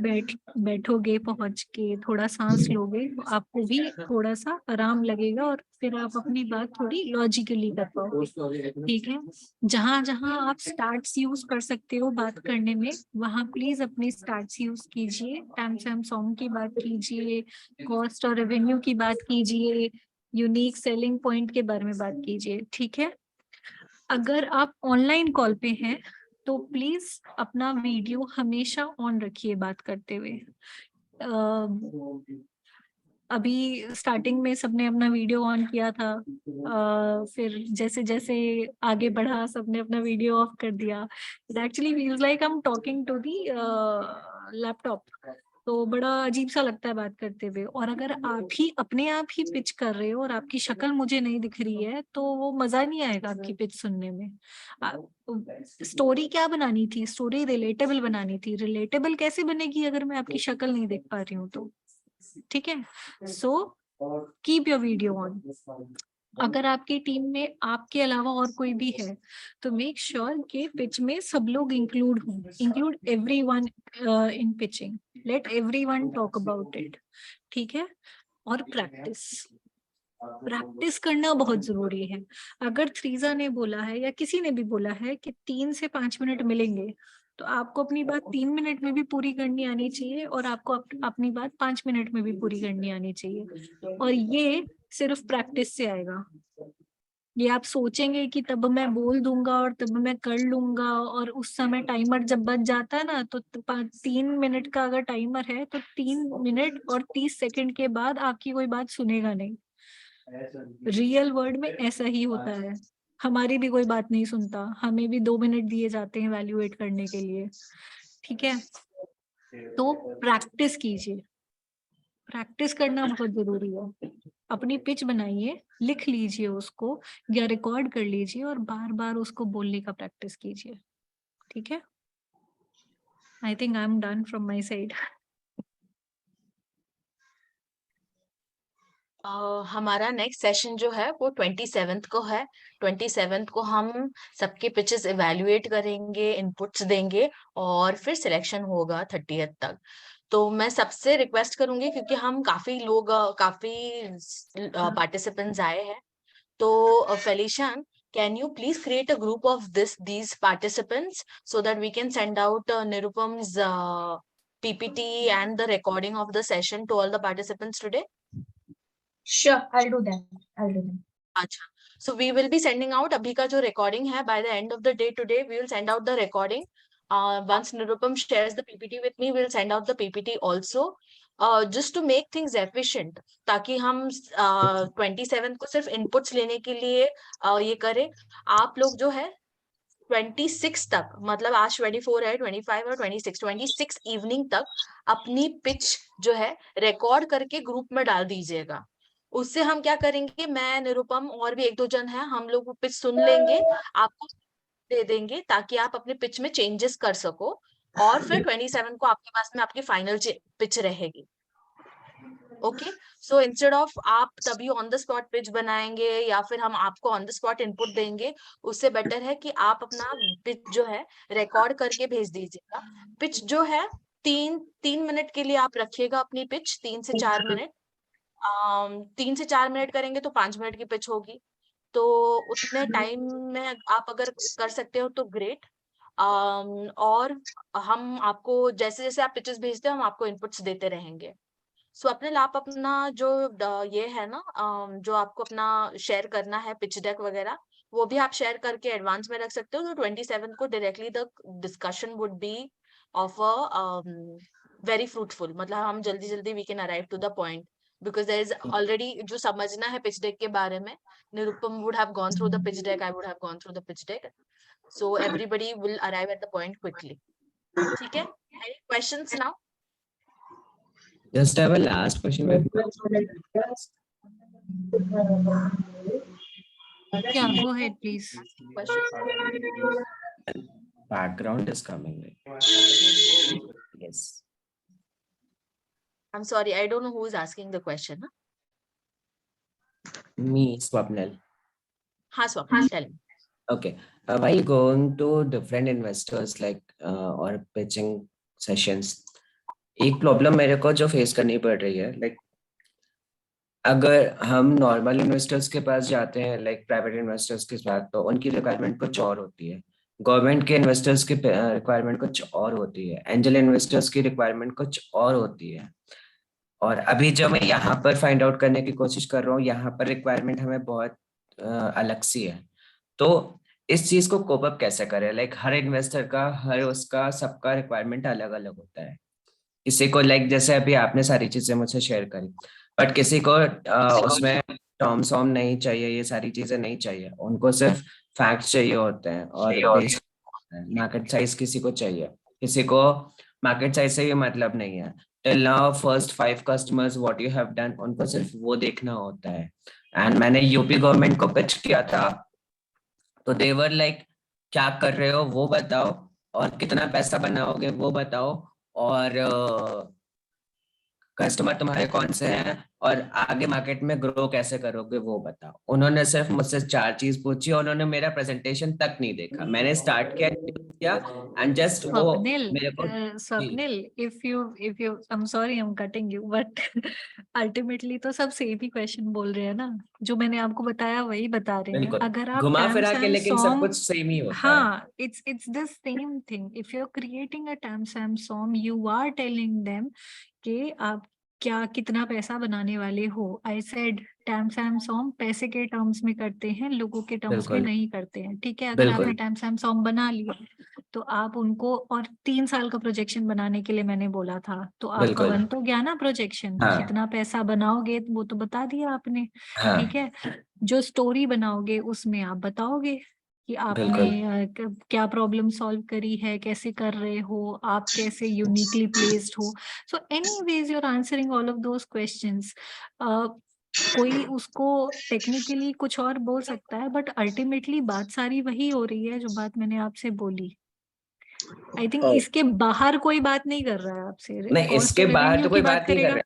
बैठोगे, पहुंच के थोड़ा सांस लोगे, तो आपको भी थोड़ा सा आराम लगेगा, और फिर आप अपनी बात थोड़ी लॉजिकली कर पाओगे. ठीक है. जहां आप स्टार्ट्स यूज कर सकते हो बात करने में, वहां प्लीज अपने स्टार्ट्स यूज कीजिए. TamSam सॉन्ग की बात कीजिए, कॉस्ट और रेवेन्यू की बात कीजिए, यूनिक सेलिंग पॉइंट के बारे में बात कीजिए. ठीक है. अगर आप ऑनलाइन कॉल पे हैं तो प्लीज अपना वीडियो हमेशा ऑन रखिए बात करते हुए. अभी स्टार्टिंग में सबने अपना वीडियो ऑन किया था, फिर जैसे जैसे आगे बढ़ा सबने अपना वीडियो ऑफ कर दिया. It actually feels like I am talking to the laptop. तो बड़ा अजीब सा लगता है बात करते हुए. और अगर आप ही अपने आप ही पिच कर रहे हो और आपकी शक्ल मुझे नहीं दिख रही है, तो वो मजा नहीं आएगा आपकी पिच सुनने में. स्टोरी क्या बनानी थी? स्टोरी रिलेटेबल बनानी थी. रिलेटेबल कैसे बनेगी अगर मैं आपकी शक्ल नहीं देख पा रही हूँ तो? ठीक है. So keep your video on. अगर आपकी टीम में आपके अलावा और कोई भी है तो मेक श्योर कि पिच में सब लोग इंक्लूड हों. Include everyone in pitching. Late everyone talk about it. ठीक है. और प्रैक्टिस करना बहुत जरूरी है. अगर थ्रीजा ने बोला है या किसी ने भी बोला है कि 3 से 5 मिनट मिलेंगे, तो आपको अपनी बात 3 मिनट में भी पूरी करनी आनी चाहिए, और आपको अपनी बात 5 मिनट में भी पूरी करनी आनी चाहिए. और ये सिर्फ प्रैक्टिस से आएगा. ये आप सोचेंगे कि तब मैं बोल दूंगा और तब मैं कर लूंगा, और उस समय टाइमर जब बच जाता है ना, तो 3 मिनट का अगर टाइमर है तो 3 मिनट और 30 सेकंड के बाद आपकी कोई बात सुनेगा नहीं. रियल वर्ल्ड में ऐसा ही होता है. हमारी भी कोई बात नहीं सुनता, हमें भी 2 मिनट दिए जाते हैं वैल्यूएट करने के लिए. ठीक है, तो प्रैक्टिस कीजिए, प्रैक्टिस करना बहुत जरूरी है। अपनी पिच बनाइए, लिख लीजिए उसको या रिकॉर्ड कर लीजिए और बार बार उसको बोलने का प्रैक्टिस कीजिए। ठीक है, I think I am done from my side. हमारा नेक्स्ट सेशन जो है वो 27th को है। 27th को हम सबके पिचेस इवेल्युएट करेंगे, इनपुट्स देंगे और फिर सिलेक्शन होगा 30th तक। तो मैं सबसे रिक्वेस्ट करूंगी, क्योंकि हम काफी लोग काफी पार्टिसिपेंट्स आए हैं, तो फेलिशियन, can you please create a group of these participants so that we can send out Nirupam's PPT and the recording of the session to all the participants today? Sure, I'll do that. Acha. So we will be sending out abhi ka jo recording hai, by the end of the day today, we will send out the recording. Once Nirupam shares the PPT with me, we'll send out the PPT also. Just to make things efficient, ताकि हम 27 को सिर्फ inputs लेने के लिए ये करें। आप लोग जो है 26 तक, मतलब आज 24 है, 25 और 26 इवनिंग तक अपनी पिच जो है रिकॉर्ड करके ग्रुप में डाल दीजिएगा। उससे हम क्या करेंगे, मैं, निरुपम और भी 1-2 जन है, हम लोग वो पिच सुन लेंगे, आपको दे देंगे ताकि आप अपने पिच में चेंजेस कर सको, और फिर 27 को आपके पास में आपकी फाइनल पिच रहेगी। ओके, सो इंस्टेड ऑफ आप तभी ऑन द स्पॉट पिच बनाएंगे या फिर हम आपको ऑन द स्पॉट इनपुट देंगे, उससे बेटर है कि आप अपना पिच जो है रिकॉर्ड करके भेज दीजिएगा। पिच जो है 3 मिनट के लिए आप रखिएगा अपनी पिच, 3 से 4 मिनट। 3 से 4 मिनट करेंगे तो 5 मिनट की पिच होगी, तो उतने टाइम में आप अगर कर सकते हो तो ग्रेट। और हम आपको जैसे जैसे आप पिचेस भेजते हो हम आपको इनपुट्स देते रहेंगे। सो अपने आप अपना जो ये है ना, जो आपको अपना शेयर करना है पिच डेक वगैरह, वो भी आप शेयर करके एडवांस में रख सकते हो। तो 27 को directly the discussion would be of a very fruitful, मतलब हम जल्दी जल्दी we can arrive to the point, because there is already जो समझना है पिच डेक के बारे में, Nirupam would have gone through the pitch deck, I would have gone through the pitch deck, so everybody will arrive at the point quickly. ठीक है, any questions now? Just have a last question. Yeah, go ahead, please. Background is coming. Yes. I'm sorry, I don't know who is asking the question. Me, Swapnil. हाँ Swapnil, tell me. Okay. While going to different investors or pitching sessions, एक problem मेरे को जो face करनी पड़ रही है, like अगर हम नॉर्मल इन्वेस्टर्स के पास जाते हैं, लाइक प्राइवेट इन्वेस्टर्स के साथ, तो उनकी रिक्वायरमेंट कुछ और होती है, गवर्नमेंट के इन्वेस्टर्स की रिक्वायरमेंट कुछ और होती है, एंजल इन्वेस्टर्स की रिक्वायरमेंट कुछ और होती है। और अभी जो मैं यहाँ पर फाइंड आउट करने की कोशिश कर रहा हूँ, यहाँ पर रिक्वायरमेंट हमें बहुत अलग सी है। तो इस चीज को कोप अप कैसे करें? लाइक हर इन्वेस्टर का, हर उसका, सबका रिक्वायरमेंट अलग अलग होता है। किसी को लाइक जैसे अभी आपने सारी चीजें मुझसे शेयर करी, बट किसी को उसमें टर्म सॉम नहीं चाहिए, ये सारी चीजें नहीं चाहिए, उनको सिर्फ फैक्ट्स चाहिए होते हैं। और मार्केट साइज किसी को चाहिए, किसी को मार्केट साइज से ये मतलब नहीं है। Till now first 5 customers what you have done, उनको सिर्फ वो देखना होता है। एंड मैंने यूपी गवर्नमेंट को पिच किया था, तो दे वर लाइक क्या कर रहे हो वो बताओ, और कितना पैसा बनाओगे वो बताओ, और कस्टमर तुम्हारे कौन से हैं, और आगे मार्केट में ग्रो कैसे करोगे वो बताओ। उन्होंने सिर्फ मुझसे 4 चीज पूछी, और उन्होंने मेरा प्रेजेंटेशन तक नहीं देखा। मैंने स्टार्ट किया एंड जस्ट वो मेरे को Swapnil, if you I'm sorry I'm cutting you, but ultimately तो सब सेम ही क्वेश्चन बोल रहे हैं ना, जो मैंने आपको बताया वही बता रहे हैं। अगर आप घुमा फिरा के, TAM लेकिन सब SAM कुछ सेम ही होता है। हाँ, it's the same thing. If you're creating a TAM SAM SOM, you are telling them कि आप क्या कितना पैसा बनाने वाले हो। आई सेड टैम सैम सॉम पैसे के टर्म्स में करते हैं, लोगों के टर्म्स में नहीं करते हैं। ठीक है, अगर आपने टैम सैम सॉम बना लिया तो आप उनको, और 3 साल का प्रोजेक्शन बनाने के लिए मैंने बोला था, तो आपका बन तो गया ना प्रोजेक्शन। कितना पैसा बनाओगे वो तो बता दिया आपने। ठीक है, जो स्टोरी बनाओगे उसमें आप बताओगे कि आपने क्या प्रॉब्लम सॉल्व करी है, कैसे कर रहे हो, आप कैसे यूनिकली प्लेस्ड हो. So anyways you are answering all of those questions. कोई उसको टेक्निकली कुछ और बोल सकता है, बट अल्टीमेटली बात सारी वही हो रही है जो बात मैंने आपसे बोली. आई थिंक इसके बाहर कोई बात नहीं कर रहा है आपसे. नहीं, इसके बाहर तो कोई बात नहीं कर करेगा. रहा,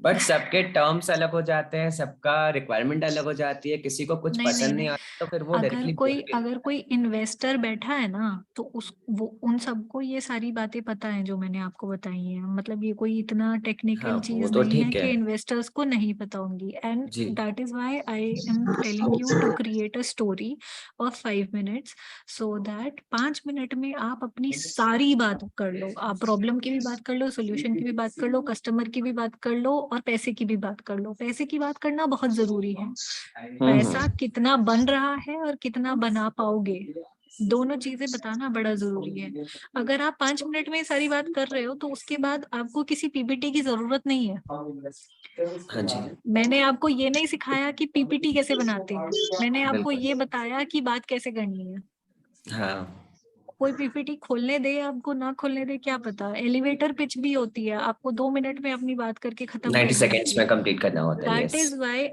बट सबके टर्म्स अलग हो जाते हैं, सबका रिक्वायरमेंट अलग हो जाती है, किसी को कुछ नहीं पसंद नहीं नहीं, आता तो फिर वो डायरेक्टली अगर कोई इन्वेस्टर बैठा है ना, तो वो उन सबको ये सारी बातें पता है जो मैंने आपको बताई हैं. मतलब ये कोई इतना टेक्निकल हाँ, वो चीज तो नहीं है ठीक कि है इन्वेस्टर्स को नहीं पता होंगी. एंड जी. That is why I am telling you to create a story of 5 minutes, so that 5 minute में आप अपनी सारी बात कर लो. आप प्रॉब्लम की भी बात कर लो, सोल्यूशन की भी बात कर लो, कस्टमर की भी बात कर लो, और पैसे की भी बात कर लो. पैसे की बात करना बहुत जरूरी है. पैसा कितना बन रहा है और कितना बना पाओगे, दोनों चीजें बताना बड़ा जरूरी है. अगर आप 5 मिनट में सारी बात कर रहे हो तो उसके बाद आपको किसी पीपीटी की जरूरत नहीं है. हाँ जी, मैंने आपको ये नहीं सिखाया कि पीपीटी कैसे बनाते हैं, मैंने आपको बिल्कुल. ये बताया कि बात कैसे करनी है. हाँ, कोई पीपीटी खोलने दे आपको, ना खोलने दे, क्या पता. एलिवेटर पिच भी होती है, आपको 2 मिनट में अपनी बात करके खत्म 90 करनी सेकेंड्स होती में है. कंप्लीट करना होता है. That yes. Is why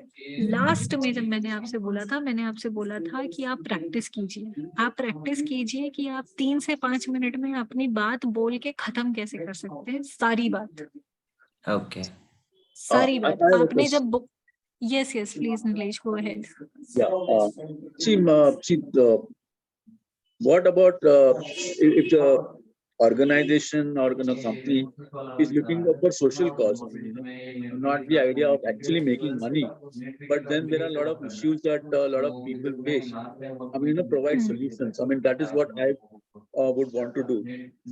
last में जब मैंने आपसे बोला था, मैंने आपसे बोला था कि आप प्रैक्टिस कीजिए. आप प्रैक्टिस कीजिए कि आप 3 से 5 मिनट में अपनी बात बोल के खत्म कैसे कर सकते हैं. सारी बात, ओके. सारी बात I have a आपने question. जब. Yes yes please Nilesh, go ahead. See, what about if the organization or company is looking for social cause, not the idea of actually making money, but then there are a lot of issues that a lot of people face. Provide solutions. That is what I would want to do.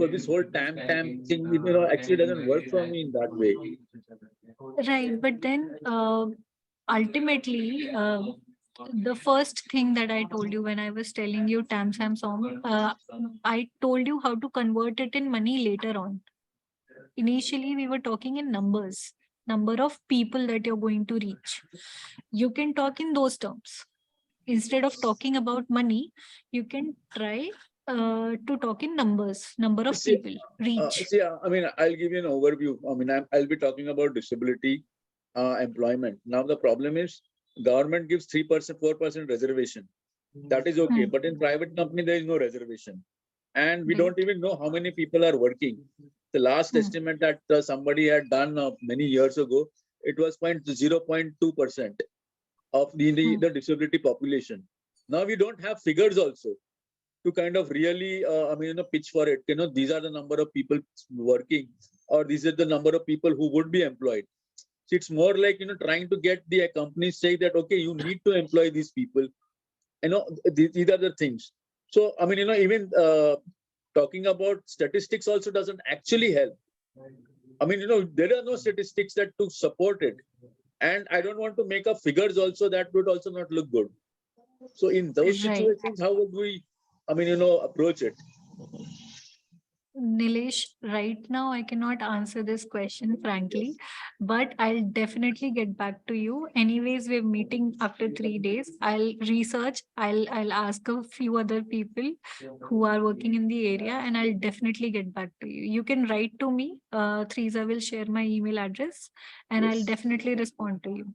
So this whole TAM thing, actually doesn't work for me in that way. Right, but then ultimately, the first thing that I told you when I was telling you TAMSAM song, I told you how to convert it in money later on. Initially, we were talking in numbers, number of people that you're going to reach. You can talk in those terms. Instead of talking about money, you can try to talk in numbers, number of people, reach. I'll give you an overview. I'll be talking about disability employment. Now, the problem is government gives 3%, 4% reservation. That is okay. But in private company, there is no reservation. And we don't even know how many people are working. The last estimate that somebody had done many years ago, it was 0.2% of the disability population. Now we don't have figures also to kind of really, pitch for it. These are the number of people working, or these are the number of people who would be employed. So it's more like, trying to get the companies say that, okay, you need to employ these people. These are the things. So, even talking about statistics also doesn't actually help. There are no statistics that to support it. And I don't want to make up figures also that would also not look good. So in those situations, how would we, approach it? Nilesh, right now I cannot answer this question frankly, but I'll definitely get back to you. Anyways, we're meeting after 3 days. I'll research, I'll ask a few other people who are working in the area, and I'll definitely get back to you. You can write to me. Threesa will share my email address, and I'll definitely respond to you.